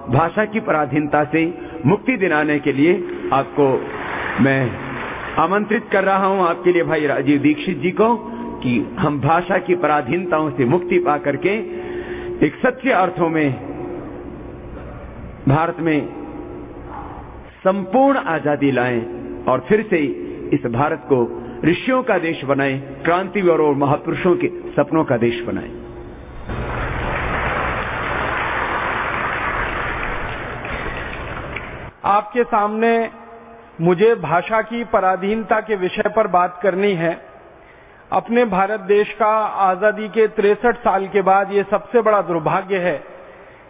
भाषा की पराधीनता से मुक्ति दिलाने के लिए आपको मैं आमंत्रित कर रहा हूं, आपके लिए भाई राजीव दीक्षित जी को, कि हम भाषा की पराधीनताओं से मुक्ति पा करके एक सच्चे अर्थों में भारत में संपूर्ण आजादी लाएं और फिर से इस भारत को ऋषियों का देश बनाएं, क्रांतिवीरों और महापुरुषों के सपनों का देश बनाएं। आपके सामने मुझे भाषा की पराधीनता के विषय पर बात करनी है। अपने भारत देश का आजादी के 63 साल के बाद ये सबसे बड़ा दुर्भाग्य है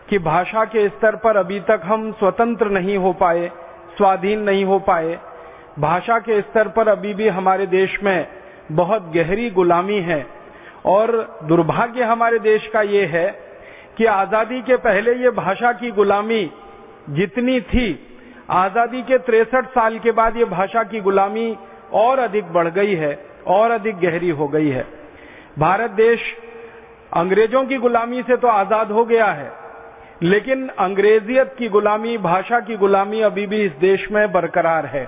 कि भाषा के स्तर पर अभी तक हम स्वतंत्र नहीं हो पाए, स्वाधीन नहीं हो पाए। भाषा के स्तर पर अभी भी हमारे देश में बहुत गहरी गुलामी है और दुर्भाग्य हमारे देश का ये है कि आजादी के पहले ये भाषा की गुलामी जितनी थी, आजादी के 63 साल के बाद ये भाषा की गुलामी और अधिक बढ़ गई है और अधिक गहरी हो गई है। भारत देश अंग्रेजों की गुलामी से तो आजाद हो गया है, लेकिन अंग्रेजियत की गुलामी, भाषा की गुलामी अभी भी इस देश में बरकरार है।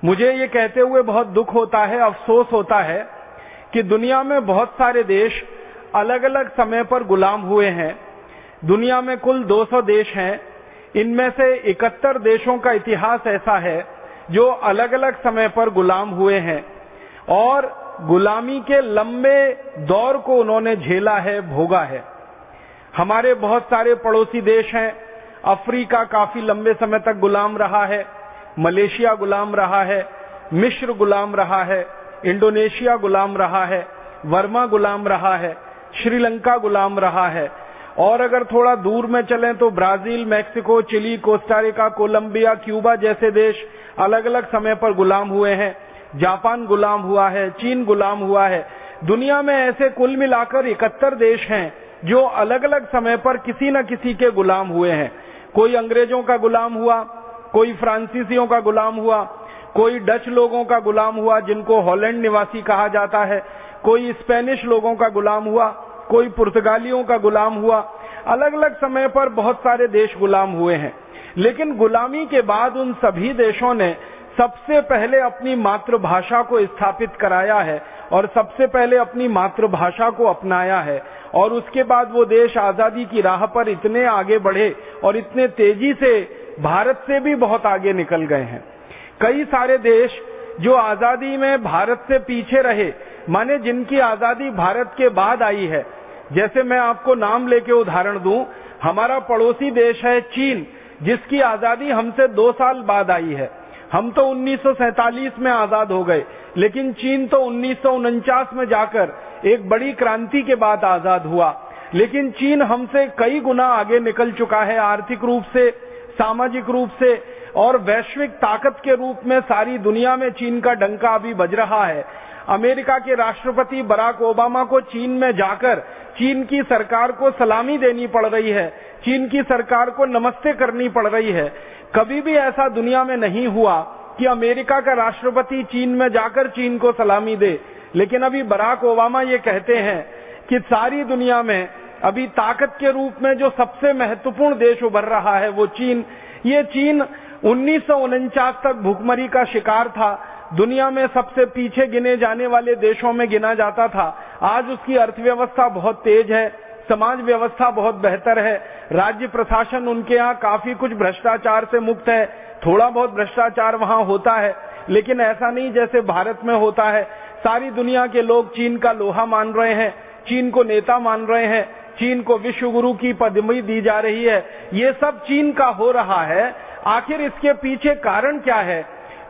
मुझे ये कहते हुए बहुत दुख होता है, अफसोस होता है कि दुनिया में बहुत सारे देश अलग अलग समय पर गुलाम हुए हैं। दुनिया में कुल 200 देश हैं, इनमें से 71 देशों का इतिहास ऐसा है जो अलग अलग समय पर गुलाम हुए हैं और गुलामी के लंबे दौर को उन्होंने झेला है, भोगा है। हमारे बहुत सारे पड़ोसी देश हैं। अफ्रीका काफी लंबे समय तक गुलाम रहा है, मलेशिया गुलाम रहा है, मिस्र गुलाम रहा है, इंडोनेशिया गुलाम रहा है, वर्मा गुलाम रहा है, श्रीलंका गुलाम रहा है। और अगर थोड़ा दूर में चलें तो Brazil, Mexico, Chile, Costa Rica, Colombia, Cuba जैसे देश अलग अलग समय पर गुलाम हुए हैं। जापान गुलाम हुआ है, चीन गुलाम हुआ है। दुनिया में ऐसे कुल मिलाकर 71 देश हैं जो अलग अलग समय पर किसी न किसी के गुलाम हुए हैं। कोई अंग्रेजों का गुलाम हुआ, कोई फ्रांसीसियों का गुलाम हुआ, कोई डच लोगों का गुलाम हुआ जिनको हॉलैंड निवासी कहा जाता है, कोई स्पेनिश लोगों का गुलाम हुआ, कोई पुर्तगालियों का गुलाम हुआ। अलग अलग समय पर बहुत सारे देश गुलाम हुए हैं, लेकिन गुलामी के बाद उन सभी देशों ने सबसे पहले अपनी मातृभाषा को स्थापित कराया है और सबसे पहले अपनी मातृभाषा को अपनाया है। और उसके बाद वो देश आजादी की राह पर इतने आगे बढ़े और इतने तेजी से भारत से भी बहुत आगे निकल गए हैं। कई सारे देश जो आजादी में भारत से पीछे रहे, माने जिनकी आजादी भारत के बाद आई है, जैसे मैं आपको नाम लेके उदाहरण दूं, हमारा पड़ोसी देश है चीन, जिसकी आजादी हमसे 2 साल बाद आई है। हम तो 1947 में आजाद हो गए, लेकिन चीन तो 1949 में जाकर एक बड़ी क्रांति के बाद आजाद हुआ। लेकिन चीन हमसे कई गुना आगे निकल चुका है, आर्थिक रूप से, सामाजिक रूप से और वैश्विक ताकत के रूप में सारी दुनिया में चीन का डंका अभी बज रहा है। अमेरिका के राष्ट्रपति बराक ओबामा को चीन में जाकर चीन की सरकार को सलामी देनी पड़ रही है, चीन की सरकार को नमस्ते करनी पड़ रही है। कभी भी ऐसा दुनिया में नहीं हुआ कि अमेरिका का राष्ट्रपति चीन में जाकर चीन को सलामी दे, लेकिन अभी बराक ओबामा ये कहते हैं कि सारी दुनिया में अभी ताकत के रूप में जो सबसे महत्वपूर्ण देश उभर रहा है वो चीन। ये चीन 1949 तक भुखमरी का शिकार था, दुनिया में सबसे पीछे गिने जाने वाले देशों में गिना जाता था। आज उसकी अर्थव्यवस्था बहुत तेज है, समाज व्यवस्था बहुत बेहतर है, राज्य प्रशासन उनके यहाँ काफी कुछ भ्रष्टाचार से मुक्त है। थोड़ा बहुत भ्रष्टाचार वहाँ होता है, लेकिन ऐसा नहीं जैसे भारत में होता है। सारी दुनिया के लोग चीन का लोहा मान रहे हैं, चीन को नेता मान रहे हैं, चीन को विश्व गुरु की पदवी दी जा रही है। ये सब चीन का हो रहा है। आखिर इसके पीछे कारण क्या है?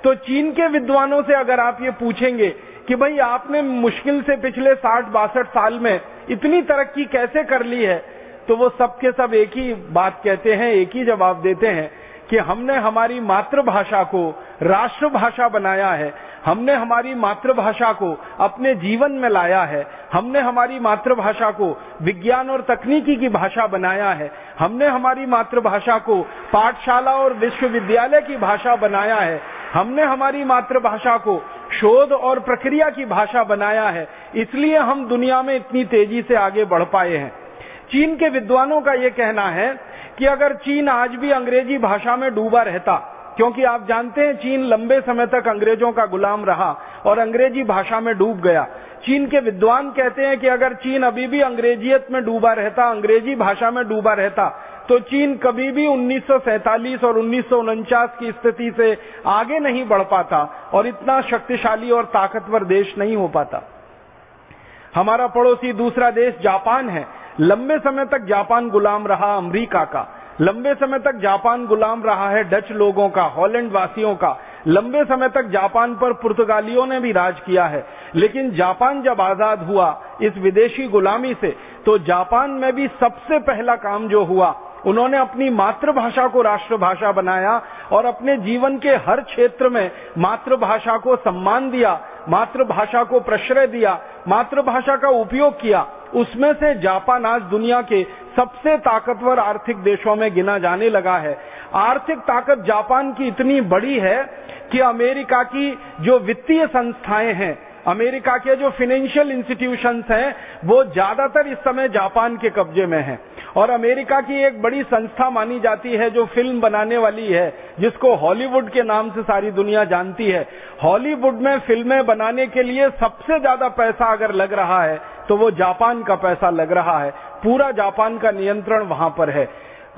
तो चीन के विद्वानों से अगर आप ये पूछेंगे कि भाई आपने मुश्किल से पिछले 60-62 साल में इतनी तरक्की कैसे कर ली है, तो वो सब के सब एक ही बात कहते हैं, एक ही जवाब देते हैं कि हमने हमारी मातृभाषा को राष्ट्रभाषा बनाया है, हमने हमारी मातृभाषा को अपने जीवन में लाया है, हमने हमारी मातृभाषा को विज्ञान और तकनीकी की भाषा बनाया है, हमने हमारी मातृभाषा को पाठशाला और विश्वविद्यालय की भाषा बनाया है, हमने हमारी मातृभाषा को शोध और प्रक्रिया की भाषा बनाया है। इसलिए हम दुनिया में इतनी तेजी से आगे बढ़ पाए हैं। चीन के विद्वानों का यह कहना है कि अगर चीन आज भी अंग्रेजी भाषा में डूबा रहता, क्योंकि आप जानते हैं चीन लंबे समय तक अंग्रेजों का गुलाम रहा और अंग्रेजी भाषा में डूब गया। चीन के विद्वान कहते हैं कि अगर चीन अभी भी अंग्रेजियत में डूबा रहता, अंग्रेजी भाषा में डूबा रहता, तो चीन कभी भी 1947 और 1949 की स्थिति से आगे नहीं बढ़ पाता और इतना शक्तिशाली और ताकतवर देश नहीं हो पाता। हमारा पड़ोसी दूसरा देश जापान है। लंबे समय तक जापान गुलाम रहा अमेरिका का, लंबे समय तक जापान गुलाम रहा है डच लोगों का, हॉलैंड वासियों का, लंबे समय तक जापान पर पुर्तगालियों ने भी राज किया है। लेकिन जापान जब आजाद हुआ इस विदेशी गुलामी से, तो जापान में भी सबसे पहला काम जो हुआ, उन्होंने अपनी मातृभाषा को राष्ट्रभाषा बनाया और अपने जीवन के हर क्षेत्र में मातृभाषा को सम्मान दिया, मातृभाषा को प्रश्रय दिया, मातृभाषा का उपयोग किया। उसमें से जापान आज दुनिया के सबसे ताकतवर आर्थिक देशों में गिना जाने लगा है। आर्थिक ताकत जापान की इतनी बड़ी है कि अमेरिका की जो वित्तीय संस्थाएं हैं, अमेरिका के जो फाइनेंशियल इंस्टीट्यूशंस हैं, वो ज्यादातर इस समय जापान के कब्जे में हैं। और अमेरिका की एक बड़ी संस्था मानी जाती है जो फिल्म बनाने वाली है, जिसको हॉलीवुड के नाम से सारी दुनिया जानती है। हॉलीवुड में फिल्में बनाने के लिए सबसे ज्यादा पैसा अगर लग रहा है तो वो जापान का पैसा लग रहा है। पूरा जापान का नियंत्रण वहां पर है।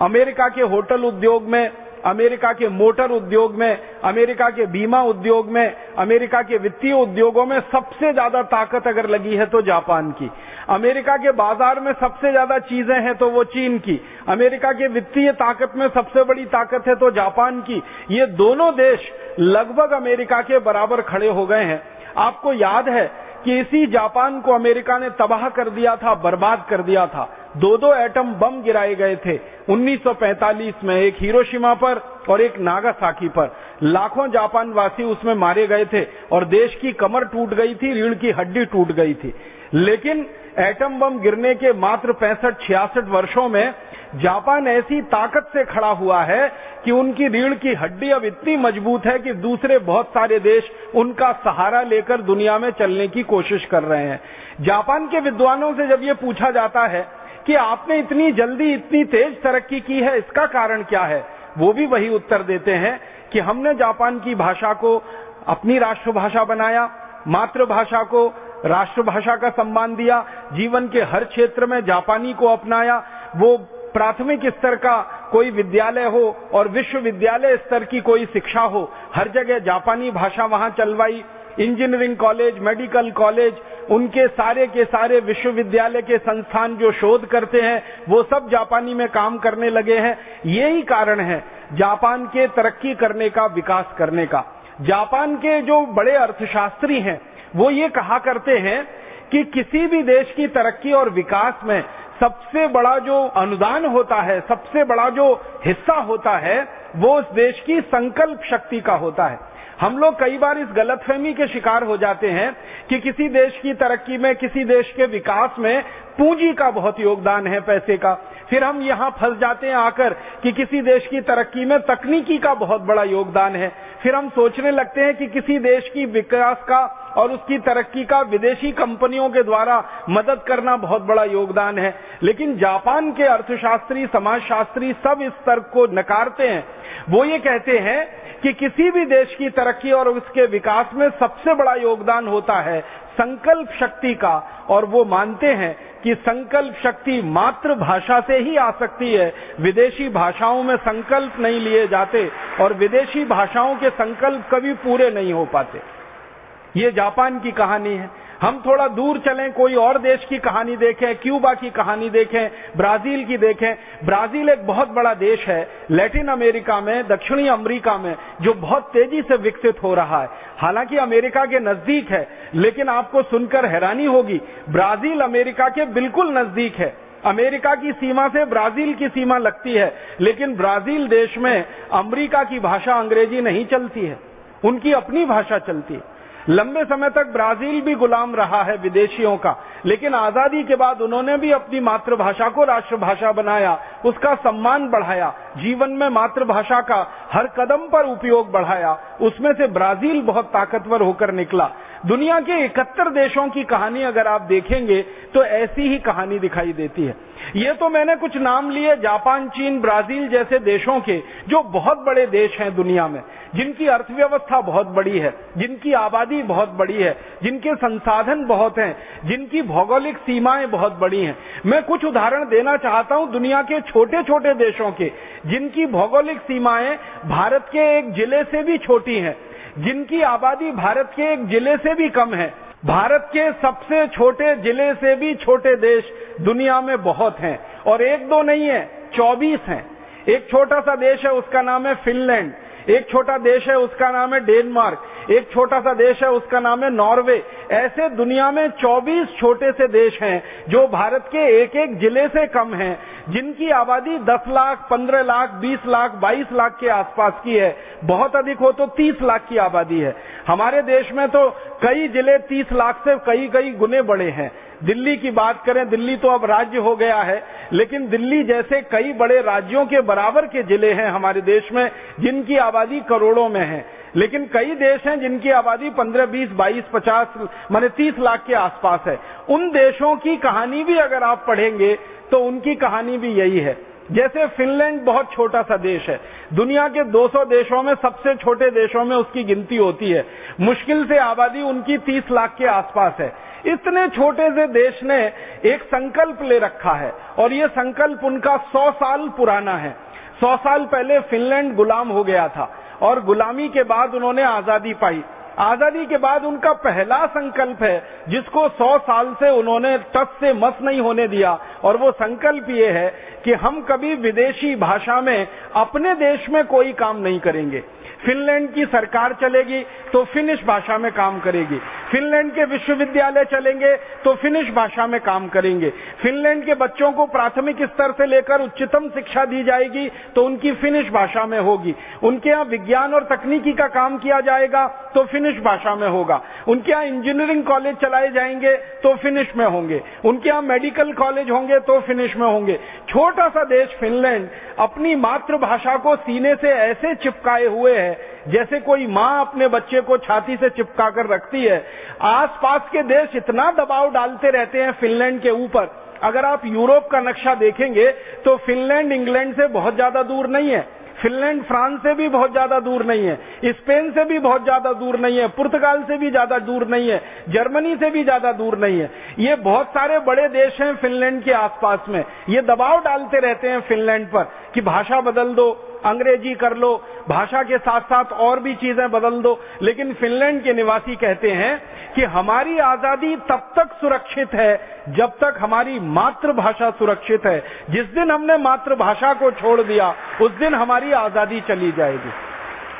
अमेरिका के होटल उद्योग में, अमेरिका के मोटर उद्योग में, अमेरिका के बीमा उद्योग में, अमेरिका के वित्तीय उद्योगों में सबसे ज्यादा ताकत अगर लगी है तो जापान की। अमेरिका के बाजार में सबसे ज्यादा चीजें हैं तो वो चीन की। अमेरिका के वित्तीय ताकत में सबसे बड़ी ताकत है तो जापान की। ये दोनों देश लगभग अमेरिका के बराबर खड़े हो गए हैं। आपको याद है कि इसी जापान को अमेरिका ने तबाह कर दिया था, बर्बाद कर दिया था। 2 एटम बम गिराए गए थे 1945 में, एक हिरोशिमा पर और एक नागासाकी पर। लाखों जापानवासी उसमें मारे गए थे और देश की कमर टूट गई थी, रीढ़ की हड्डी टूट गई थी। लेकिन एटम बम गिरने के मात्र 65-66 वर्षों में जापान ऐसी ताकत से खड़ा हुआ है कि उनकी रीढ़ की हड्डी अब इतनी मजबूत है कि दूसरे बहुत सारे देश उनका सहारा लेकर दुनिया में चलने की कोशिश कर रहे हैं। जापान के विद्वानों से जब ये पूछा जाता है कि आपने इतनी जल्दी इतनी तेज तरक्की की है, इसका कारण क्या है, वो भी वही उत्तर देते हैं कि हमने जापान की भाषा को अपनी राष्ट्रभाषा बनाया, मातृभाषा को राष्ट्रभाषा का सम्मान दिया, जीवन के हर क्षेत्र में जापानी को अपनाया। वो प्राथमिक स्तर का कोई विद्यालय हो और विश्वविद्यालय स्तर की कोई शिक्षा हो, हर जगह जापानी भाषा वहां चलवाई। इंजीनियरिंग कॉलेज, मेडिकल कॉलेज, उनके सारे के सारे विश्वविद्यालय के संस्थान जो शोध करते हैं वो सब जापानी में काम करने लगे हैं। यही कारण है जापान के तरक्की करने का, विकास करने का। जापान के जो बड़े अर्थशास्त्री हैं वो ये कहा करते हैं कि किसी भी देश की तरक्की और विकास में सबसे बड़ा जो अनुदान होता है, सबसे बड़ा जो हिस्सा होता है, वो उस देश की संकल्प शक्ति का होता है। हम लोग कई बार इस गलतफहमी के शिकार हो जाते हैं कि किसी देश की तरक्की में, किसी देश के विकास में पूंजी का बहुत योगदान है, पैसे का। फिर हम यहाँ फंस जाते हैं आकर कि किसी देश की तरक्की में तकनीकी का बहुत बड़ा योगदान है। फिर हम सोचने लगते हैं कि किसी देश की विकास का और उसकी तरक्की का विदेशी कंपनियों के द्वारा मदद करना बहुत बड़ा योगदान है। लेकिन जापान के अर्थशास्त्री, समाजशास्त्री सब इस तर्क को नकारते हैं। वो ये कहते हैं कि किसी भी देश की तरक्की और उसके विकास में सबसे बड़ा योगदान होता है संकल्प शक्ति का, और वो मानते हैं कि संकल्प शक्ति मातृभाषा से ही आ सकती है। विदेशी भाषाओं में संकल्प नहीं लिए जाते और विदेशी भाषाओं के संकल्प कभी पूरे नहीं हो पाते। ये जापान की कहानी है। हम थोड़ा दूर चलें, कोई और देश की कहानी देखें, क्यूबा की कहानी देखें, ब्राजील की देखें। ब्राजील एक बहुत बड़ा देश है लैटिन अमेरिका में, दक्षिणी अमेरिका में, जो बहुत तेजी से विकसित हो रहा है। हालांकि अमेरिका के नजदीक है, लेकिन आपको सुनकर हैरानी होगी, ब्राजील अमेरिका के बिल्कुल नजदीक है। अमेरिका की सीमा से ब्राजील की सीमा लगती है, लेकिन ब्राजील देश में अमेरिका की भाषा अंग्रेजी नहीं चलती है, उनकी अपनी भाषा चलती है। लंबे समय तक ब्राजील भी गुलाम रहा है विदेशियों का, लेकिन आजादी के बाद उन्होंने भी अपनी मातृभाषा को राष्ट्रभाषा बनाया, उसका सम्मान बढ़ाया। जीवन में मातृभाषा का हर कदम पर उपयोग बढ़ाया, उसमें से ब्राजील बहुत ताकतवर होकर निकला। दुनिया के 71 देशों की कहानी अगर आप देखेंगे तो ऐसी ही कहानी दिखाई देती है। ये तो मैंने कुछ नाम लिए जापान, चीन, ब्राजील जैसे देशों के, जो बहुत बड़े देश हैं दुनिया में, जिनकी अर्थव्यवस्था बहुत बड़ी है, जिनकी आबादी बहुत बड़ी है, जिनके संसाधन बहुत हैं, जिनकी भौगोलिक सीमाएं बहुत बड़ी हैं। मैं कुछ उदाहरण देना चाहता हूं दुनिया के छोटे छोटे देशों के, जिनकी भौगोलिक सीमाएं भारत के एक जिले से भी छोटी हैं, जिनकी आबादी भारत के एक जिले से भी कम है। भारत के सबसे छोटे जिले से भी छोटे देश दुनिया में बहुत हैं, और एक दो नहीं है, 24 हैं। एक छोटा सा देश है, उसका नाम है फिनलैंड। एक छोटा देश है, उसका नाम है डेनमार्क। एक छोटा सा देश है, उसका नाम है नॉर्वे। ऐसे दुनिया में 24 छोटे से देश हैं जो भारत के एक एक जिले से कम हैं, जिनकी आबादी 10 लाख, 15 लाख, 20 लाख, 22 लाख के आसपास की है। बहुत अधिक हो तो 30 लाख की आबादी है। हमारे देश में तो कई जिले 30 लाख से कई गुने बड़े हैं। दिल्ली की बात करें, दिल्ली तो अब राज्य हो गया है, लेकिन दिल्ली जैसे कई बड़े राज्यों के बराबर के जिले हैं हमारे देश में, जिनकी आबादी करोड़ों में है। लेकिन कई देश हैं जिनकी आबादी 15, 20, 22, 50 माने 30 लाख के आसपास है। उन देशों की कहानी भी अगर आप पढ़ेंगे तो उनकी कहानी भी यही है। जैसे फिनलैंड बहुत छोटा सा देश है, दुनिया के 200 देशों में सबसे छोटे देशों में उसकी गिनती होती है। मुश्किल से आबादी उनकी 30 लाख के आसपास है। इतने छोटे से देश ने एक संकल्प ले रखा है, और ये संकल्प उनका 100 साल पुराना है। 100 साल पहले फिनलैंड गुलाम हो गया था, और गुलामी के बाद उन्होंने आजादी पाई। आजादी के बाद उनका पहला संकल्प है, जिसको 100 साल से उन्होंने टस से मस नहीं होने दिया, और वो संकल्प ये है कि हम कभी विदेशी भाषा में अपने देश में कोई काम नहीं करेंगे। फिनलैंड की सरकार चलेगी तो फिनिश भाषा में काम करेगी। फिनलैंड के विश्वविद्यालय चलेंगे तो फिनिश भाषा में काम करेंगे। फिनलैंड के बच्चों को प्राथमिक स्तर से लेकर उच्चतम शिक्षा दी जाएगी तो उनकी फिनिश भाषा में होगी। उनके यहाँ विज्ञान और तकनीकी का काम किया जाएगा तो फिनिश भाषा में होगा। उनके यहाँ इंजीनियरिंग कॉलेज चलाए जाएंगे तो फिनिश में होंगे। उनके यहाँ मेडिकल कॉलेज होंगे तो फिनिश में होंगे। छोटा सा देश फिनलैंड अपनी मातृभाषा को सीने से ऐसे चिपकाए हुए है जैसे कोई माँ अपने बच्चे को छाती से चिपका कर रखती है। आसपास के देश इतना दबाव डालते रहते हैं फिनलैंड के ऊपर। अगर आप यूरोप का नक्शा देखेंगे तो फिनलैंड इंग्लैंड से बहुत ज्यादा दूर नहीं है, फिनलैंड फ्रांस से भी बहुत ज्यादा दूर नहीं है, स्पेन से भी बहुत ज्यादा दूर नहीं है, पुर्तगाल से भी ज्यादा दूर नहीं है, जर्मनी से भी ज्यादा दूर नहीं है। ये बहुत सारे बड़े देश हैं फिनलैंड के आसपास में। ये दबाव डालते रहते हैं फिनलैंड पर कि भाषा बदल दो, अंग्रेजी कर लो, भाषा के साथ साथ और भी चीजें बदल दो। लेकिन फिनलैंड के निवासी कहते हैं कि हमारी आजादी तब तक सुरक्षित है जब तक हमारी मातृभाषा सुरक्षित है। जिस दिन हमने मातृभाषा को छोड़ दिया उस दिन हमारी आजादी चली जाएगी।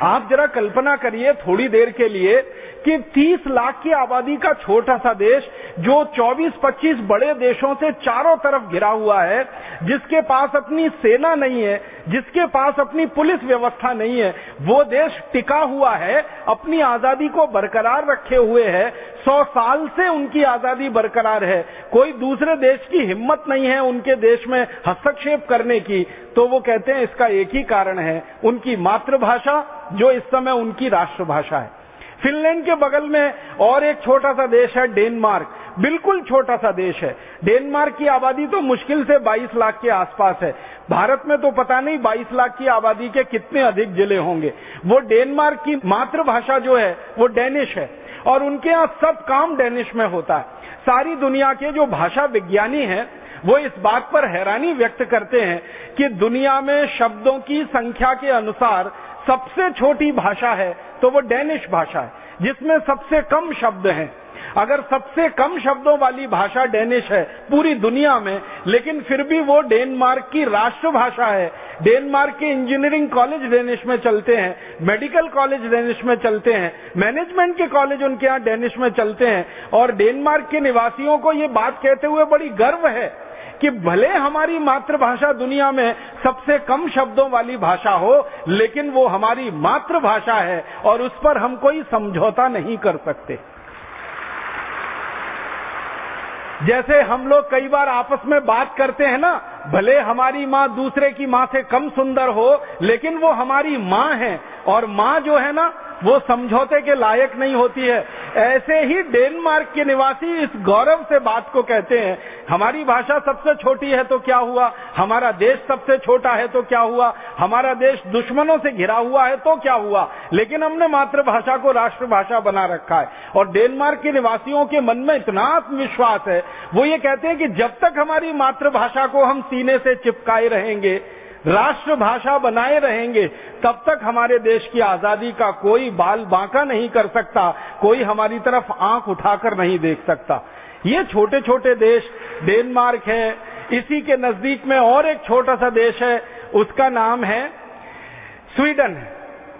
आप जरा कल्पना करिए थोड़ी देर के लिए कि 30 लाख की आबादी का छोटा सा देश जो 24-25 बड़े देशों से चारों तरफ घिरा हुआ है, जिसके पास अपनी सेना नहीं है, जिसके पास अपनी पुलिस व्यवस्था नहीं है, वो देश टिका हुआ है, अपनी आजादी को बरकरार रखे हुए है। 100 साल से उनकी आजादी बरकरार है। कोई दूसरे देश की हिम्मत नहीं है उनके देश में हस्तक्षेप करने की। तो वो कहते हैं इसका एक ही कारण है, उनकी मातृभाषा जो इस समय उनकी राष्ट्रभाषा है। फिनलैंड के बगल में और एक छोटा सा देश है डेनमार्क, बिल्कुल छोटा सा देश है। डेनमार्क की आबादी तो मुश्किल से 22 लाख के आसपास है। भारत में तो पता नहीं 22 लाख की आबादी के कितने अधिक जिले होंगे। वो डेनमार्क की मातृभाषा जो है वो डेनिश है, और उनके यहाँ सब काम डेनिश में होता है। सारी दुनिया के जो भाषा विज्ञानी हैं वो इस बात पर हैरानी व्यक्त करते हैं कि दुनिया में शब्दों की संख्या के अनुसार सबसे छोटी भाषा है तो वो डेनिश भाषा है, जिसमें सबसे कम शब्द हैं। अगर सबसे कम शब्दों वाली भाषा डेनिश है पूरी दुनिया में, लेकिन फिर भी वो डेनमार्क की राष्ट्रभाषा है। डेनमार्क के इंजीनियरिंग कॉलेज डेनिश में चलते हैं, मेडिकल कॉलेज डेनिश में चलते हैं, मैनेजमेंट के कॉलेज उनके यहाँ डेनिश में चलते हैं। और डेनमार्क के निवासियों को ये बात कहते हुए बड़ी गर्व है कि भले हमारी मातृभाषा दुनिया में सबसे कम शब्दों वाली भाषा हो, लेकिन वो हमारी मातृभाषा है और उस पर हम कोई समझौता नहीं कर सकते। जैसे हम लोग कई बार आपस में बात करते हैं ना, भले हमारी माँ दूसरे की माँ से कम सुंदर हो, लेकिन वो हमारी माँ है, और माँ जो है ना वो समझौते के लायक नहीं होती है। ऐसे ही डेनमार्क के निवासी इस गौरव से बात को कहते हैं, हमारी भाषा सबसे छोटी है तो क्या हुआ, हमारा देश सबसे छोटा है तो क्या हुआ, हमारा देश दुश्मनों से घिरा हुआ है तो क्या हुआ, लेकिन हमने मातृभाषा को राष्ट्रभाषा बना रखा है। और डेनमार्क के निवासियों के मन में इतना आत्मविश्वास है, वो ये कहते हैं कि जब तक हमारी मातृभाषा को हम सीने से चिपकाए रहेंगे, राष्ट्रभाषा बनाए रहेंगे, तब तक हमारे देश की आजादी का कोई बाल बांका नहीं कर सकता, कोई हमारी तरफ आंख उठाकर नहीं देख सकता। ये छोटे छोटे देश, डेनमार्क है, इसी के नजदीक में और एक छोटा सा देश है, उसका नाम है स्वीडन है।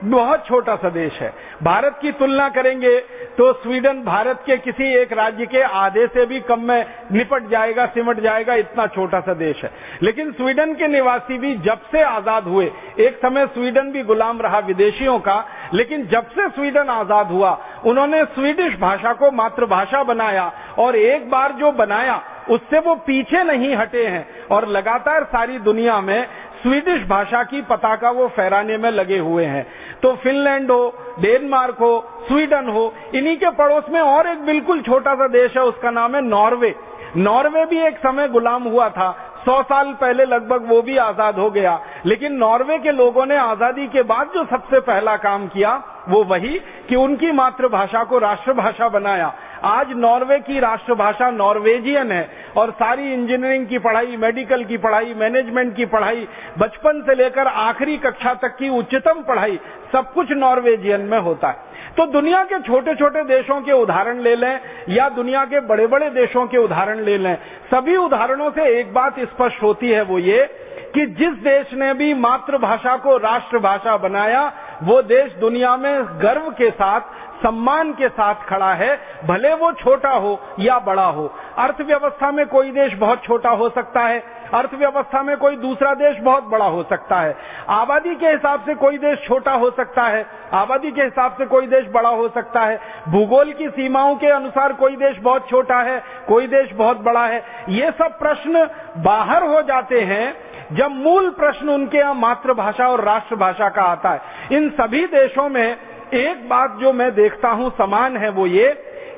बहुत छोटा सा देश है। भारत की तुलना करेंगे तो स्वीडन भारत के किसी एक राज्य के आधे से भी कम में निपट जाएगा, सिमट जाएगा, इतना छोटा सा देश है। लेकिन स्वीडन के निवासी भी जब से आजाद हुए, एक समय स्वीडन भी गुलाम रहा विदेशियों का, लेकिन जब से स्वीडन आजाद हुआ, उन्होंने स्वीडिश भाषा को मातृभाषा बनाया, और एक बार जो बनाया उससे वो पीछे नहीं हटे हैं, और लगातार सारी दुनिया में स्वीडिश भाषा की पताका वो फहराने में लगे हुए हैं। तो फिनलैंड हो, डेनमार्क हो, स्वीडन हो, इन्हीं के पड़ोस में और एक बिल्कुल छोटा सा देश है, उसका नाम है नॉर्वे। नॉर्वे भी एक समय गुलाम हुआ था, 100 साल पहले लगभग वो भी आजाद हो गया। लेकिन नॉर्वे के लोगों ने आजादी के बाद जो सबसे पहला काम किया वो वही कि उनकी मातृभाषा को राष्ट्रभाषा बनाया। आज नॉर्वे की राष्ट्रभाषा नॉर्वेजियन है, और सारी इंजीनियरिंग की पढ़ाई, मेडिकल की पढ़ाई, मैनेजमेंट की पढ़ाई, बचपन से लेकर आखिरी कक्षा तक की उच्चतम पढ़ाई, सब कुछ नॉर्वेजियन में होता है। तो दुनिया के छोटे छोटे देशों के उदाहरण ले लें या दुनिया के बड़े बड़े देशों के उदाहरण ले लें, सभी उदाहरणों से एक बात स्पष्ट होती है, वो ये कि जिस देश ने भी मातृभाषा को राष्ट्रभाषा बनाया, वो देश दुनिया में गर्व के साथ, सम्मान के साथ खड़ा है, भले वो छोटा हो या बड़ा हो। अर्थव्यवस्था में कोई देश बहुत छोटा हो सकता है, अर्थव्यवस्था में कोई दूसरा देश बहुत बड़ा हो सकता है, आबादी के हिसाब से कोई देश छोटा हो सकता है, आबादी के हिसाब से कोई देश बड़ा हो सकता है, भूगोल की सीमाओं के अनुसार कोई देश बहुत छोटा है, कोई देश बहुत बड़ा है। ये सब प्रश्न बाहर हो जाते हैं जब मूल प्रश्न उनके यहाँ मातृभाषा और राष्ट्रभाषा का आता है। इन सभी देशों में एक बात जो मैं देखता हूं समान है, वो ये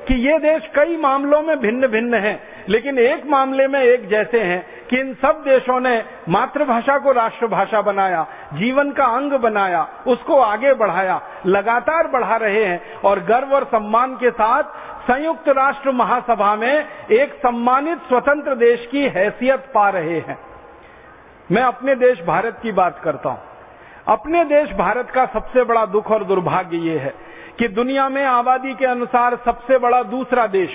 कि ये देश कई मामलों में भिन्न भिन्न हैं, लेकिन एक मामले में एक जैसे हैं कि इन सब देशों ने मातृभाषा को राष्ट्रभाषा बनाया, जीवन का अंग बनाया, उसको आगे बढ़ाया, लगातार बढ़ा रहे हैं, और गर्व और सम्मान के साथ संयुक्त राष्ट्र महासभा में एक सम्मानित स्वतंत्र देश की हैसियत पा रहे हैं। मैं अपने देश भारत की बात करता हूं। अपने देश भारत का सबसे बड़ा दुख और दुर्भाग्य ये है कि दुनिया में आबादी के अनुसार सबसे बड़ा दूसरा देश,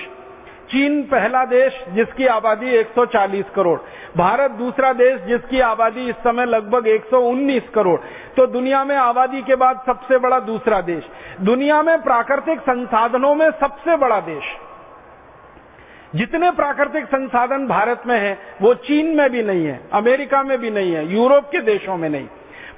चीन पहला देश जिसकी आबादी 140 करोड़, भारत दूसरा देश जिसकी आबादी इस समय लगभग 119 करोड़। तो दुनिया में आबादी के बाद सबसे बड़ा दूसरा देश, दुनिया में प्राकृतिक संसाधनों में सबसे बड़ा देश। जितने प्राकृतिक संसाधन भारत में हैं, वो चीन में भी नहीं है, अमेरिका में भी नहीं है, यूरोप के देशों में नहीं।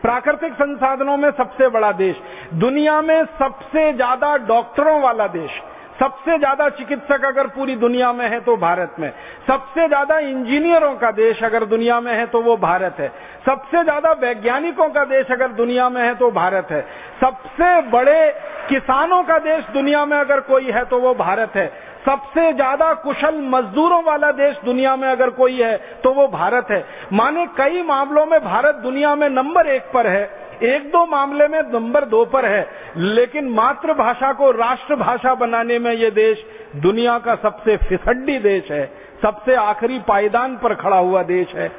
प्राकृतिक संसाधनों में सबसे बड़ा देश, दुनिया में सबसे ज्यादा डॉक्टरों वाला देश, सबसे ज्यादा चिकित्सक अगर पूरी दुनिया में है तो भारत में, सबसे ज्यादा इंजीनियरों का देश अगर दुनिया में है तो वो भारत है, सबसे ज्यादा वैज्ञानिकों का देश अगर दुनिया में है तो भारत है, सबसे बड़े किसानों का देश दुनिया में अगर कोई है तो वो भारत है, सबसे ज्यादा कुशल मजदूरों वाला देश दुनिया में अगर कोई है तो वो भारत है। माने कई मामलों में भारत दुनिया में नंबर 1 पर है, एक दो मामले में नंबर 2 पर है, लेकिन मातृभाषा को राष्ट्रभाषा बनाने में ये देश दुनिया का सबसे फिसड्डी देश है, सबसे आखिरी पायदान पर खड़ा हुआ देश है।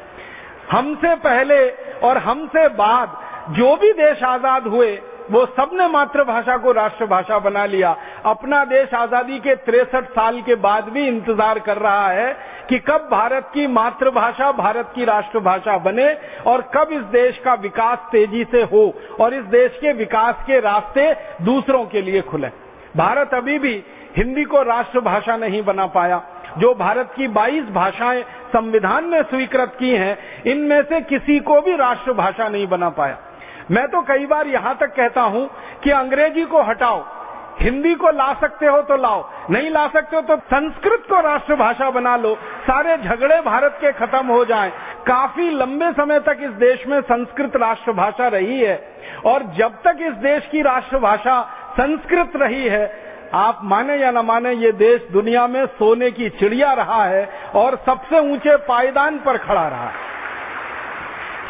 हमसे पहले और हमसे बाद जो भी देश आजाद हुए वो सबने मातृभाषा को राष्ट्रभाषा बना लिया। अपना देश आजादी के 63 साल के बाद भी इंतजार कर रहा है कि कब भारत की मातृभाषा भारत की राष्ट्रभाषा बने और कब इस देश का विकास तेजी से हो और इस देश के विकास के रास्ते दूसरों के लिए खुले। भारत अभी भी हिंदी को राष्ट्रभाषा नहीं बना पाया। जो भारत की 22 भाषाएं संविधान ने स्वीकृत की हैं, इनमें से किसी को भी राष्ट्रभाषा नहीं बना पाया। मैं तो कई बार यहां तक कहता हूं कि अंग्रेजी को हटाओ, हिंदी को ला सकते हो तो लाओ, नहीं ला सकते हो तो संस्कृत को राष्ट्रभाषा बना लो, सारे झगड़े भारत के खत्म हो जाएं। काफी लंबे समय तक इस देश में संस्कृत राष्ट्रभाषा रही है, और जब तक इस देश की राष्ट्रभाषा संस्कृत रही है, आप माने या न माने, ये देश दुनिया में सोने की चिड़िया रहा है और सबसे ऊंचे पायदान पर खड़ा रहा है।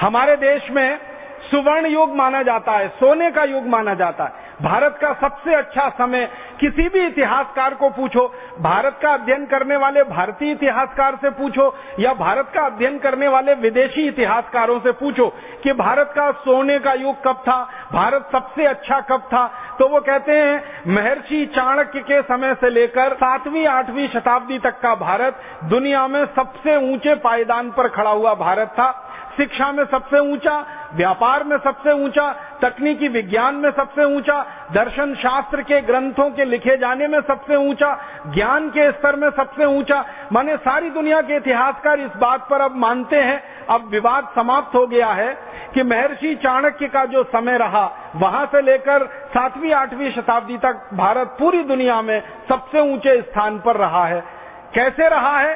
हमारे देश में सुवर्ण युग माना जाता है, सोने का युग माना जाता है। भारत का सबसे अच्छा समय, किसी भी इतिहासकार को पूछो, भारत का अध्ययन करने वाले भारतीय इतिहासकार से पूछो या भारत का अध्ययन करने वाले विदेशी इतिहासकारों से पूछो कि भारत का सोने का युग कब था, भारत सबसे अच्छा कब था, तो वो कहते हैं महर्षि चाणक्य के समय से लेकर 7वीं 8वीं शताब्दी तक का भारत दुनिया में सबसे ऊंचे पायदान पर खड़ा हुआ भारत था। शिक्षा में सबसे ऊंचा, व्यापार में सबसे ऊंचा, तकनीकी विज्ञान में सबसे ऊंचा, दर्शन शास्त्र के ग्रंथों के लिखे जाने में सबसे ऊंचा, ज्ञान के स्तर में सबसे ऊंचा। माने सारी दुनिया के इतिहासकार इस बात पर अब मानते हैं, अब विवाद समाप्त हो गया है कि महर्षि चाणक्य का जो समय रहा, वहां से लेकर 7वीं 8वीं शताब्दी तक भारत पूरी दुनिया में सबसे ऊंचे स्थान पर रहा है। कैसे रहा है?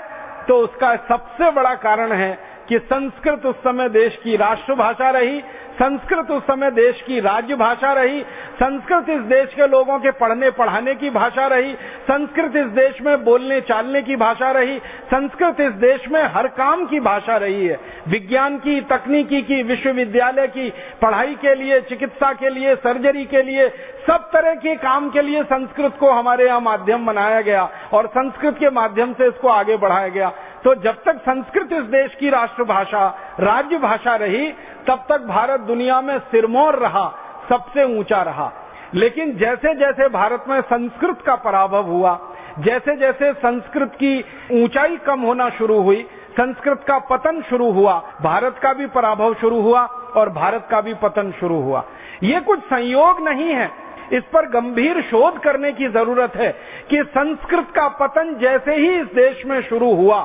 तो उसका सबसे बड़ा कारण है कि संस्कृत उस समय देश की राष्ट्रभाषा रही, संस्कृत उस समय देश की राज्य भाषा रही, संस्कृत इस देश के लोगों के पढ़ने पढ़ाने की भाषा रही, संस्कृत इस देश में बोलने चालने की भाषा रही, संस्कृत इस देश में हर काम की भाषा रही है। विज्ञान की, तकनीकी की, विश्वविद्यालय की पढ़ाई के लिए, चिकित्सा के लिए, सर्जरी के लिए, सब तरह के काम के लिए संस्कृत को हमारे यहाँ माध्यम बनाया गया और संस्कृत के माध्यम से इसको आगे बढ़ाया गया। तो जब तक संस्कृत इस देश की राष्ट्रभाषा, राज्य भाषा रही, तब तक भारत दुनिया में सिरमौर रहा, सबसे ऊंचा रहा। लेकिन जैसे जैसे भारत में संस्कृत का पराभव हुआ, जैसे जैसे संस्कृत की ऊंचाई कम होना शुरू हुई, संस्कृत का पतन शुरू हुआ, भारत का भी पराभव शुरू हुआ और भारत का भी पतन शुरू हुआ। ये कुछ संयोग नहीं है, इस पर गंभीर शोध करने की जरूरत है कि संस्कृत का पतन जैसे ही इस देश में शुरू हुआ,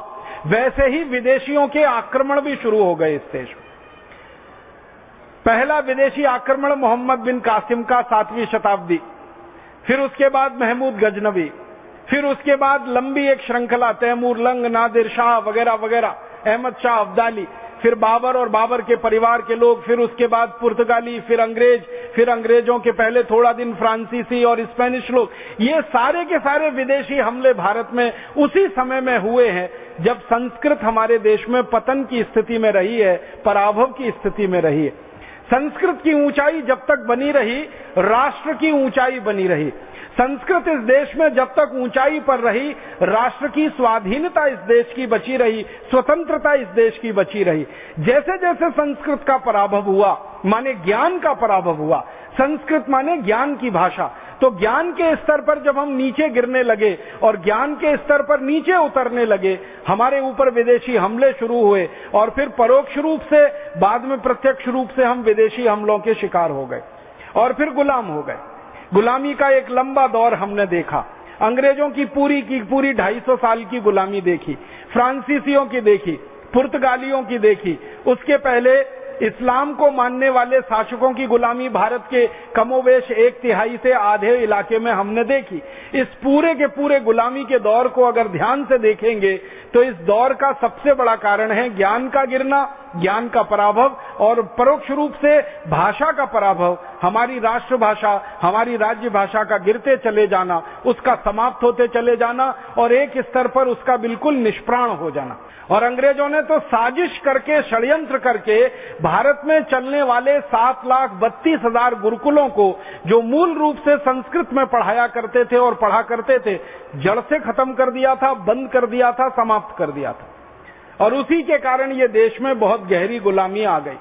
वैसे ही विदेशियों के आक्रमण भी शुरू हो गए इस देश में। पहला विदेशी आक्रमण मोहम्मद बिन कासिम का 7वीं शताब्दी, फिर उसके बाद महमूद गजनवी, फिर उसके बाद लंबी एक श्रृंखला, तैमूर लंग, नादिर शाह वगैरह वगैरह, अहमद शाह अब्दाली, फिर बाबर और बाबर के परिवार के लोग, फिर उसके बाद पुर्तगाली, फिर अंग्रेज, फिर अंग्रेजों के पहले थोड़ा दिन फ्रांसीसी और स्पेनिश लोग। ये सारे के सारे विदेशी हमले भारत में उसी समय में हुए हैं जब संस्कृत हमारे देश में पतन की स्थिति में रही है, पराभव की स्थिति में रही है। संस्कृत की ऊंचाई जब तक बनी रही, राष्ट्र की ऊंचाई बनी रही। संस्कृत इस देश में जब तक ऊंचाई पर रही, राष्ट्र की स्वाधीनता इस देश की बची रही, स्वतंत्रता इस देश की बची रही। जैसे जैसे संस्कृत का पराभव हुआ, माने ज्ञान का पराभव हुआ, संस्कृत माने ज्ञान की भाषा, तो ज्ञान के स्तर पर जब हम नीचे गिरने लगे और ज्ञान के स्तर पर नीचे उतरने लगे, हमारे ऊपर विदेशी हमले शुरू हुए और फिर परोक्ष रूप से, बाद में प्रत्यक्ष रूप से हम विदेशी हमलों के शिकार हो गए और फिर गुलाम हो गए। गुलामी का एक लंबा दौर हमने देखा। अंग्रेजों की पूरी 250 साल की गुलामी देखी, फ्रांसीसियों की देखी, पुर्तगालियों की देखी, उसके पहले इस्लाम को मानने वाले शासकों की गुलामी भारत के कमोवेश 1/3 से आधे इलाके में हमने देखी। इस पूरे के पूरे गुलामी के दौर को अगर ध्यान से देखेंगे तो इस दौर का सबसे बड़ा कारण है ज्ञान का गिरना, ज्ञान का पराभव और परोक्ष रूप से भाषा का पराभव, हमारी राष्ट्रभाषा, हमारी राज्य भाषा का गिरते चले जाना, उसका समाप्त होते चले जाना और एक स्तर पर उसका बिल्कुल निष्प्राण हो जाना। और अंग्रेजों ने तो साजिश करके, षड्यंत्र करके भारत में चलने वाले 7,32,000 गुरुकुलों को, जो मूल रूप से संस्कृत में पढ़ाया करते थे और पढ़ा करते थे, जड़ से खत्म कर दिया था, बंद कर दिया था, समाप्त कर दिया था। और उसी के कारण ये देश में बहुत गहरी गुलामी आ गई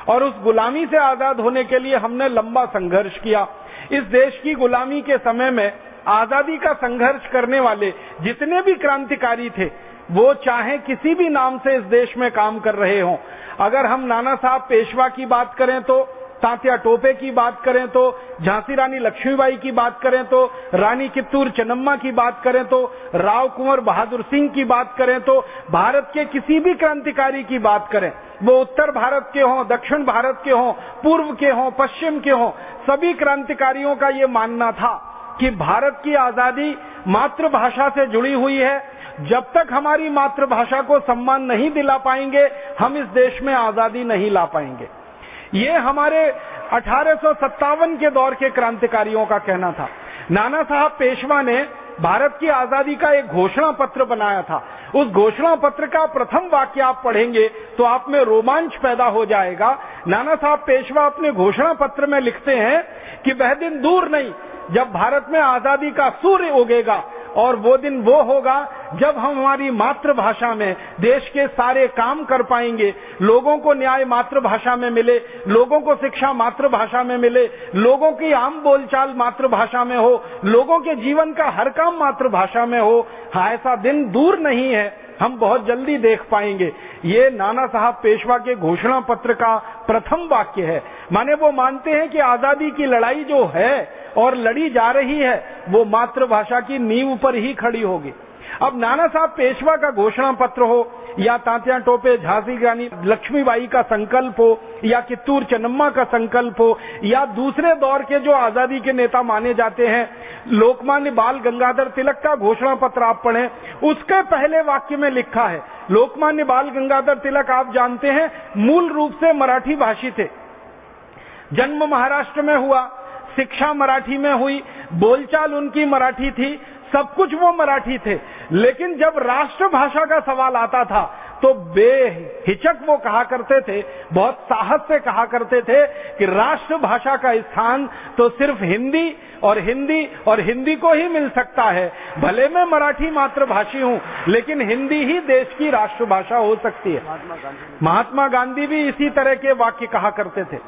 और उस गुलामी से आजाद होने के लिए हमने लंबा संघर्ष किया। इस देश की गुलामी के समय में आजादी का संघर्ष करने वाले जितने भी क्रांतिकारी थे, वो चाहे किसी भी नाम से इस देश में काम कर रहे हों, अगर हम नाना साहब पेशवा की बात करें तो, तात्या टोपे की बात करें तो, झांसी रानी लक्ष्मीबाई की बात करें तो, रानी कित्तूर चेन्नम्मा की बात करें तो, राव कुंवर बहादुर सिंह की बात करें तो, भारत के किसी भी क्रांतिकारी की बात करें, वो उत्तर भारत के हों, दक्षिण भारत के हों, पूर्व के हों, पश्चिम के हों, सभी क्रांतिकारियों का ये मानना था कि भारत की आजादी मातृभाषा से जुड़ी हुई है। जब तक हमारी मातृभाषा को सम्मान नहीं दिला पाएंगे, हम इस देश में आजादी नहीं ला पाएंगे। ये हमारे 1857 के दौर के क्रांतिकारियों का कहना था। नाना साहब पेशवा ने भारत की आजादी का एक घोषणा पत्र बनाया था। उस घोषणा पत्र का प्रथम वाक्य आप पढ़ेंगे तो आप में रोमांच पैदा हो जाएगा। नाना साहब पेशवा अपने घोषणा पत्र में लिखते हैं कि वह दिन दूर नहीं जब भारत में आजादी का सूर्य उगेगा, और वो दिन वो होगा जब हम हमारी मातृभाषा में देश के सारे काम कर पाएंगे। लोगों को न्याय मातृभाषा में मिले, लोगों को शिक्षा मातृभाषा में मिले, लोगों की आम बोलचाल मातृभाषा में हो, लोगों के जीवन का हर काम मातृभाषा में हो। हाँ, ऐसा दिन दूर नहीं है, हम बहुत जल्दी देख पाएंगे। ये नाना साहब पेशवा के घोषणा पत्र का प्रथम वाक्य है। माने वो मानते हैं कि आजादी की लड़ाई जो है और लड़ी जा रही है वो मातृभाषा की नींव पर ही खड़ी होगी। अब नाना साहब पेशवा का घोषणा पत्र हो या तात्या टोपे झांसी रानी लक्ष्मीबाई का संकल्प हो या कित्तूर चन्नम्मा का संकल्प हो या दूसरे दौर के जो आजादी के नेता माने जाते हैं, लोकमान्य बाल गंगाधर तिलक का घोषणा पत्र आप पढ़ें, उसके पहले वाक्य में लिखा है। लोकमान्य बाल गंगाधर तिलक आप जानते हैं मूल रूप से मराठी भाषी थे। जन्म महाराष्ट्र में हुआ, शिक्षा मराठी में हुई, बोलचाल उनकी मराठी थी, सब कुछ वो मराठी थे। लेकिन जब राष्ट्रभाषा का सवाल आता था तो बेहिचक वो कहा करते थे, बहुत साहस से कहा करते थे कि राष्ट्रभाषा का स्थान तो सिर्फ हिंदी और हिंदी को ही मिल सकता है। भले मैं मराठी मातृभाषी हूं, लेकिन हिंदी ही देश की राष्ट्रभाषा हो सकती है। महात्मा गांधी भी इसी तरह के वाक्य कहा करते थे।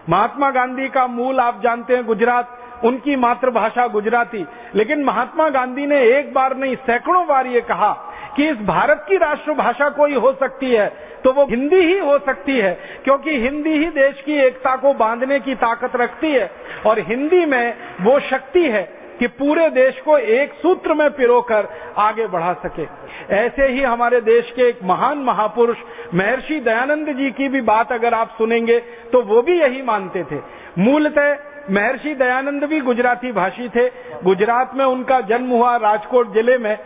महात्मा गांधी का मूल आप जानते हैं गुजरात, उनकी मातृभाषा गुजराती, लेकिन महात्मा गांधी ने एक बार नहीं सैकड़ों बार ये कहा कि इस भारत की राष्ट्रभाषा कोई हो सकती है तो वो हिंदी ही हो सकती है, क्योंकि हिंदी ही देश की एकता को बांधने की ताकत रखती है और हिंदी में वो शक्ति है कि पूरे देश को एक सूत्र में पिरोकर आगे बढ़ा सके। ऐसे ही हमारे देश के एक महान महापुरुष महर्षि दयानंद जी की भी बात अगर आप सुनेंगे तो वो भी यही मानते थे। मूलतः महर्षि दयानंद भी गुजराती भाषी थे। गुजरात में उनका जन्म हुआ, राजकोट जिले में,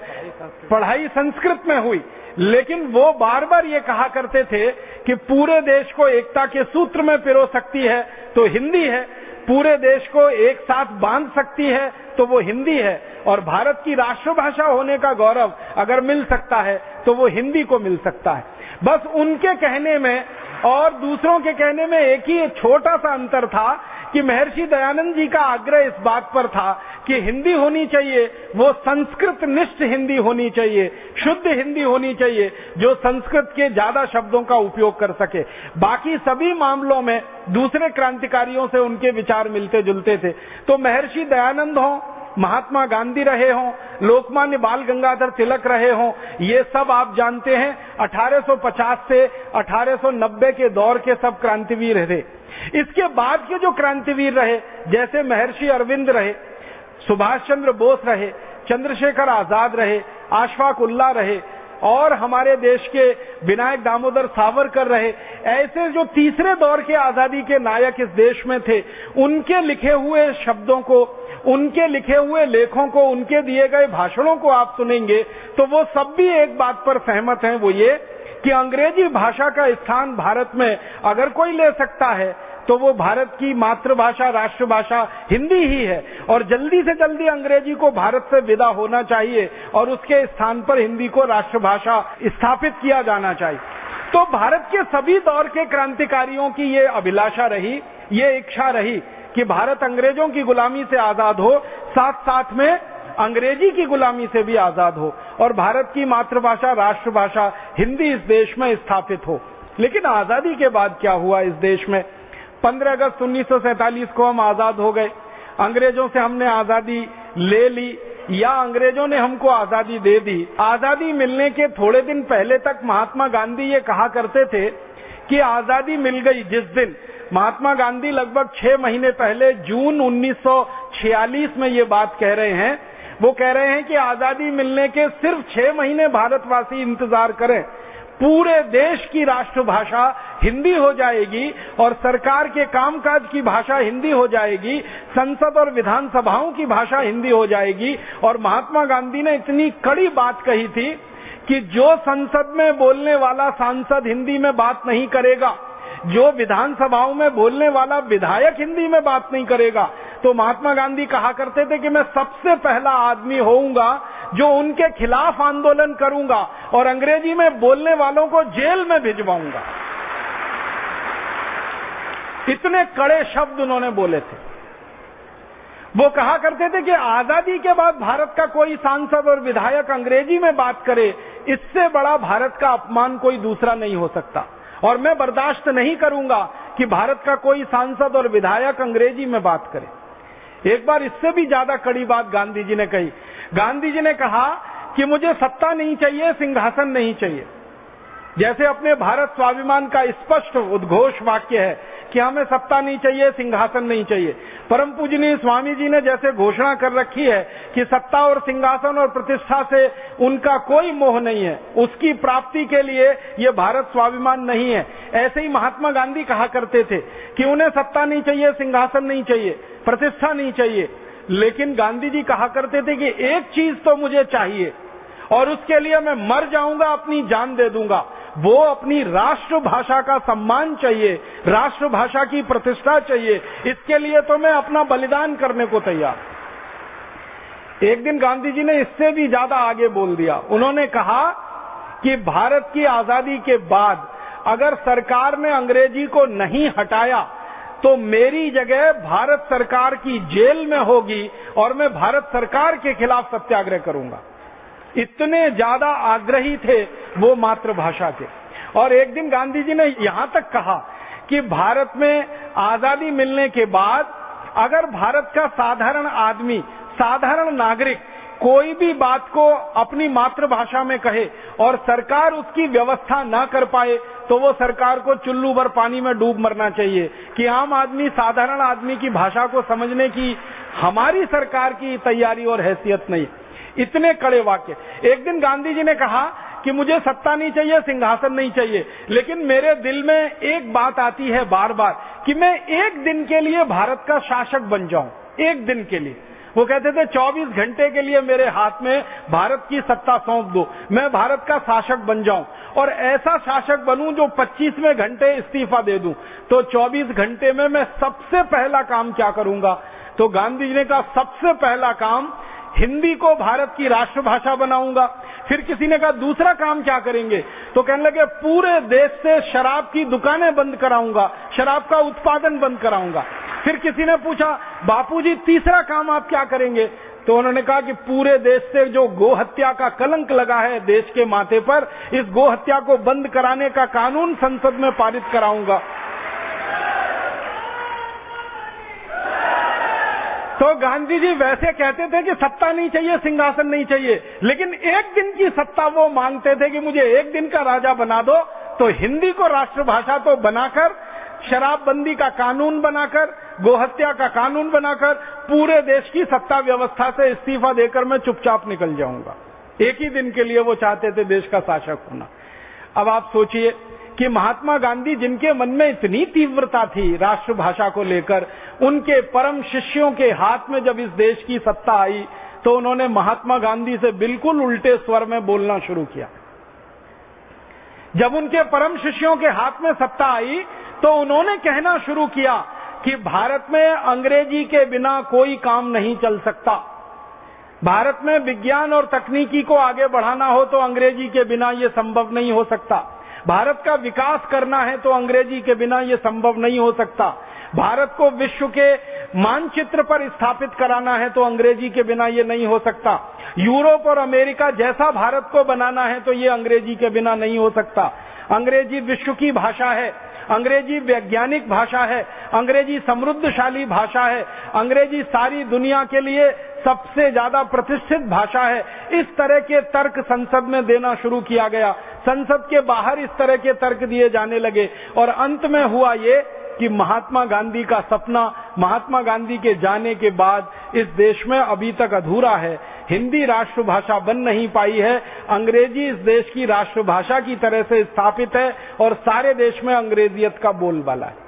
पढ़ाई संस्कृत में हुई, लेकिन वो बार बार ये कहा करते थे कि पूरे देश को एकता के सूत्र में पिरो सकती है तो हिंदी है, पूरे देश को एक साथ बांध सकती है तो वो हिंदी है, और भारत की राष्ट्रभाषा होने का गौरव अगर मिल सकता है तो वो हिंदी को मिल सकता है। बस उनके कहने में और दूसरों के कहने में एक ही छोटा सा अंतर था कि महर्षि दयानंद जी का आग्रह इस बात पर था कि हिंदी होनी चाहिए, वो संस्कृत निष्ठ हिंदी होनी चाहिए, शुद्ध हिंदी होनी चाहिए, जो संस्कृत के ज्यादा शब्दों का उपयोग कर सके। बाकी सभी मामलों में दूसरे क्रांतिकारियों से उनके विचार मिलते जुलते थे। तो महर्षि दयानंद हो, महात्मा गांधी रहे हों, लोकमान्य बाल गंगाधर तिलक रहे हों, ये सब आप जानते हैं 1850 से 1890 के दौर के सब क्रांतिवीर थे। इसके बाद के जो क्रांतिवीर रहे, जैसे महर्षि अरविंद रहे, सुभाष चंद्र बोस रहे, चंद्रशेखर आजाद रहे, अशफाक उल्लाह रहे, और हमारे देश के विनायक दामोदर सावरकर रहे, ऐसे जो तीसरे दौर के आजादी के नायक इस देश में थे, उनके लिखे हुए शब्दों को, उनके लिखे हुए लेखों को, उनके दिए गए भाषणों को आप सुनेंगे तो वो सब भी एक बात पर सहमत हैं, वो ये कि अंग्रेजी भाषा का स्थान भारत में अगर कोई ले सकता है तो वो भारत की मातृभाषा राष्ट्रभाषा हिंदी ही है, और जल्दी से जल्दी अंग्रेजी को भारत से विदा होना चाहिए और उसके स्थान पर हिंदी को राष्ट्रभाषा स्थापित किया जाना चाहिए। तो भारत के सभी दौर के क्रांतिकारियों की ये अभिलाषा रही, ये इच्छा रही कि भारत अंग्रेजों की गुलामी से आजाद हो, साथ साथ में अंग्रेजी की गुलामी से भी आजाद हो, और भारत की मातृभाषा राष्ट्रभाषा हिंदी इस देश में स्थापित हो। लेकिन आजादी के बाद क्या हुआ इस देश में? 15 अगस्त 1947 को हम आजाद हो गए। अंग्रेजों से हमने आजादी ले ली या अंग्रेजों ने हमको आजादी दे दी। आजादी मिलने के थोड़े दिन पहले तक महात्मा गांधी ये कहा करते थे कि आजादी मिल गई जिस दिन, महात्मा गांधी लगभग 6 महीने पहले जून 1946 में ये बात कह रहे हैं। वो कह रहे हैं कि आजादी मिलने के सिर्फ 6 महीने भारतवासी इंतजार करें, पूरे देश की राष्ट्रभाषा हिंदी हो जाएगी और सरकार के कामकाज की भाषा हिंदी हो जाएगी, संसद और विधानसभाओं की भाषा हिंदी हो जाएगी। और महात्मा गांधी ने इतनी कड़ी बात कही थी कि जो संसद में बोलने वाला सांसद हिंदी में बात नहीं करेगा, जो विधानसभाओं में बोलने वाला विधायक हिंदी में बात नहीं करेगा, तो महात्मा गांधी कहा करते थे कि मैं सबसे पहला आदमी होऊंगा जो उनके खिलाफ आंदोलन करूंगा और अंग्रेजी में बोलने वालों को जेल में भिजवाऊंगा। इतने कड़े शब्द उन्होंने बोले थे। वो कहा करते थे कि आजादी के बाद भारत का कोई सांसद और विधायक अंग्रेजी में बात करे, इससे बड़ा भारत का अपमान कोई दूसरा नहीं हो सकता, और मैं बर्दाश्त नहीं करूंगा कि भारत का कोई सांसद और विधायक अंग्रेजी में बात करे। एक बार इससे भी ज्यादा कड़ी बात गांधी जी ने कही। गांधी जी ने कहा कि मुझे सत्ता नहीं चाहिए, सिंहासन नहीं चाहिए। जैसे अपने भारत स्वाभिमान का स्पष्ट उद्घोष वाक्य है कि हमें सत्ता नहीं चाहिए, सिंहासन नहीं चाहिए। परम पूजनीय स्वामी जी ने जैसे घोषणा कर रखी है कि सत्ता और सिंहासन और प्रतिष्ठा से उनका कोई मोह नहीं है, उसकी प्राप्ति के लिए ये भारत स्वाभिमान नहीं है, ऐसे ही महात्मा गांधी कहा करते थे कि उन्हें सत्ता नहीं चाहिए, सिंहासन नहीं चाहिए, प्रतिष्ठा नहीं चाहिए। लेकिन गांधी जी कहा करते थे कि एक चीज तो मुझे चाहिए और उसके लिए मैं मर जाऊंगा, अपनी जान दे दूंगा। वो अपनी राष्ट्रभाषा का सम्मान चाहिए, राष्ट्रभाषा की प्रतिष्ठा चाहिए, इसके लिए तो मैं अपना बलिदान करने को तैयार। एक दिन गांधी जी ने इससे भी ज्यादा आगे बोल दिया। उन्होंने कहा कि भारत की आजादी के बाद अगर सरकार ने अंग्रेजी को नहीं हटाया तो मेरी जगह भारत सरकार की जेल में होगी और मैं भारत सरकार के खिलाफ सत्याग्रह करूंगा। इतने ज्यादा आग्रही थे वो मातृभाषा के। और एक दिन गांधी जी ने यहां तक कहा कि भारत में आजादी मिलने के बाद अगर भारत का साधारण आदमी, साधारण नागरिक कोई भी बात को अपनी मातृभाषा में कहे और सरकार उसकी व्यवस्था ना कर पाए तो वो सरकार को चुल्लू भर पानी में डूब मरना चाहिए कि आम आदमी, साधारण आदमी की भाषा को समझने की हमारी सरकार की तैयारी और हैसियत नहीं। इतने कड़े वाक्य। एक दिन गांधी जी ने कहा कि मुझे सत्ता नहीं चाहिए, सिंहासन नहीं चाहिए, लेकिन मेरे दिल में एक बात आती है बार बार कि मैं एक दिन के लिए भारत का शासक बन जाऊं, एक दिन के लिए। वो कहते थे 24 घंटे के लिए मेरे हाथ में भारत की सत्ता सौंप दो, मैं भारत का शासक बन जाऊं और ऐसा शासक बनूं जो 25वें घंटे इस्तीफा दे दूं। तो 24 घंटे में मैं सबसे पहला काम क्या करूंगा? तो गांधी जी ने कहा सबसे पहला काम हिंदी को भारत की राष्ट्रभाषा बनाऊंगा। फिर किसी ने कहा दूसरा काम क्या करेंगे? तो कहने लगे पूरे देश से शराब की दुकानें बंद कराऊंगा, शराब का उत्पादन बंद कराऊंगा। फिर किसी ने पूछा बापूजी तीसरा काम आप क्या करेंगे? तो उन्होंने कहा कि पूरे देश से जो गो हत्या का कलंक लगा है देश के माथे पर, इस गो हत्या को बंद कराने का कानून संसद में पारित कराऊंगा। तो गांधी जी वैसे कहते थे कि सत्ता नहीं चाहिए, सिंहासन नहीं चाहिए, लेकिन एक दिन की सत्ता वो मांगते थे कि मुझे एक दिन का राजा बना दो। तो हिंदी को राष्ट्रभाषा तो बनाकर, शराबबंदी का कानून बनाकर, गोहत्या का कानून बनाकर पूरे देश की सत्ता व्यवस्था से इस्तीफा देकर मैं चुपचाप निकल जाऊंगा। एक ही दिन के लिए वो चाहते थे देश का शासक होना। अब आप सोचिए कि महात्मा गांधी, जिनके मन में इतनी तीव्रता थी राष्ट्रभाषा को लेकर, उनके परम शिष्यों के हाथ में जब इस देश की सत्ता आई तो उन्होंने महात्मा गांधी से बिल्कुल उल्टे स्वर में बोलना शुरू किया। जब उनके परम शिष्यों के हाथ में सत्ता आई तो उन्होंने कहना शुरू किया कि भारत में अंग्रेजी के बिना कोई काम नहीं चल सकता। भारत में विज्ञान और तकनीकी को आगे बढ़ाना हो तो अंग्रेजी के बिना यह संभव नहीं हो सकता। भारत का विकास करना है तो अंग्रेजी के बिना यह संभव नहीं हो सकता। भारत को विश्व के मानचित्र पर स्थापित कराना है तो अंग्रेजी के बिना यह नहीं हो सकता। यूरोप और अमेरिका जैसा भारत को बनाना है तो यह अंग्रेजी के बिना नहीं हो सकता। अंग्रेजी विश्व की भाषा है, अंग्रेजी वैज्ञानिक भाषा है, अंग्रेजी समृद्धशाली भाषा है, अंग्रेजी सारी दुनिया के लिए सबसे ज्यादा प्रतिष्ठित भाषा है। इस तरह के तर्क संसद में देना शुरू किया गया। संसद के बाहर इस तरह के तर्क दिए जाने लगे और अंत में हुआ ये कि महात्मा गांधी का सपना महात्मा गांधी के जाने के बाद इस देश में अभी तक अधूरा है। हिंदी राष्ट्रभाषा बन नहीं पाई है। अंग्रेजी इस देश की राष्ट्रभाषा की तरह से स्थापित है और सारे देश में अंग्रेजियत का बोलबाला है।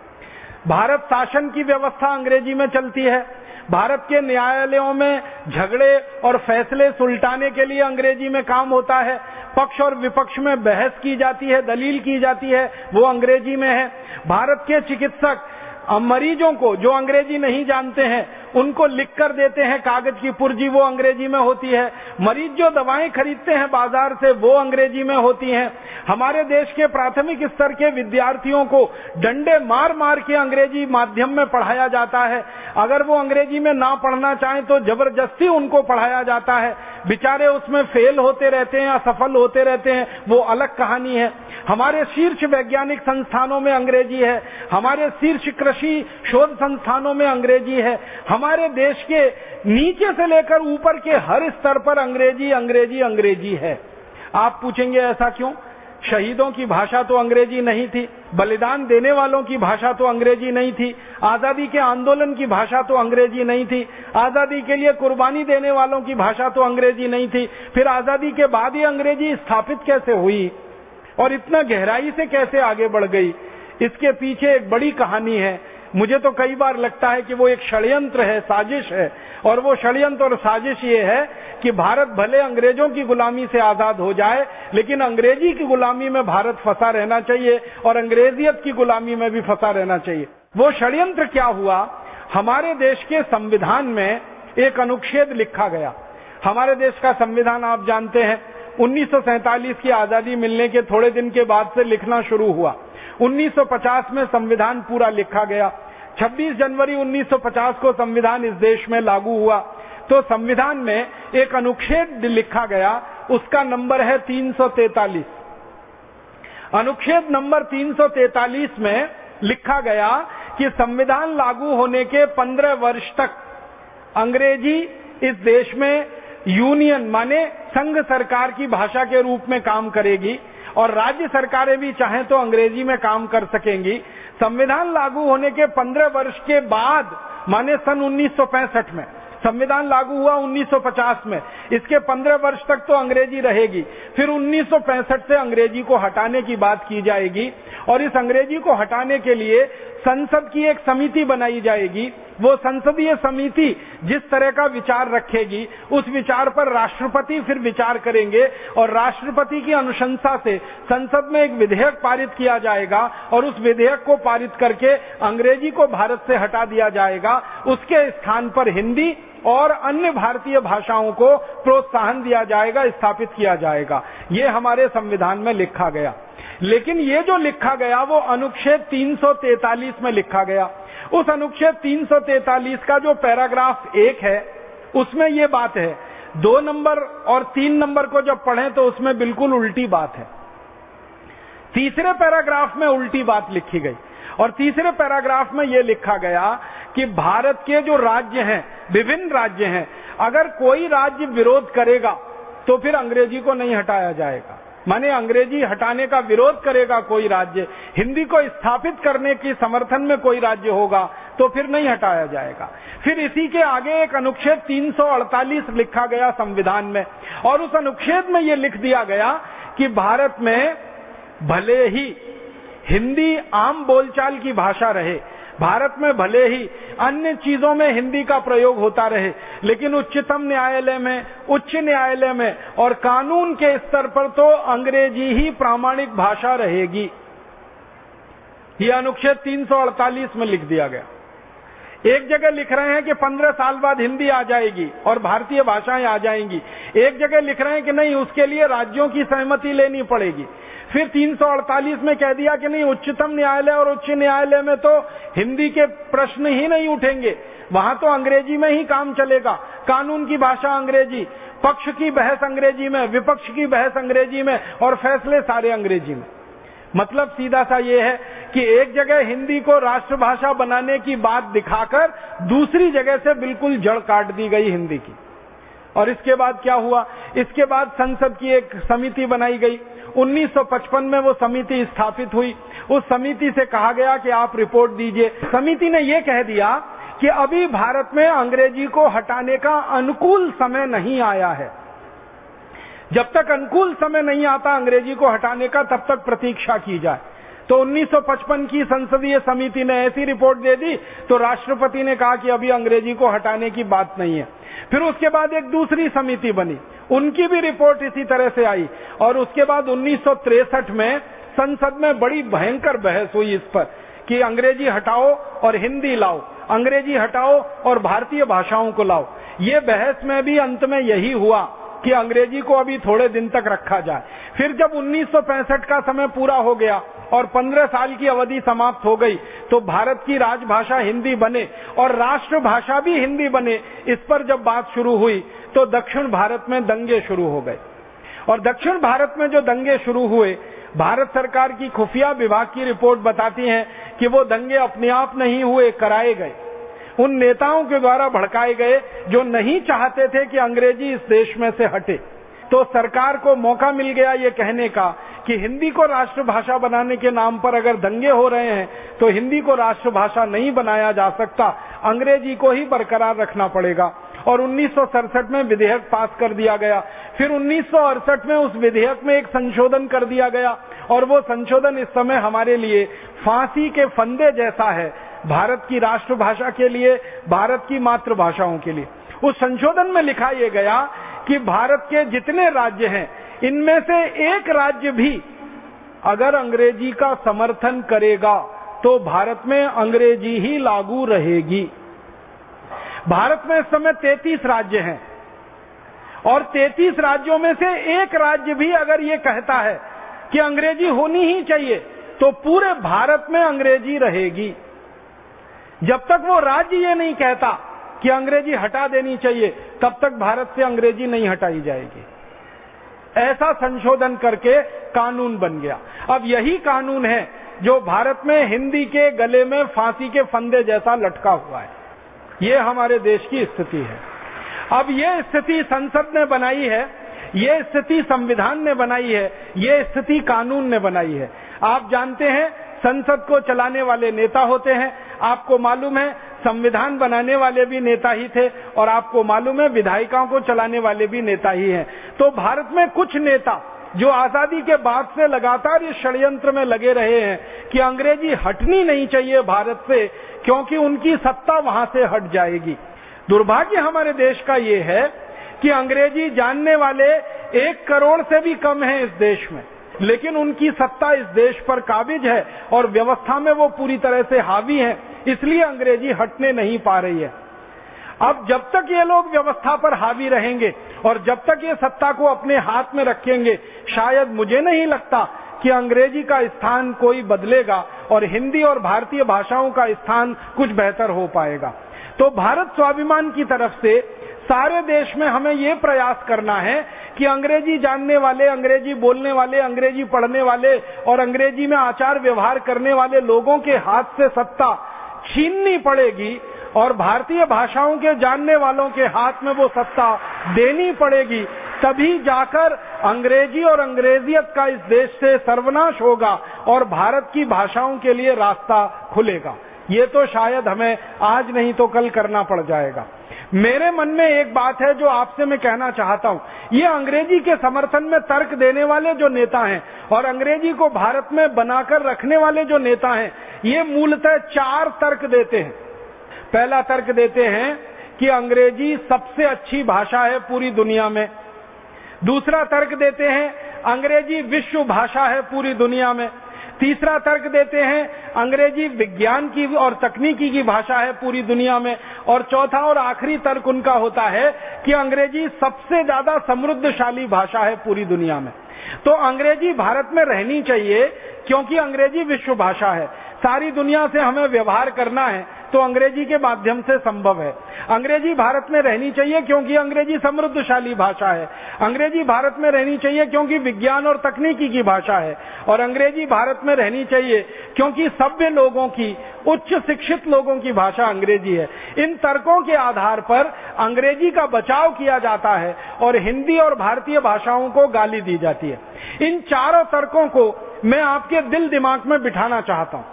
भारत शासन की व्यवस्था अंग्रेजी में चलती है। भारत के न्यायालयों में झगड़े और फैसले सुलटाने के लिए अंग्रेजी में काम होता है। पक्ष और विपक्ष में बहस की जाती है, दलील की जाती है, वो अंग्रेजी में है। भारत के चिकित्सक मरीजों को जो अंग्रेजी नहीं जानते हैं उनको लिख कर देते हैं कागज की पुर्जी, वो अंग्रेजी में होती है। मरीज जो दवाएं खरीदते हैं बाजार से वो अंग्रेजी में होती हैं। हमारे देश के प्राथमिक स्तर के विद्यार्थियों को डंडे मार मार के अंग्रेजी माध्यम में पढ़ाया जाता है। अगर वो अंग्रेजी में ना पढ़ना चाहें तो जबरदस्ती उनको पढ़ाया जाता है। बेचारे उसमें फेल होते रहते हैं, असफल होते रहते हैं, वो अलग कहानी है। हमारे शीर्ष वैज्ञानिक संस्थानों में अंग्रेजी है। हमारे शीर्ष कृषि शोध संस्थानों में अंग्रेजी है। हमारे देश के नीचे से लेकर ऊपर के हर स्तर पर अंग्रेजी अंग्रेजी अंग्रेजी है। आप पूछेंगे ऐसा क्यों? शहीदों की भाषा तो अंग्रेजी नहीं थी, बलिदान देने वालों की भाषा तो अंग्रेजी नहीं थी, आजादी के आंदोलन की भाषा तो अंग्रेजी नहीं थी, आजादी के लिए कुर्बानी देने वालों की भाषा तो अंग्रेजी नहीं थी। फिर आजादी के बाद ये अंग्रेजी स्थापित कैसे हुई और इतना गहराई से कैसे आगे बढ़ गई? इसके पीछे एक बड़ी कहानी है। मुझे तो कई बार लगता है कि वो एक षड्यंत्र है, साजिश है। और वो षड्यंत्र और साजिश ये है कि भारत भले अंग्रेजों की गुलामी से आजाद हो जाए, लेकिन अंग्रेजी की गुलामी में भारत फंसा रहना चाहिए और अंग्रेजियत की गुलामी में भी फंसा रहना चाहिए। वो षड्यंत्र क्या हुआ? हमारे देश के संविधान में एक अनुच्छेद लिखा गया। हमारे देश का संविधान आप जानते हैं 1947 की आजादी मिलने के थोड़े दिन के बाद से लिखना शुरू हुआ। 1950 में संविधान पूरा लिखा गया। 26 जनवरी 1950 को संविधान इस देश में लागू हुआ। तो संविधान में एक अनुच्छेद लिखा गया, उसका नंबर है 343। अनुच्छेद नंबर 343 में लिखा गया कि संविधान लागू होने के 15 वर्ष तक अंग्रेजी इस देश में यूनियन माने संघ सरकार की भाषा के रूप में काम करेगी और राज्य सरकारें भी चाहें तो अंग्रेजी में काम कर सकेंगी। संविधान लागू होने के 15 वर्ष के बाद माने सन 1965 में संविधान लागू हुआ 1950 में, इसके 15 वर्ष तक तो अंग्रेजी रहेगी। फिर 1965 से अंग्रेजी को हटाने की बात की जाएगी और इस अंग्रेजी को हटाने के लिए संसद की एक समिति बनाई जाएगी। वो संसदीय समिति जिस तरह का विचार रखेगी उस विचार पर राष्ट्रपति फिर विचार करेंगे और राष्ट्रपति की अनुशंसा से संसद में एक विधेयक पारित किया जाएगा और उस विधेयक को पारित करके अंग्रेजी को भारत से हटा दिया जाएगा। उसके स्थान पर हिंदी और अन्य भारतीय भाषाओं को प्रोत्साहन दिया जाएगा, स्थापित किया जाएगा। ये हमारे संविधान में लिखा गया। लेकिन ये जो लिखा गया वो अनुच्छेद 343 में लिखा गया। उस अनुच्छेद 343 का जो पैराग्राफ 1 है उसमें ये बात है। 2 नंबर और 3 नंबर को जब पढ़ें तो उसमें बिल्कुल उल्टी बात है। तीसरे पैराग्राफ में उल्टी बात लिखी गई और तीसरे पैराग्राफ में यह लिखा गया कि भारत के जो राज्य हैं, विभिन्न राज्य हैं, अगर कोई राज्य विरोध करेगा तो फिर अंग्रेजी को नहीं हटाया जाएगा। माने अंग्रेजी हटाने का विरोध करेगा कोई राज्य, हिंदी को स्थापित करने के समर्थन में कोई राज्य होगा तो फिर नहीं हटाया जाएगा। फिर इसी के आगे एक अनुच्छेद 348 लिखा गया संविधान में और उस अनुच्छेद में यह लिख दिया गया कि भारत में भले ही हिंदी आम बोलचाल की भाषा रहे, भारत में भले ही अन्य चीजों में हिंदी का प्रयोग होता रहे, लेकिन उच्चतम न्यायालय में, उच्च न्यायालय में और कानून के स्तर पर तो अंग्रेजी ही प्रामाणिक भाषा रहेगी। यह अनुच्छेद 348 में लिख दिया गया। एक जगह लिख रहे हैं कि 15 साल बाद हिंदी आ जाएगी और भारतीय भाषाएं आ जाएंगी। एक जगह लिख रहे हैं कि नहीं, उसके लिए राज्यों की सहमति लेनी पड़ेगी। फिर 348 में कह दिया कि नहीं, उच्चतम न्यायालय और उच्च न्यायालय में तो हिंदी के प्रश्न ही नहीं उठेंगे, वहां तो अंग्रेजी में ही काम चलेगा। कानून की भाषा अंग्रेजी, पक्ष की बहस अंग्रेजी में, विपक्ष की बहस अंग्रेजी में और फैसले सारे अंग्रेजी में। मतलब सीधा सा ये है कि एक जगह हिंदी को राष्ट्रभाषा बनाने की बात दिखाकर दूसरी जगह से बिल्कुल जड़ काट दी गई हिंदी की। और इसके बाद क्या हुआ? इसके बाद संसद की एक समिति बनाई गई। 1955 में वो समिति स्थापित हुई। उस समिति से कहा गया कि आप रिपोर्ट दीजिए। समिति ने ये कह दिया कि अभी भारत में अंग्रेजी को हटाने का अनुकूल समय नहीं आया है। जब तक अनुकूल समय नहीं आता अंग्रेजी को हटाने का, तब तक प्रतीक्षा की जाए। तो 1955 की संसदीय समिति ने ऐसी रिपोर्ट दे दी तो राष्ट्रपति ने कहा कि अभी अंग्रेजी को हटाने की बात नहीं है। फिर उसके बाद एक दूसरी समिति बनी, उनकी भी रिपोर्ट इसी तरह से आई। और उसके बाद 1963 में संसद में बड़ी भयंकर बहस हुई इस पर कि अंग्रेजी हटाओ और हिंदी लाओ, अंग्रेजी हटाओ और भारतीय भाषाओं को लाओ। ये बहस में भी अंत में यही हुआ कि अंग्रेजी को अभी थोड़े दिन तक रखा जाए। फिर जब 1965 का समय पूरा हो गया और 15 साल की अवधि समाप्त हो गई, तो भारत की राजभाषा हिंदी बने और राष्ट्रभाषा भी हिंदी बने, इस पर जब बात शुरू हुई तो दक्षिण भारत में दंगे शुरू हो गए। और दक्षिण भारत में जो दंगे शुरू हुए, भारत सरकार की खुफिया विभाग की रिपोर्ट बताती है कि वो दंगे अपने आप नहीं हुए, कराए गए। उन नेताओं के द्वारा भड़काए गए जो नहीं चाहते थे कि अंग्रेजी इस देश में से हटे। तो सरकार को मौका मिल गया ये कहने का कि हिंदी को राष्ट्रभाषा बनाने के नाम पर अगर दंगे हो रहे हैं तो हिंदी को राष्ट्रभाषा नहीं बनाया जा सकता, अंग्रेजी को ही बरकरार रखना पड़ेगा। और 1967 में विधेयक पास कर दिया गया। फिर 1968 में उस विधेयक में एक संशोधन कर दिया गया और वो संशोधन इस समय हमारे लिए फांसी के फंदे जैसा है, भारत की राष्ट्रभाषा के लिए, भारत की मातृभाषाओं के लिए। उस संशोधन में लिखा यह गया कि भारत के जितने राज्य हैं, इनमें से एक राज्य भी अगर अंग्रेजी का समर्थन करेगा तो भारत में अंग्रेजी ही लागू रहेगी। भारत में इस समय 33 राज्य हैं और 33 राज्यों में से एक राज्य भी अगर ये कहता है कि अंग्रेजी होनी ही चाहिए तो पूरे भारत में अंग्रेजी रहेगी। जब तक वो राज्य ये नहीं कहता कि अंग्रेजी हटा देनी चाहिए, तब तक भारत से अंग्रेजी नहीं हटाई जाएगी। ऐसा संशोधन करके कानून बन गया। अब यही कानून है जो भारत में हिंदी के गले में फांसी के फंदे जैसा लटका हुआ है। ये हमारे देश की स्थिति है। अब ये स्थिति संसद ने बनाई है, ये स्थिति संविधान ने बनाई है, ये स्थिति कानून ने बनाई है। आप जानते हैं संसद को चलाने वाले नेता होते हैं। आपको मालूम है संविधान बनाने वाले भी नेता ही थे और आपको मालूम है विधायिकाओं को चलाने वाले भी नेता ही हैं। तो भारत में कुछ नेता जो आजादी के बाद से लगातार इस षड्यंत्र में लगे रहे हैं कि अंग्रेजी हटनी नहीं चाहिए भारत से, क्योंकि उनकी सत्ता वहां से हट जाएगी। दुर्भाग्य हमारे देश का ये है कि अंग्रेजी जानने वाले 1 करोड़ से भी कम हैं इस देश में, लेकिन उनकी सत्ता इस देश पर काबिज है और व्यवस्था में वो पूरी तरह से हावी है, इसलिए अंग्रेजी हटने नहीं पा रही है। अब जब तक ये लोग व्यवस्था पर हावी रहेंगे और जब तक ये सत्ता को अपने हाथ में रखेंगे, शायद मुझे नहीं लगता कि अंग्रेजी का स्थान कोई बदलेगा और हिंदी और भारतीय भाषाओं का स्थान कुछ बेहतर हो पाएगा। तो भारत स्वाभिमान की तरफ से सारे देश में हमें ये प्रयास करना है कि अंग्रेजी जानने वाले, अंग्रेजी बोलने वाले, अंग्रेजी पढ़ने वाले और अंग्रेजी में आचार व्यवहार करने वाले लोगों के हाथ से सत्ता छीननी पड़ेगी और भारतीय भाषाओं के जानने वालों के हाथ में वो सत्ता देनी पड़ेगी। तभी जाकर अंग्रेजी और अंग्रेजियत का इस देश से सर्वनाश होगा और भारत की भाषाओं के लिए रास्ता खुलेगा। ये तो शायद हमें आज नहीं तो कल करना पड़ जाएगा। मेरे मन में एक बात है जो आपसे मैं कहना चाहता हूं। ये अंग्रेजी के समर्थन में तर्क देने वाले जो नेता हैं और अंग्रेजी को भारत में बनाकर रखने वाले जो नेता हैं, ये मूलतः 4 तर्क देते हैं। पहला तर्क देते हैं कि अंग्रेजी सबसे अच्छी भाषा है पूरी दुनिया में। दूसरा तर्क देते हैं अंग्रेजी विश्व भाषा है पूरी दुनिया में। तीसरा तर्क देते हैं अंग्रेजी विज्ञान की और तकनीकी की भाषा है पूरी दुनिया में। और चौथा और आखिरी तर्क उनका होता है कि अंग्रेजी सबसे ज्यादा समृद्धशाली भाषा है पूरी दुनिया में। तो अंग्रेजी भारत में रहनी चाहिए क्योंकि अंग्रेजी विश्व भाषा है। सारी दुनिया से हमें व्यवहार करना है तो अंग्रेजी के माध्यम से संभव है। अंग्रेजी भारत में रहनी चाहिए क्योंकि अंग्रेजी समृद्धशाली भाषा है। अंग्रेजी भारत में रहनी चाहिए क्योंकि विज्ञान और तकनीकी की भाषा है। और अंग्रेजी भारत में रहनी चाहिए क्योंकि सभ्य लोगों की, उच्च शिक्षित लोगों की भाषा अंग्रेजी है। इन तर्कों के आधार पर अंग्रेजी का बचाव किया जाता है और हिंदी और भारतीय भाषाओं को गाली दी जाती है। इन चारों तर्कों को मैं आपके दिल दिमाग में बिठाना चाहता हूं।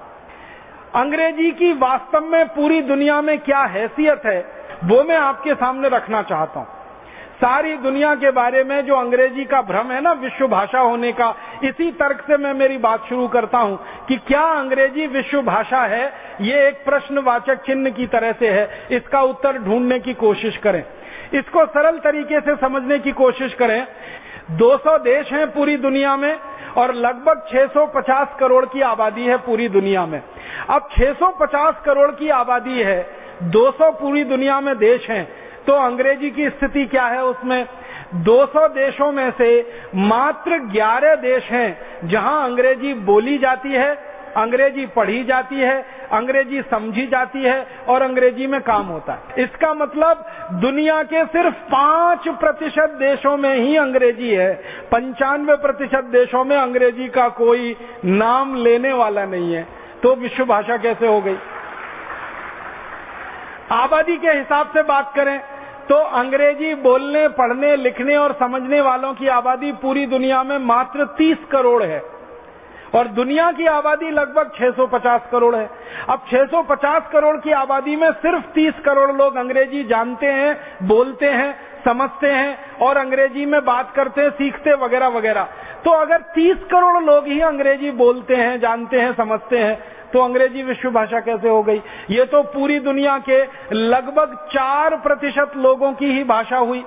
अंग्रेजी की वास्तव में पूरी दुनिया में क्या हैसियत है वो मैं आपके सामने रखना चाहता हूं। सारी दुनिया के बारे में जो अंग्रेजी का भ्रम है ना विश्व भाषा होने का, इसी तर्क से मैं मेरी बात शुरू करता हूं कि क्या अंग्रेजी विश्व भाषा है। ये एक प्रश्नवाचक चिन्ह की तरह से है। इसका उत्तर ढूंढने की कोशिश करें, इसको सरल तरीके से समझने की कोशिश करें। 200 देश हैं पूरी दुनिया में और लगभग 650 करोड़ की आबादी है पूरी दुनिया में। अब 650 करोड़ की आबादी है, 200 पूरी दुनिया में देश हैं, तो अंग्रेजी की स्थिति क्या है उसमें? 200 देशों में से मात्र 11 देश हैं जहां अंग्रेजी बोली जाती है, अंग्रेजी पढ़ी जाती है, अंग्रेजी समझी जाती है और अंग्रेजी में काम होता है। इसका मतलब दुनिया के सिर्फ 5% देशों में ही अंग्रेजी है। 95% देशों में अंग्रेजी का कोई नाम लेने वाला नहीं है। तो विश्व भाषा कैसे हो गई? आबादी के हिसाब से बात करें तो अंग्रेजी बोलने, पढ़ने, लिखने और समझने वालों की आबादी पूरी दुनिया में मात्र 30 करोड़ है और दुनिया की आबादी लगभग 650 करोड़ है। अब 650 करोड़ की आबादी में सिर्फ 30 करोड़ लोग अंग्रेजी जानते हैं, बोलते हैं, समझते हैं और अंग्रेजी में बात करते हैं, सीखते वगैरह वगैरह। तो अगर 30 करोड़ लोग ही अंग्रेजी बोलते हैं, जानते हैं, समझते हैं, तो अंग्रेजी विश्व भाषा कैसे हो गई? ये तो पूरी दुनिया के लगभग 4% लोगों की ही भाषा हुई।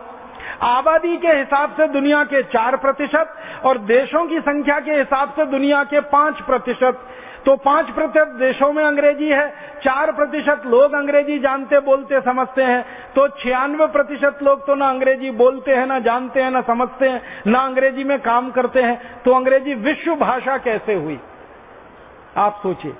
आबादी के हिसाब से दुनिया के 4% और देशों की संख्या के हिसाब से दुनिया के 5%। तो 5% देशों में अंग्रेजी है, 4% लोग अंग्रेजी जानते, बोलते, समझते हैं। तो 96% लोग तो ना अंग्रेजी बोलते हैं, ना जानते हैं, ना समझते हैं, ना अंग्रेजी में काम करते हैं। तो अंग्रेजी विश्व भाषा कैसे हुई? आप सोचिए।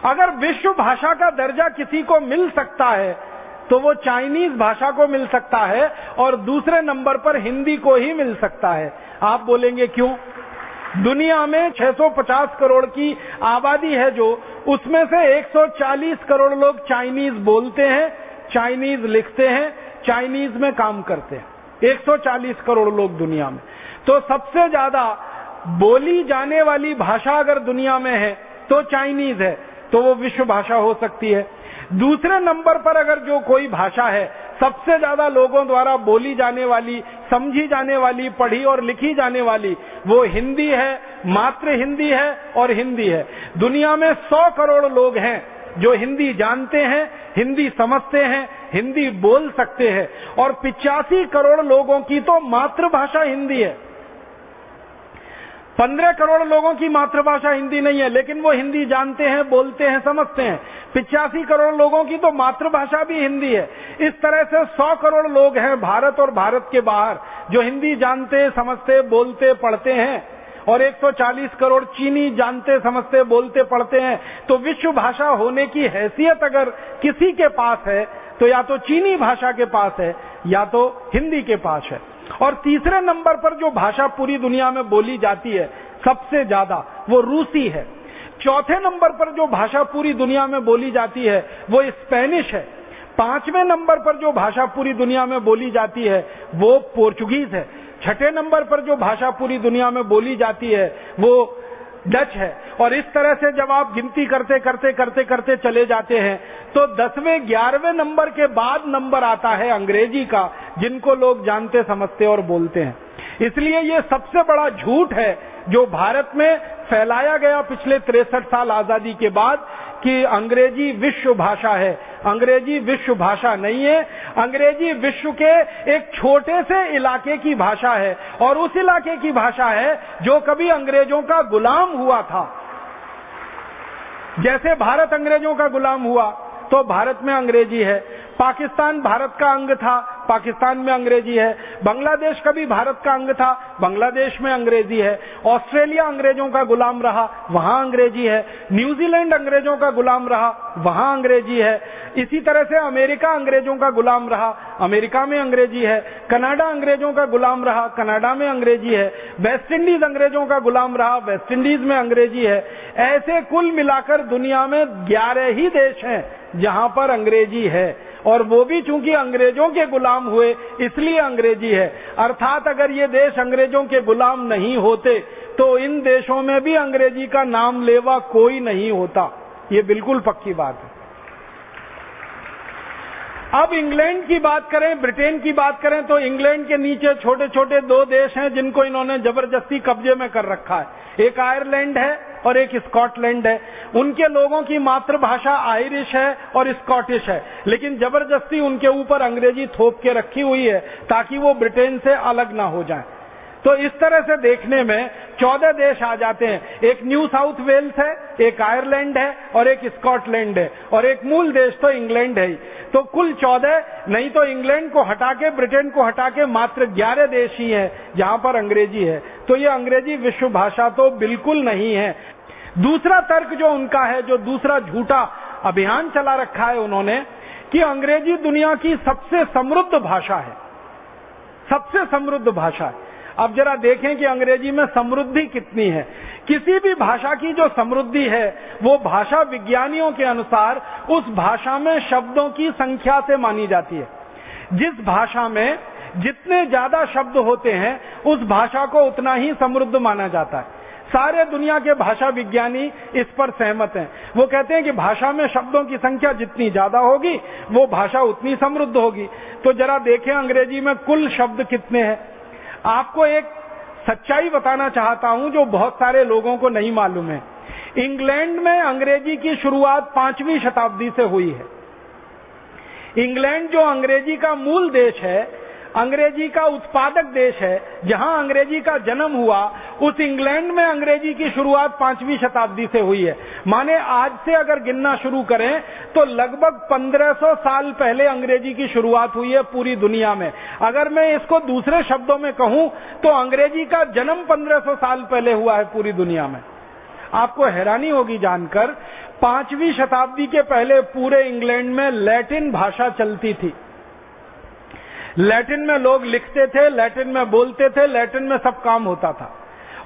अगर विश्व भाषा का दर्जा किसी को मिल सकता है तो वो चाइनीज भाषा को मिल सकता है और दूसरे नंबर पर हिंदी को ही मिल सकता है। आप बोलेंगे क्यों? दुनिया में 650 करोड़ की आबादी है जो, उसमें से 140 करोड़ लोग चाइनीज बोलते हैं, चाइनीज लिखते हैं, चाइनीज में काम करते हैं। 140 करोड़ लोग दुनिया में। तो सबसे ज्यादा बोली जाने वाली भाषा अगर दुनिया में है तो चाइनीज है, तो वो विश्व भाषा हो सकती है। दूसरे नंबर पर अगर जो कोई भाषा है सबसे ज्यादा लोगों द्वारा बोली जाने वाली, समझी जाने वाली, पढ़ी और लिखी जाने वाली, वो हिंदी है, मात्र हिंदी है और हिंदी है। दुनिया में 100 करोड़ लोग हैं जो हिंदी जानते हैं, हिंदी समझते हैं, हिंदी बोल सकते हैं और 85 करोड़ लोगों की तो मातृभाषा हिंदी है। 15 करोड़ लोगों की मातृभाषा हिंदी नहीं है, लेकिन वो हिंदी जानते हैं, बोलते हैं, समझते हैं। 85 करोड़ लोगों की तो मातृभाषा भी हिंदी है। इस तरह से 100 करोड़ लोग हैं भारत और भारत के बाहर जो हिंदी जानते, समझते, बोलते, पढ़ते हैं और 140 करोड़ चीनी जानते, समझते, बोलते, पढ़ते हैं। तो विश्व भाषा होने की हैसियत अगर किसी के पास है तो या तो चीनी भाषा के पास है या तो हिंदी के पास है। और तीसरे नंबर पर जो भाषा पूरी दुनिया में बोली जाती है सबसे ज्यादा, वो रूसी है। चौथे नंबर पर जो भाषा पूरी दुनिया में बोली जाती है वो स्पेनिश है। 5वें नंबर पर जो भाषा पूरी दुनिया में बोली जाती है वो पोर्चुगीज है। 6ठे नंबर पर जो भाषा पूरी दुनिया में बोली जाती है वो डच है। और इस तरह से जब आप गिनती करते करते करते करते चले जाते हैं तो 10वें 11वें नंबर के बाद नंबर आता है अंग्रेजी का, जिनको लोग जानते, समझते और बोलते हैं। इसलिए ये सबसे बड़ा झूठ है जो भारत में फैलाया गया पिछले 63 साल आजादी के बाद कि अंग्रेजी विश्व भाषा है। अंग्रेजी विश्व भाषा नहीं है। अंग्रेजी विश्व के एक छोटे से इलाके की भाषा है और उस इलाके की भाषा है जो कभी अंग्रेजों का गुलाम हुआ था। जैसे भारत अंग्रेजों का गुलाम हुआ, तो भारत में अंग्रेजी है। पाकिस्तान भारत का अंग था, पाकिस्तान में अंग्रेजी है। बांग्लादेश कभी भारत का अंग था, बांग्लादेश में अंग्रेजी है। ऑस्ट्रेलिया अंग्रेजों का गुलाम रहा, वहां अंग्रेजी है। न्यूजीलैंड अंग्रेजों का गुलाम रहा, वहां अंग्रेजी है। इसी तरह से अमेरिका अंग्रेजों का गुलाम रहा, अमेरिका में अंग्रेजी है। कनाडा अंग्रेजों का गुलाम रहा, कनाडा में अंग्रेजी है। वेस्ट इंडीज अंग्रेजों का गुलाम रहा, वेस्ट इंडीज में अंग्रेजी है। ऐसे कुल मिलाकर दुनिया में 11 ही देश हैं जहां पर अंग्रेजी है, और वो भी चूंकि अंग्रेजों के गुलाम हुए इसलिए अंग्रेजी है। अर्थात अगर ये देश अंग्रेजों के गुलाम नहीं होते तो इन देशों में भी अंग्रेजी का नाम लेवा कोई नहीं होता। ये बिल्कुल पक्की बात है। अब इंग्लैंड की बात करें, ब्रिटेन की बात करें, तो इंग्लैंड के नीचे छोटे छोटे 2 देश हैं जिनको इन्होंने जबरदस्ती कब्जे में कर रखा है। एक आयरलैंड है और एक स्कॉटलैंड है। उनके लोगों की मातृभाषा आयरिश है और स्कॉटिश है, लेकिन जबरदस्ती उनके ऊपर अंग्रेजी थोप के रखी हुई है ताकि वो ब्रिटेन से अलग ना हो जाए। तो इस तरह से देखने में 14 देश आ जाते हैं। एक न्यू साउथ वेल्स है, एक आयरलैंड है और एक स्कॉटलैंड है, और एक मूल देश तो इंग्लैंड है ही। तो कुल 14, नहीं तो इंग्लैंड को हटा के, ब्रिटेन को हटा के मात्र 11 देश ही हैं जहां पर अंग्रेजी है। तो ये अंग्रेजी विश्व भाषा तो बिल्कुल नहीं है। दूसरा तर्क जो उनका है, जो दूसरा झूठा अभियान चला रखा है उन्होंने, कि अंग्रेजी दुनिया की सबसे समृद्ध भाषा है, सबसे समृद्ध भाषा है। अब जरा देखें कि अंग्रेजी में समृद्धि कितनी है। किसी भी भाषा की जो समृद्धि है वो भाषा विज्ञानियों के अनुसार उस भाषा में शब्दों की संख्या से मानी जाती है। जिस भाषा में जितने ज्यादा शब्द होते हैं उस भाषा को उतना ही समृद्ध माना जाता है। सारे दुनिया के भाषा विज्ञानी इस पर सहमत हैं। वो कहते हैं कि भाषा में शब्दों की संख्या जितनी ज्यादा होगी वो भाषा उतनी समृद्ध होगी। तो जरा देखें अंग्रेजी में कुल शब्द कितने हैं। आपको एक सच्चाई बताना चाहता हूं जो बहुत सारे लोगों को नहीं मालूम है। इंग्लैंड में अंग्रेजी की शुरुआत 5वीं शताब्दी से हुई है। इंग्लैंड जो अंग्रेजी का मूल देश है, अंग्रेजी का उत्पादक देश है, जहां अंग्रेजी का जन्म हुआ, उस इंग्लैंड में अंग्रेजी की शुरुआत 5वीं शताब्दी से हुई है। माने आज से अगर गिनना शुरू करें तो लगभग 1500 साल पहले अंग्रेजी की शुरुआत हुई है पूरी दुनिया में। अगर मैं इसको दूसरे शब्दों में कहूं तो अंग्रेजी का जन्म 1500 साल पहले हुआ है पूरी दुनिया में। आपको हैरानी होगी जानकर, 5वीं शताब्दी के पहले पूरे इंग्लैंड में लैटिन भाषा चलती थी। लैटिन में लोग लिखते थे, लैटिन में बोलते थे, लैटिन में सब काम होता था।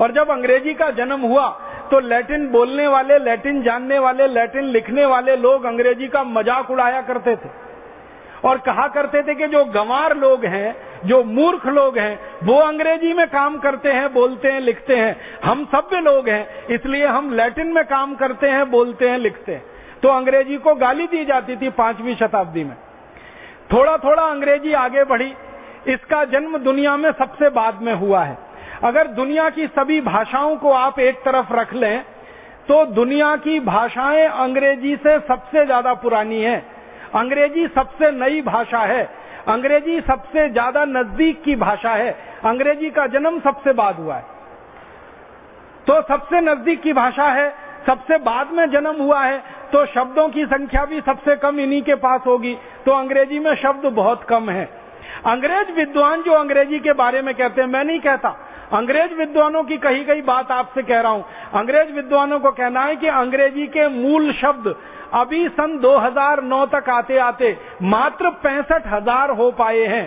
और जब अंग्रेजी का जन्म हुआ तो लैटिन बोलने वाले, लैटिन जानने वाले, लैटिन लिखने वाले लोग अंग्रेजी का मजाक उड़ाया करते थे और कहा करते थे कि जो गंवार लोग हैं, जो मूर्ख लोग हैं, वो अंग्रेजी में काम करते हैं, बोलते हैं, लिखते हैं। हम सभ्य लोग हैं, इसलिए हम लैटिन में काम करते हैं, बोलते हैं, लिखते हैं। तो अंग्रेजी को गाली दी जाती थी 5वीं शताब्दी में। थोड़ा थोड़ा अंग्रेजी आगे बढ़ी। इसका जन्म दुनिया में सबसे बाद में हुआ है। अगर दुनिया की सभी भाषाओं को आप एक तरफ रख लें तो दुनिया की भाषाएं अंग्रेजी से सबसे ज्यादा पुरानी है। अंग्रेजी सबसे नई भाषा है। अंग्रेजी सबसे ज्यादा नजदीक की भाषा है। अंग्रेजी का जन्म सबसे बाद हुआ है, तो सबसे नजदीक की भाषा है, सबसे बाद में जन्म हुआ है, तो शब्दों की संख्या भी सबसे कम इन्हीं के पास होगी। तो अंग्रेजी में शब्द बहुत कम है। अंग्रेज विद्वान जो अंग्रेजी के बारे में कहते हैं, मैं नहीं कहता, अंग्रेज विद्वानों की कही गई बात आपसे कह रहा हूं। अंग्रेज विद्वानों को कहना है कि अंग्रेजी के मूल शब्द अभी सन 2009 तक आते आते मात्र 65,000 हो पाए हैं।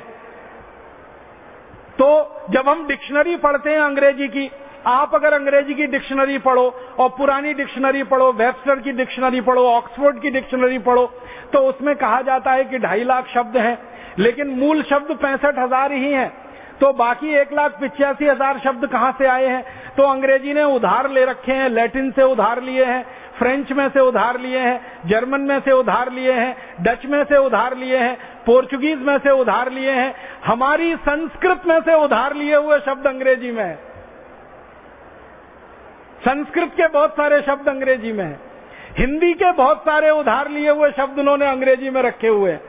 तो जब हम डिक्शनरी पढ़ते हैं अंग्रेजी की, आप अगर अंग्रेजी की डिक्शनरी पढ़ो और पुरानी डिक्शनरी पढ़ो, वेबस्टर की डिक्शनरी पढ़ो, ऑक्सफोर्ड की डिक्शनरी पढ़ो, तो उसमें कहा जाता है कि 2.5 लाख शब्द हैं, लेकिन मूल शब्द 65,000 ही हैं। तो बाकी 1,85,000 शब्द कहां से आए हैं? तो अंग्रेजी ने उधार ले रखे हैं, लैटिन से उधार लिए हैं, फ्रेंच में से उधार लिए हैं, जर्मन में से उधार लिए हैं, डच में से उधार लिए हैं, पोर्चुगीज में से उधार लिए हैं, हमारी संस्कृत में से उधार लिए हुए शब्द अंग्रेजी में है। संस्कृत के बहुत सारे शब्द अंग्रेजी में हैं। हिंदी के बहुत सारे उधार लिए हुए शब्द उन्होंने अंग्रेजी में रखे हुए हैं।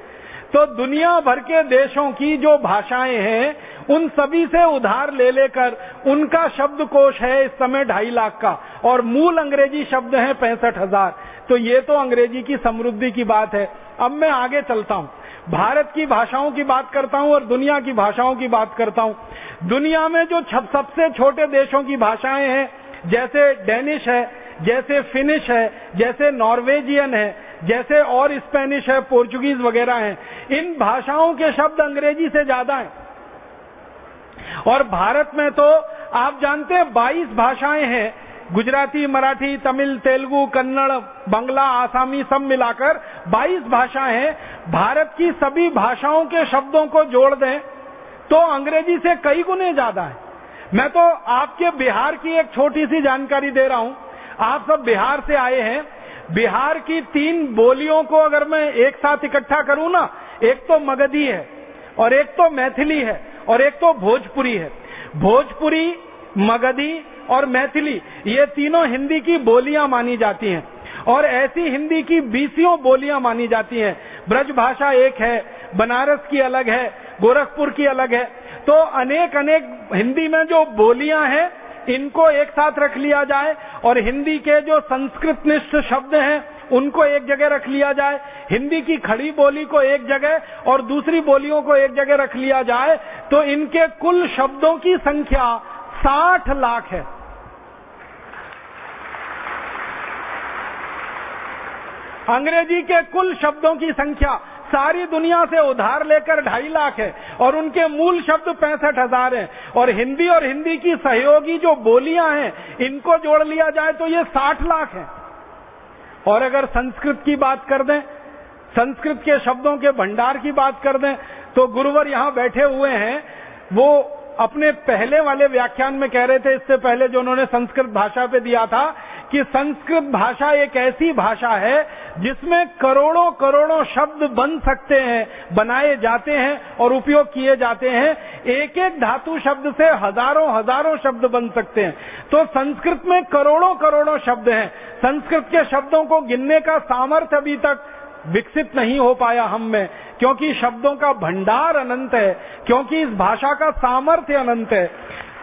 तो दुनिया भर के देशों की जो भाषाएं हैं उन सभी से उधार ले लेकर उनका शब्दकोश है इस समय 2.5 लाख का, और मूल अंग्रेजी शब्द हैं 65,000। तो ये तो अंग्रेजी की समृद्धि की बात है। अब मैं आगे चलता हूँ, भारत की भाषाओं की बात करता हूँ और दुनिया की भाषाओं की बात करता हूँ। दुनिया में जो सबसे छोटे देशों की भाषाएं हैं, जैसे डेनिश है, जैसे फिनिश है, जैसे नॉर्वेजियन है, जैसे और स्पेनिश है, पोर्चुगीज वगैरह हैं, इन भाषाओं के शब्द अंग्रेजी से ज्यादा हैं। और भारत में तो आप जानते हैं 22 भाषाएं हैं, गुजराती, मराठी, तमिल, तेलुगु, कन्नड़, बंगला, आसामी सब मिलाकर 22 भाषाएं हैं। भारत की सभी भाषाओं के शब्दों को जोड़ दें तो अंग्रेजी से कई गुने ज्यादा है। मैं तो आपके बिहार की एक छोटी सी जानकारी दे रहा हूं। आप सब बिहार से आए हैं। बिहार की 3 बोलियों को अगर मैं एक साथ इकट्ठा करूं ना, एक तो मगधी है, और एक तो मैथिली है, और एक तो भोजपुरी है। भोजपुरी, मगधी और मैथिली, ये तीनों हिंदी की बोलियां मानी जाती हैं, और ऐसी हिंदी की 20 बोलियां मानी जाती हैं। ब्रज भाषा एक है, बनारस की अलग है, गोरखपुर की अलग है। तो अनेक हिंदी में जो बोलियां हैं, इनको एक साथ रख लिया जाए, और हिंदी के जो संस्कृतनिष्ठ शब्द हैं उनको एक जगह रख लिया जाए, हिंदी की खड़ी बोली को एक जगह और दूसरी बोलियों को एक जगह रख लिया जाए, तो इनके कुल शब्दों की संख्या 60 लाख है। अंग्रेजी के कुल शब्दों की संख्या सारी दुनिया से उधार लेकर 2.5 लाख है, और उनके मूल शब्द 65,000 हैं। और हिंदी की सहयोगी जो बोलियां हैं, इनको जोड़ लिया जाए तो ये 60 लाख है। और अगर संस्कृत की बात कर दें, संस्कृत के शब्दों के भंडार की बात कर दें, तो गुरुवर यहां बैठे हुए हैं, वो अपने पहले वाले व्याख्यान में कह रहे थे, इससे पहले जो उन्होंने संस्कृत भाषा पे दिया था, कि संस्कृत भाषा एक ऐसी भाषा है जिसमें करोड़ों करोड़ों शब्द बन सकते हैं, बनाए जाते हैं और उपयोग किए जाते हैं। एक एक धातु शब्द से हजारों हजारों शब्द बन सकते हैं। तो संस्कृत में करोड़ों करोड़ों शब्द हैं। संस्कृत के शब्दों को गिनने का सामर्थ्य अभी तक विकसित नहीं हो पाया हम में, क्योंकि शब्दों का भंडार अनंत है, क्योंकि इस भाषा का सामर्थ्य अनंत है।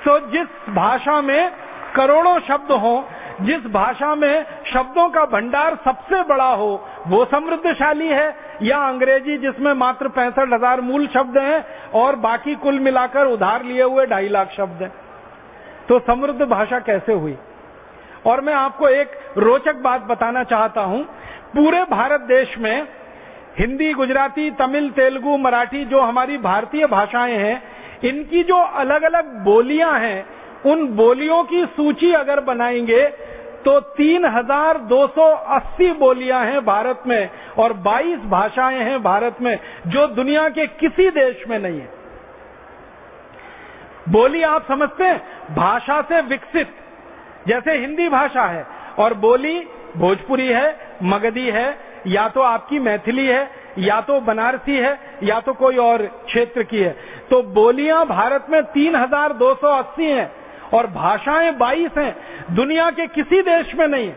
तो जिस भाषा में करोड़ों शब्द हो, जिस भाषा में शब्दों का भंडार सबसे बड़ा हो, वो समृद्धशाली है, या अंग्रेजी जिसमें मात्र 65,000 मूल शब्द हैं और बाकी कुल मिलाकर उधार लिए हुए 2.5 लाख शब्द हैं। तो समृद्ध भाषा कैसे हुई? और मैं आपको एक रोचक बात बताना चाहता हूं। पूरे भारत देश में हिंदी, गुजराती, तमिल, तेलुगु, मराठी, जो हमारी भारतीय भाषाएं हैं, इनकी जो अलग अलग बोलियां हैं, उन बोलियों की सूची अगर बनाएंगे तो 3,280 बोलियां हैं भारत में, और 22 भाषाएं हैं भारत में, जो दुनिया के किसी देश में नहीं है। बोली आप समझते हैं, भाषा से विकसित, जैसे हिंदी भाषा है और बोली भोजपुरी है, मगधी है, या तो आपकी मैथिली है, या तो बनारसी है, या तो कोई और क्षेत्र की है। तो बोलियां भारत में 3,280 हैं और भाषाएं 22 हैं। दुनिया के किसी देश में नहीं है।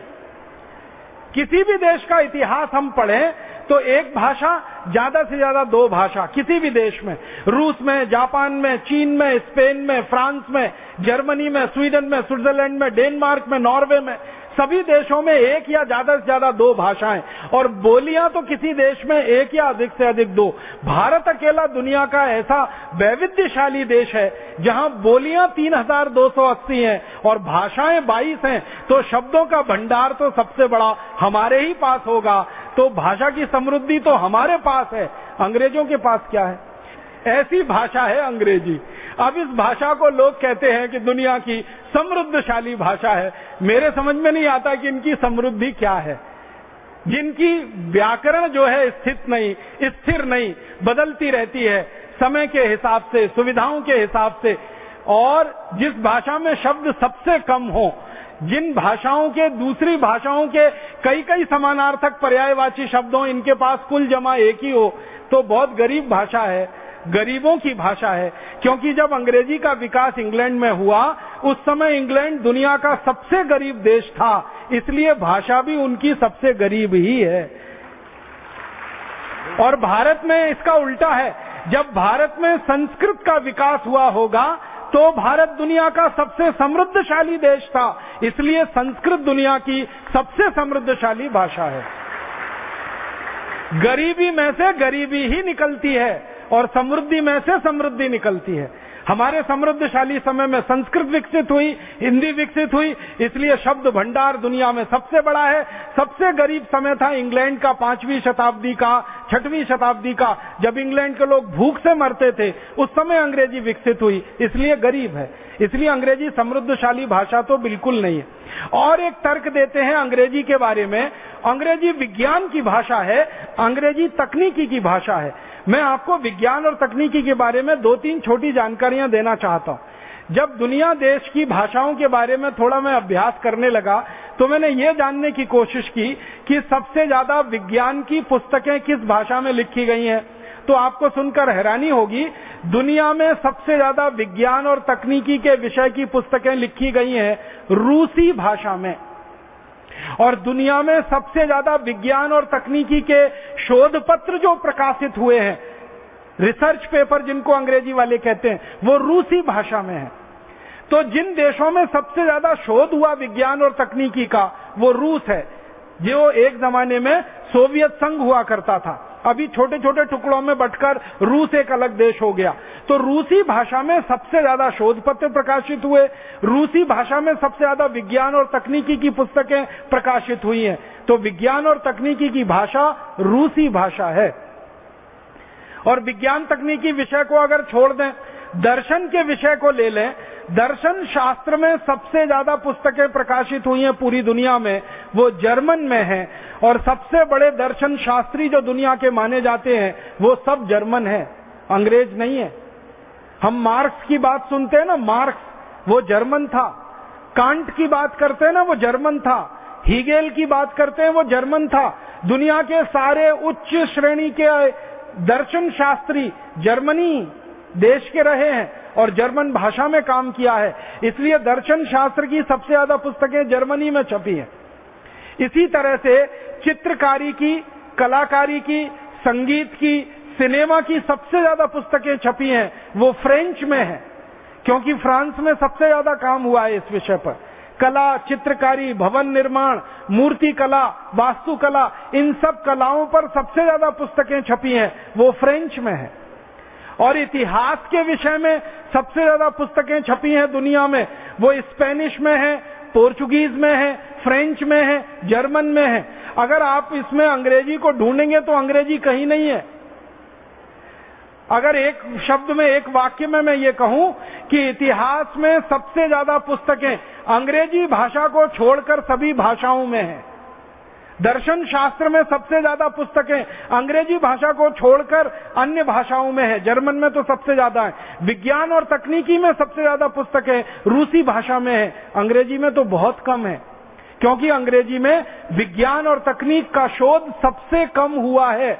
किसी भी देश का इतिहास हम पढ़ें तो एक भाषा, ज्यादा से ज्यादा 2 भाषा किसी भी देश में, रूस में, जापान में, चीन में, स्पेन में, फ्रांस में, जर्मनी में, स्वीडन में, स्विट्जरलैंड में, डेनमार्क में, नॉर्वे में, सभी देशों में एक या ज्यादा से ज्यादा 2 भाषाएं, और बोलियां तो किसी देश में एक या अधिक से अधिक 2। भारत अकेला दुनिया का ऐसा वैविध्यशाली देश है जहां बोलियां 3,280 हैं और भाषाएं 22 हैं। तो शब्दों का भंडार तो सबसे बड़ा हमारे ही पास होगा। तो भाषा की समृद्धि तो हमारे पास है, अंग्रेजों के पास क्या है? ऐसी भाषा है अंग्रेजी। अब इस भाषा को लोग कहते हैं कि दुनिया की समृद्धशाली भाषा है। मेरे समझ में नहीं आता कि इनकी समृद्धि क्या है। जिनकी व्याकरण जो है स्थिर नहीं, बदलती रहती है समय के हिसाब से, सुविधाओं के हिसाब से, और जिस भाषा में शब्द सबसे कम हो, जिन भाषाओं के दूसरी भाषाओं के कई कई समानार्थक पर्यायवाची शब्द हो, इनके पास कुल जमा एक ही हो, तो बहुत गरीब भाषा है, गरीबों की भाषा है। क्योंकि जब अंग्रेजी का विकास इंग्लैंड में हुआ, उस समय इंग्लैंड दुनिया का सबसे गरीब देश था, इसलिए भाषा भी उनकी सबसे गरीब ही है। और भारत में इसका उल्टा है। जब भारत में संस्कृत का विकास हुआ होगा तो भारत दुनिया का सबसे समृद्धशाली देश था, इसलिए संस्कृत दुनिया की सबसे समृद्धशाली भाषा है। गरीबी में से गरीबी ही निकलती है और समृद्धि में से समृद्धि निकलती है। हमारे समृद्धशाली समय में संस्कृत विकसित हुई, हिंदी विकसित हुई, इसलिए शब्द भंडार दुनिया में सबसे बड़ा है। सबसे गरीब समय था इंग्लैंड का 5वीं शताब्दी का, 6वीं शताब्दी का, जब इंग्लैंड के लोग भूख से मरते थे, उस समय अंग्रेजी विकसित हुई, इसलिए गरीब है। इसलिए अंग्रेजी समृद्धशाली भाषा तो बिल्कुल नहीं है। और एक तर्क देते हैं अंग्रेजी के बारे में, अंग्रेजी विज्ञान की भाषा है, अंग्रेजी तकनीकी की भाषा है। मैं आपको विज्ञान और तकनीकी के बारे में 2-3 छोटी जानकारियां देना चाहता हूं। जब दुनिया देश की भाषाओं के बारे में थोड़ा मैं अभ्यास करने लगा तो मैंने ये जानने की कोशिश की कि सबसे ज्यादा विज्ञान की पुस्तकें किस भाषा में लिखी गई हैं। तो आपको सुनकर हैरानी होगी, दुनिया में सबसे ज्यादा विज्ञान और तकनीकी के विषय की पुस्तकें लिखी गई हैं रूसी भाषा में, और दुनिया में सबसे ज्यादा विज्ञान और तकनीकी के शोध पत्र जो प्रकाशित हुए हैं, रिसर्च पेपर जिनको अंग्रेजी वाले कहते हैं, वो रूसी भाषा में है। तो जिन देशों में सबसे ज्यादा शोध हुआ विज्ञान और तकनीकी का, वो रूस है, जो एक जमाने में सोवियत संघ हुआ करता था। अभी छोटे छोटे टुकड़ों में बंटकर रूस एक अलग देश हो गया। तो रूसी भाषा में सबसे ज्यादा शोध पत्र प्रकाशित हुए, रूसी भाषा में सबसे ज्यादा विज्ञान और तकनीकी की पुस्तकें प्रकाशित हुई हैं। तो विज्ञान और तकनीकी की भाषा रूसी भाषा है। और विज्ञान तकनीकी विषय को अगर छोड़ दें, दर्शन के विषय को ले लें, दर्शन शास्त्र में सबसे ज्यादा पुस्तकें प्रकाशित हुई हैं पूरी दुनिया में, वो जर्मन में है। और सबसे बड़े दर्शन शास्त्री जो दुनिया के माने जाते हैं वो सब जर्मन है, अंग्रेज नहीं है। हम मार्क्स की बात सुनते हैं ना, मार्क्स वो जर्मन था। कांट की बात करते हैं ना, वो जर्मन था। हीगेल की बात करते हैं, वो जर्मन था। दुनिया के सारे उच्च श्रेणी के दर्शन शास्त्री जर्मनी देश के रहे हैं और जर्मन भाषा में काम किया है, इसलिए दर्शन शास्त्र की सबसे ज्यादा पुस्तकें जर्मनी में छपी हैं। इसी तरह से चित्रकारी की, कलाकारी की, संगीत की, सिनेमा की सबसे ज्यादा पुस्तकें छपी हैं, वो फ्रेंच में है, क्योंकि फ्रांस में सबसे ज्यादा काम हुआ है इस विषय पर। कला, चित्रकारी, भवन निर्माण, मूर्ति कला, वास्तुकला, इन सब कलाओं पर सबसे ज्यादा पुस्तकें छपी हैं, वो फ्रेंच में है। और इतिहास के विषय में सबसे ज्यादा पुस्तकें छपी हैं दुनिया में, वो स्पेनिश में है, पोर्चुगीज में है, फ्रेंच में है, जर्मन में है। अगर आप इसमें अंग्रेजी को ढूंढेंगे तो अंग्रेजी कहीं नहीं है। अगर एक शब्द में, एक वाक्य में मैं ये कहूं कि इतिहास में सबसे ज्यादा पुस्तकें अंग्रेजी भाषा को छोड़कर सभी भाषाओं में हैं, दर्शन शास्त्र में सबसे ज्यादा पुस्तकें अंग्रेजी भाषा को छोड़कर अन्य भाषाओं में है, जर्मन में तो सबसे ज्यादा है। विज्ञान और तकनीकी में सबसे ज्यादा पुस्तकें रूसी भाषा में है, अंग्रेजी में तो बहुत कम है, क्योंकि अंग्रेजी में विज्ञान और तकनीक का शोध सबसे कम हुआ है।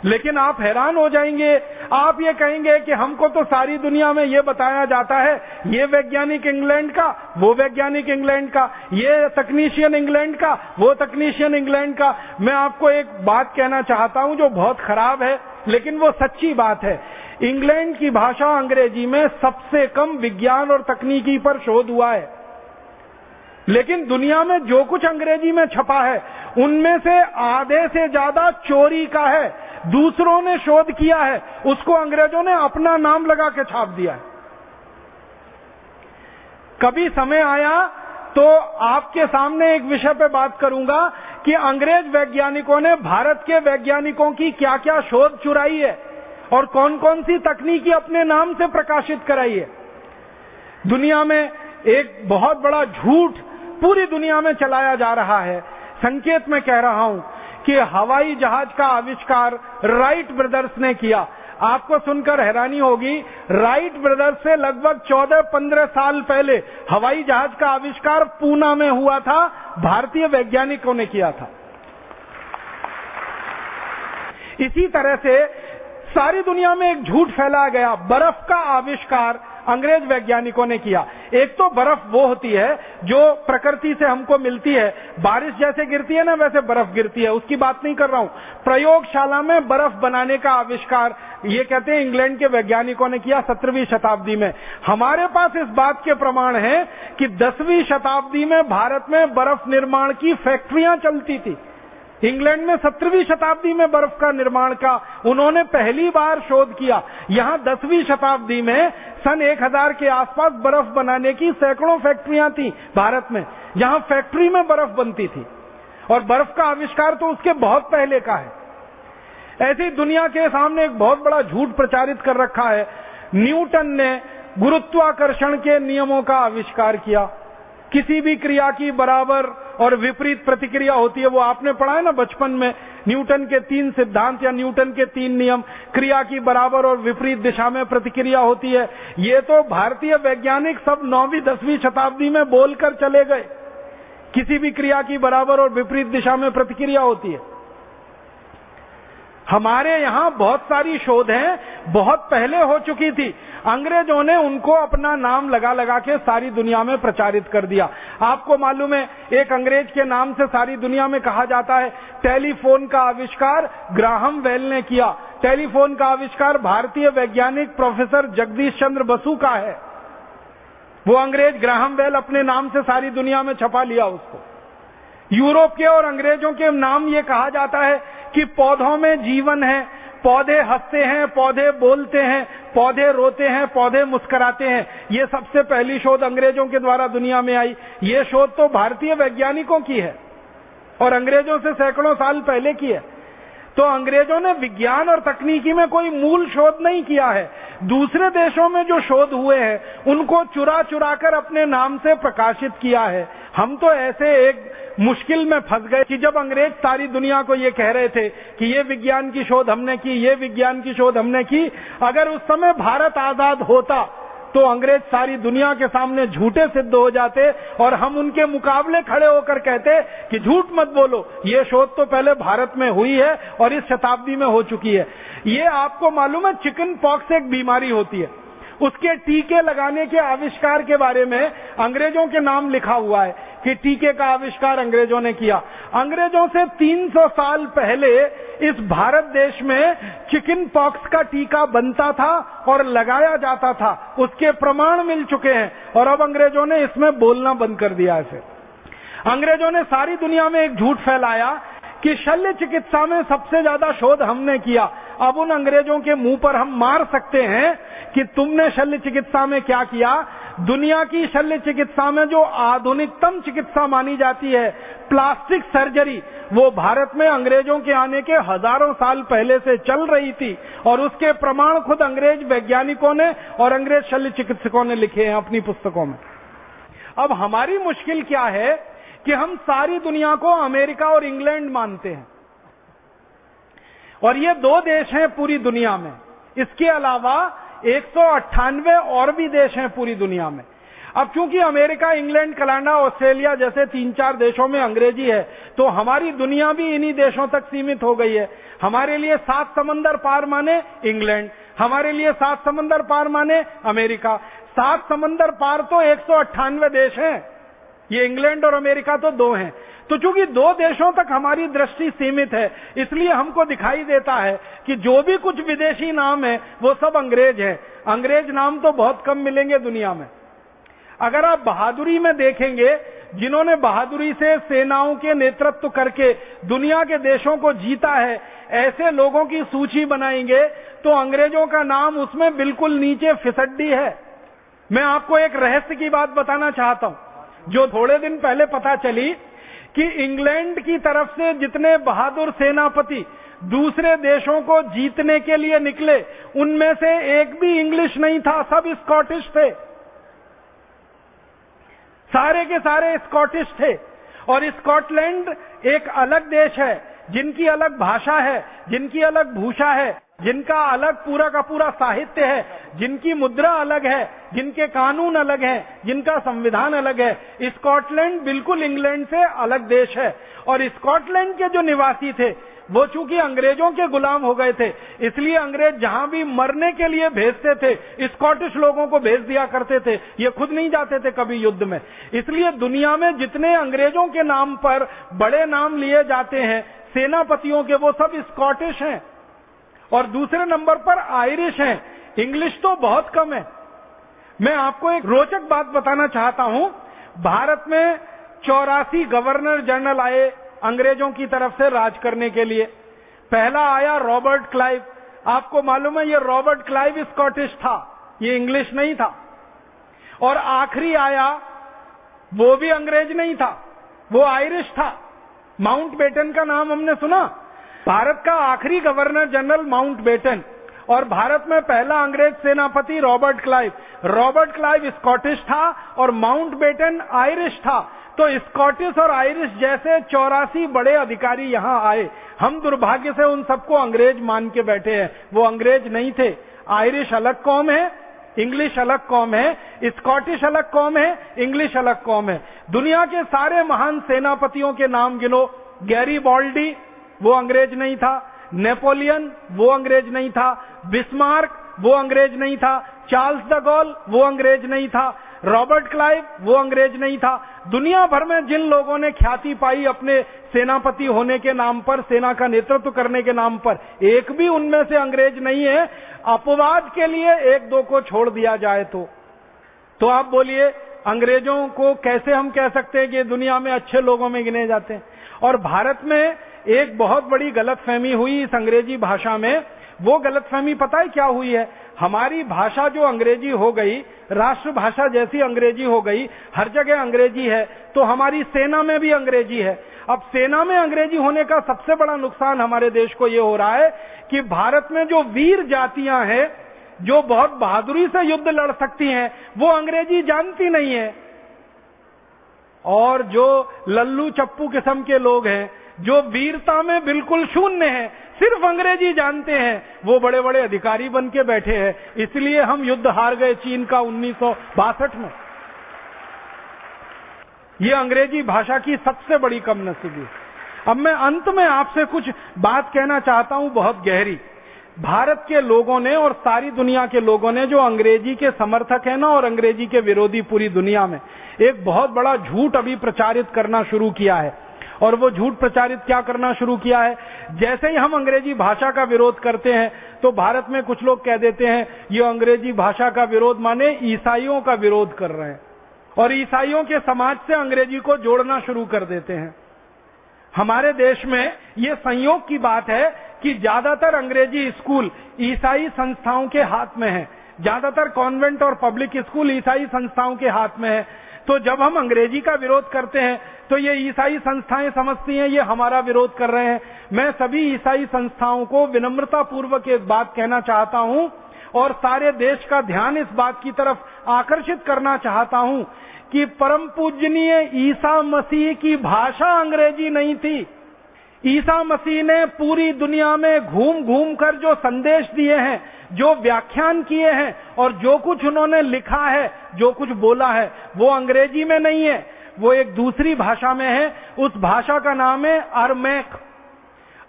लेकिन आप हैरान हो जाएंगे, आप ये कहेंगे कि हमको तो सारी दुनिया में ये बताया जाता है, ये वैज्ञानिक इंग्लैंड का, वो वैज्ञानिक इंग्लैंड का, ये तकनीशियन इंग्लैंड का, वो तकनीशियन इंग्लैंड का। मैं आपको एक बात कहना चाहता हूं जो बहुत खराब है, लेकिन वो सच्ची बात है। इंग्लैंड की भाषा अंग्रेजी में सबसे कम विज्ञान और तकनीकी पर शोध हुआ है, लेकिन दुनिया में जो कुछ अंग्रेजी में छपा है उनमें से आधे से ज्यादा चोरी का है, दूसरों ने शोध किया है, उसको अंग्रेजों ने अपना नाम लगा के छाप दिया है। कभी समय आया तो आपके सामने एक विषय पे बात करूंगा कि अंग्रेज वैज्ञानिकों ने भारत के वैज्ञानिकों की क्या क्या शोध चुराई है और कौन कौन सी तकनीकी अपने नाम से प्रकाशित कराई है। दुनिया में एक बहुत बड़ा झूठ पूरी दुनिया में चलाया जा रहा है। संकेत में कह रहा हूं कि हवाई जहाज का आविष्कार राइट ब्रदर्स ने किया। आपको सुनकर हैरानी होगी, राइट ब्रदर्स से लगभग 14-15 साल पहले हवाई जहाज का आविष्कार पूना में हुआ था, भारतीय वैज्ञानिकों ने किया था। इसी तरह से सारी दुनिया में एक झूठ फैलाया गया, बर्फ का आविष्कार अंग्रेज वैज्ञानिकों ने किया। एक तो बर्फ वो होती है जो प्रकृति से हमको मिलती है, बारिश जैसे गिरती है ना वैसे बर्फ गिरती है, उसकी बात नहीं कर रहा हूं। प्रयोगशाला में बर्फ बनाने का आविष्कार ये कहते हैं इंग्लैंड के वैज्ञानिकों ने किया 17वीं शताब्दी में। हमारे पास इस बात के प्रमाण है कि 10वीं शताब्दी में भारत में बर्फ निर्माण की फैक्ट्रियां चलती थी। इंग्लैंड में 17वीं शताब्दी में बर्फ का निर्माण का उन्होंने पहली बार शोध किया। यहां 10वीं शताब्दी में सन 1000 के आसपास बर्फ बनाने की सैकड़ों फैक्ट्रियां थी भारत में, जहां फैक्ट्री में बर्फ बनती थी। और बर्फ का आविष्कार तो उसके बहुत पहले का है। ऐसी दुनिया के सामने एक बहुत बड़ा झूठ प्रचारित कर रखा है। न्यूटन ने गुरुत्वाकर्षण के नियमों का आविष्कार किया। किसी भी क्रिया की बराबर और विपरीत प्रतिक्रिया होती है, वो आपने पढ़ा है ना बचपन में, न्यूटन के 3 सिद्धांत या न्यूटन के 3 नियम, क्रिया की बराबर और विपरीत दिशा में प्रतिक्रिया होती है। ये तो भारतीय वैज्ञानिक सब 9वीं 10वीं शताब्दी में बोलकर चले गए, किसी भी क्रिया की बराबर और विपरीत दिशा में प्रतिक्रिया होती है। हमारे यहां बहुत सारी शोधें बहुत पहले हो चुकी थी, अंग्रेजों ने उनको अपना नाम लगा लगा के सारी दुनिया में प्रचारित कर दिया। आपको मालूम है एक अंग्रेज के नाम से सारी दुनिया में कहा जाता है। टेलीफोन का आविष्कार ग्राहम बेल ने किया। टेलीफोन का आविष्कार भारतीय वैज्ञानिक प्रोफेसर जगदीश चंद्र बसु का है। वो अंग्रेज ग्राहम बेल अपने नाम से सारी दुनिया में छपा लिया उसको। यूरोप के और अंग्रेजों के नाम ये कहा जाता है कि पौधों में जीवन है, पौधे हंसते हैं, पौधे बोलते हैं, पौधे रोते हैं, पौधे मुस्कुराते हैं। ये सबसे पहली शोध अंग्रेजों के द्वारा दुनिया में आई। ये शोध तो भारतीय वैज्ञानिकों की है और अंग्रेजों से सैकड़ों साल पहले की है। तो अंग्रेजों ने विज्ञान और तकनीकी में कोई मूल शोध नहीं किया है। दूसरे देशों में जो शोध हुए हैं उनको चुरा चुरा कर अपने नाम से प्रकाशित किया है। हम तो ऐसे एक मुश्किल में फंस गए कि जब अंग्रेज सारी दुनिया को ये कह रहे थे कि ये विज्ञान की शोध हमने की, ये विज्ञान की शोध हमने की, अगर उस समय भारत आजाद होता तो अंग्रेज सारी दुनिया के सामने झूठे सिद्ध हो जाते और हम उनके मुकाबले खड़े होकर कहते कि झूठ मत बोलो, ये शोध तो पहले भारत में हुई है और इस शताब्दी में हो चुकी है। ये आपको मालूम है चिकन पॉक्स एक बीमारी होती है, उसके टीके लगाने के आविष्कार के बारे में अंग्रेजों के नाम लिखा हुआ है कि टीके का आविष्कार अंग्रेजों ने किया। अंग्रेजों से 300 साल पहले इस भारत देश में चिकन पॉक्स का टीका बनता था और लगाया जाता था, उसके प्रमाण मिल चुके हैं और अब अंग्रेजों ने इसमें बोलना बंद कर दिया है। अंग्रेजों ने सारी दुनिया में एक झूठ फैलाया कि शल्य चिकित्सा में सबसे ज्यादा शोध हमने किया। अब उन अंग्रेजों के मुंह पर हम मार सकते हैं कि तुमने शल्य चिकित्सा में क्या किया। दुनिया की शल्य चिकित्सा में जो आधुनिकतम चिकित्सा मानी जाती है प्लास्टिक सर्जरी, वो भारत में अंग्रेजों के आने के हजारों साल पहले से चल रही थी और उसके प्रमाण खुद अंग्रेज वैज्ञानिकों ने और अंग्रेज शल्य चिकित्सकों ने लिखे हैं अपनी पुस्तकों में। अब हमारी मुश्किल क्या है कि हम सारी दुनिया को अमेरिका और इंग्लैंड मानते हैं और ये 2 देश हैं पूरी दुनिया में। इसके अलावा 198 और भी देश हैं पूरी दुनिया में। अब क्योंकि अमेरिका, इंग्लैंड, कनाडा, ऑस्ट्रेलिया जैसे 3-4 देशों में अंग्रेजी है तो हमारी दुनिया भी इन्हीं देशों तक सीमित हो गई है। हमारे लिए 7 समंदर पार माने इंग्लैंड, हमारे लिए 7 समंदर पार माने अमेरिका। 7 समंदर पार तो 198 देश हैं, ये इंग्लैंड और अमेरिका तो 2 हैं। तो चूंकि 2 देशों तक हमारी दृष्टि सीमित है इसलिए हमको दिखाई देता है कि जो भी कुछ विदेशी नाम है वो सब अंग्रेज है। अंग्रेज नाम तो बहुत कम मिलेंगे दुनिया में। अगर आप बहादुरी में देखेंगे, जिन्होंने बहादुरी से सेनाओं के नेतृत्व करके दुनिया के देशों को जीता है, ऐसे लोगों की सूची बनाएंगे तो अंग्रेजों का नाम उसमें बिल्कुल नीचे फिसड्डी है। मैं आपको एक रहस्य की बात बताना चाहता हूं जो थोड़े दिन पहले पता चली कि इंग्लैंड की तरफ से जितने बहादुर सेनापति दूसरे देशों को जीतने के लिए निकले उनमें से एक भी इंग्लिश नहीं था, सब स्कॉटिश थे। सारे के सारे स्कॉटिश थे। और स्कॉटलैंड एक अलग देश है, जिनकी अलग भाषा है, जिनकी अलग भूषा है, जिनका अलग पूरा का पूरा साहित्य है, जिनकी मुद्रा अलग है, जिनके कानून अलग हैं, जिनका संविधान अलग है। स्कॉटलैंड बिल्कुल इंग्लैंड से अलग देश है और स्कॉटलैंड के जो निवासी थे वो चूंकि अंग्रेजों के गुलाम हो गए थे, इसलिए अंग्रेज जहां भी मरने के लिए भेजते थे स्कॉटिश लोगों को भेज दिया करते थे, ये खुद नहीं जाते थे कभी युद्ध में। इसलिए दुनिया में जितने अंग्रेजों के नाम पर बड़े नाम लिए जाते हैं सेनापतियों के, वो सब स्कॉटिश हैं। और दूसरे नंबर पर आयरिश हैं। इंग्लिश तो बहुत कम है। मैं आपको एक रोचक बात बताना चाहता हूं। भारत में 84 गवर्नर जनरल आए अंग्रेजों की तरफ से राज करने के लिए। पहला आया रॉबर्ट क्लाइव। आपको मालूम है ये रॉबर्ट क्लाइव स्कॉटिश था, ये इंग्लिश नहीं था। और आखिरी आया वो भी अंग्रेज नहीं था, वो आयरिश था। माउंटबेटन का नाम हमने सुना। भारत का आखिरी गवर्नर जनरल माउंटबेटन और भारत में पहला अंग्रेज सेनापति Robert Clive. Robert Clive Scottish था और माउंटबेटन आयरिश था। तो स्कॉटिश और आयरिश जैसे 84 बड़े अधिकारी यहां आए। हम दुर्भाग्य से उन सबको अंग्रेज मान के बैठे हैं, वो अंग्रेज नहीं थे। आयरिश अलग कौम है, इंग्लिश अलग कौम है, स्कॉटिश अलग कौम है, इंग्लिश अलग कौम है। दुनिया के सारे महान सेनापतियों के नाम गिनो। गैरीबॉल्डी वो अंग्रेज नहीं था, नेपोलियन वो अंग्रेज नहीं था, बिस्मार्क वो अंग्रेज नहीं था, चार्ल्स द गॉल वो अंग्रेज नहीं था, रॉबर्ट क्लाइव वो अंग्रेज नहीं था। दुनिया भर में जिन लोगों ने ख्याति पाई अपने सेनापति होने के नाम पर, सेना का नेतृत्व करने के नाम पर, एक भी उनमें से अंग्रेज नहीं है। अपवाद के लिए एक दो को छोड़ दिया जाए तो आप बोलिए अंग्रेजों को कैसे हम कह सकते हैं कि दुनिया में अच्छे लोगों में गिने जाते हैं। और भारत में एक बहुत बड़ी गलतफहमी हुई इस अंग्रेजी भाषा में। वो गलतफहमी पता है क्या हुई है? हमारी भाषा जो अंग्रेजी हो गई, राष्ट्रभाषा जैसी अंग्रेजी हो गई, हर जगह अंग्रेजी है, तो हमारी सेना में भी अंग्रेजी है। अब सेना में अंग्रेजी होने का सबसे बड़ा नुकसान हमारे देश को ये हो रहा है कि भारत में जो वीर जातियां हैं, जो बहुत बहादुरी से युद्ध लड़ सकती हैं, वो अंग्रेजी जानती नहीं है। और जो लल्लू चप्पू किस्म के लोग हैं, जो वीरता में बिल्कुल शून्य हैं, सिर्फ अंग्रेजी जानते हैं, वो बड़े बड़े अधिकारी बन के बैठे हैं। इसलिए हम युद्ध हार गए चीन का 1962 में। ये अंग्रेजी भाषा की सबसे बड़ी कमनसीबी। अब मैं अंत में आपसे कुछ बात कहना चाहता हूं बहुत गहरी। भारत के लोगों ने और सारी दुनिया के लोगों ने जो अंग्रेजी के समर्थक है ना और अंग्रेजी के विरोधी पूरी दुनिया में एक बहुत बड़ा झूठ अभी प्रचारित करना शुरू किया है। और वो झूठ प्रचारित क्या करना शुरू किया है? जैसे ही हम अंग्रेजी भाषा का विरोध करते हैं तो भारत में कुछ लोग कह देते हैं ये अंग्रेजी भाषा का विरोध माने ईसाइयों का विरोध कर रहे हैं, और ईसाइयों के समाज से अंग्रेजी को जोड़ना शुरू कर देते हैं। हमारे देश में ये संयोग की बात है कि ज्यादातर अंग्रेजी स्कूल ईसाई संस्थाओं के हाथ में है। ज्यादातर कॉन्वेंट और पब्लिक स्कूल ईसाई संस्थाओं के हाथ में है। तो जब हम अंग्रेजी का विरोध करते हैं तो ये ईसाई संस्थाएं समझती हैं ये हमारा विरोध कर रहे हैं। मैं सभी ईसाई संस्थाओं को विनम्रता पूर्वक एक बात कहना चाहता हूं और सारे देश का ध्यान इस बात की तरफ आकर्षित करना चाहता हूं कि परम पूजनीय ईसा मसीह की भाषा अंग्रेजी नहीं थी। ईसा मसीह ने पूरी दुनिया में घूम घूम कर जो संदेश दिए हैं, जो व्याख्यान किए हैं और जो कुछ उन्होंने लिखा है, जो कुछ बोला है, वो अंग्रेजी में नहीं है, वो एक दूसरी भाषा में है। उस भाषा का नाम है अरमैक।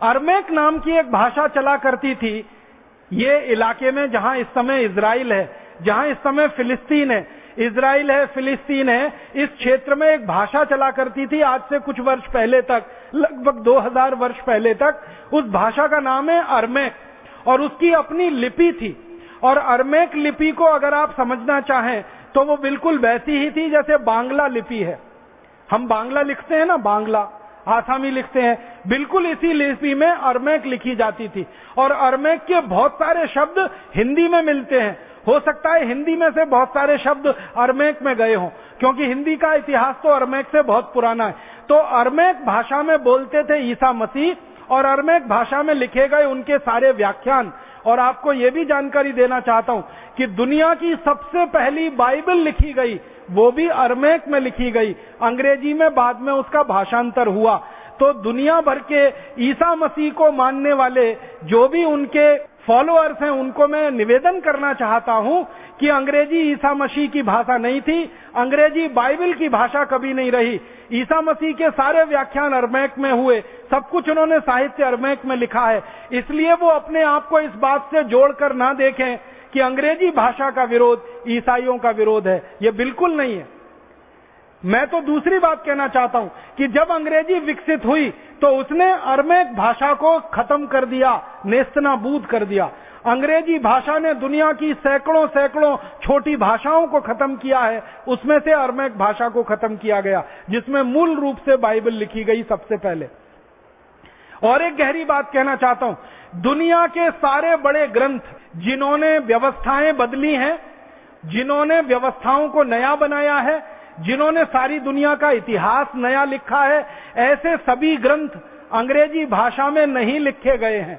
अरमैक नाम की एक भाषा चला करती थी ये इलाके में जहां इस समय इजराइल है, जहां इस समय फिलिस्तीन है। इजराइल है, फिलिस्तीन है, इस क्षेत्र में एक भाषा चला करती थी आज से कुछ वर्ष पहले तक, लगभग 2000 वर्ष पहले तक। उस भाषा का नाम है अरमैक और उसकी अपनी लिपि थी। और अरमैक लिपि को अगर आप समझना चाहें तो वो बिल्कुल वैसी ही थी जैसे बांग्ला लिपि है। हम बांग्ला लिखते हैं ना, बांग्ला, आसामी लिखते हैं, बिल्कुल इसी लिपि में अरमैक लिखी जाती थी। और अरमैक के बहुत सारे शब्द हिंदी में मिलते हैं। हो सकता है हिंदी में से बहुत सारे शब्द अरमैक में गए हों, क्योंकि हिंदी का इतिहास तो अरमैक से बहुत पुराना है। तो अरमैक भाषा में बोलते थे ईसा मसीह और अरमैक भाषा में लिखे गए उनके सारे व्याख्यान। और आपको यह भी जानकारी देना चाहता हूं कि दुनिया की सबसे पहली बाइबल लिखी गई वो भी अरमैक में लिखी गई। अंग्रेजी में बाद में उसका भाषांतर हुआ। तो दुनिया भर के ईसा मसीह को मानने वाले जो भी उनके फॉलोअर्स हैं उनको मैं निवेदन करना चाहता हूं कि अंग्रेजी ईसा मसीह की भाषा नहीं थी, अंग्रेजी बाइबल की भाषा कभी नहीं रही। ईसा मसीह के सारे व्याख्यान अरमैक में हुए, सब कुछ उन्होंने साहित्य अरमैक में लिखा है। इसलिए वो अपने आप को इस बात से जोड़कर ना देखें कि अंग्रेजी भाषा का विरोध ईसाइयों का विरोध है, ये बिल्कुल नहीं है। मैं तो दूसरी बात कहना चाहता हूं कि जब अंग्रेजी विकसित हुई तो उसने अरमैक भाषा को खत्म कर दिया, नेस्तनाबूद कर दिया। अंग्रेजी भाषा ने दुनिया की सैकड़ों सैकड़ों छोटी भाषाओं को खत्म किया है, उसमें से अरमैक भाषा को खत्म किया गया, जिसमें मूल रूप से बाइबल लिखी गई सबसे पहले। और एक गहरी बात कहना चाहता हूं, दुनिया के सारे बड़े ग्रंथ जिन्होंने व्यवस्थाएं बदली हैं, जिन्होंने व्यवस्थाओं को नया बनाया है, जिन्होंने सारी दुनिया का इतिहास नया लिखा है, ऐसे सभी ग्रंथ अंग्रेजी भाषा में नहीं लिखे गए हैं।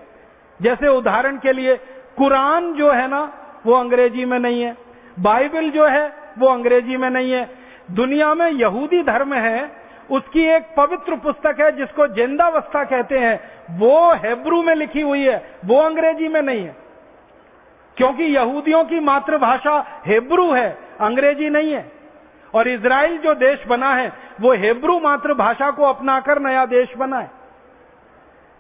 जैसे उदाहरण के लिए कुरान जो है ना, वो अंग्रेजी में नहीं है, बाइबल जो है वो अंग्रेजी में नहीं है। दुनिया में यहूदी धर्म है, उसकी एक पवित्र पुस्तक है जिसको जेंदावस्ता कहते हैं, वो हेब्रू में लिखी हुई है, वो अंग्रेजी में नहीं है, क्योंकि यहूदियों की मातृभाषा हेब्रू है, अंग्रेजी नहीं है। और इजराइल जो देश बना है वो हेब्रू मातृभाषा को अपनाकर नया देश बना है।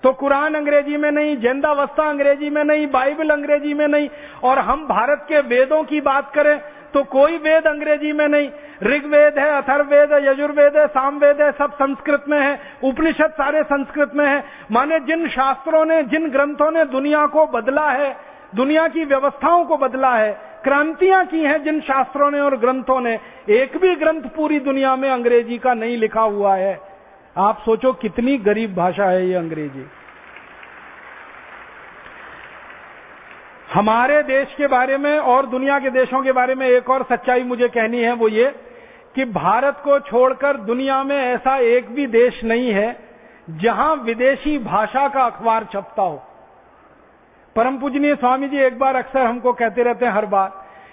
तो कुरान अंग्रेजी में नहीं, जेंदावस्ता अंग्रेजी में नहीं, बाइबल अंग्रेजी में नहीं। और हम भारत के वेदों की बात करें तो कोई वेद अंग्रेजी में नहीं। ऋग्वेद है, अथर्ववेद है, यजुर्वेद है, सामवेद है, सब संस्कृत में है। उपनिषद सारे संस्कृत में है। माने जिन शास्त्रों ने, जिन ग्रंथों ने दुनिया को बदला है, दुनिया की व्यवस्थाओं को बदला है, क्रांतियां की हैं जिन शास्त्रों ने और ग्रंथों ने, एक भी ग्रंथ पूरी दुनिया में अंग्रेजी का नहीं लिखा हुआ है। आप सोचो कितनी गरीब भाषा है ये अंग्रेजी। हमारे देश के बारे में और दुनिया के देशों के बारे में एक और सच्चाई मुझे कहनी है, वो ये कि भारत को छोड़कर दुनिया में ऐसा एक भी देश नहीं है जहां विदेशी भाषा का अखबार छपता हो। परम पूजनीय स्वामी जी एक बार अक्सर हमको कहते रहते हैं हर बार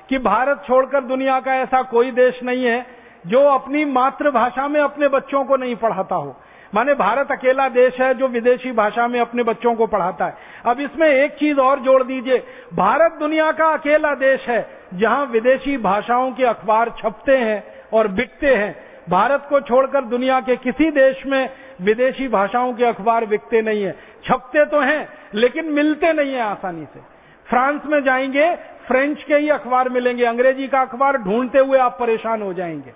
कि भारत छोड़कर दुनिया का ऐसा कोई देश नहीं है जो अपनी मातृभाषा में अपने बच्चों को नहीं पढ़ाता हो। माने भारत अकेला देश है जो विदेशी भाषा में अपने बच्चों को पढ़ाता है। अब इसमें एक चीज और जोड़ दीजिए, भारत दुनिया का अकेला देश है जहां विदेशी भाषाओं के अखबार छपते हैं और बिकते हैं। भारत को छोड़कर दुनिया के किसी देश में विदेशी भाषाओं के अखबार बिकते नहीं है। छपते तो हैं लेकिन मिलते नहीं है आसानी से। फ्रांस में जाएंगे, फ्रेंच के ही अखबार मिलेंगे, अंग्रेजी का अखबार ढूंढते हुए आप परेशान हो जाएंगे।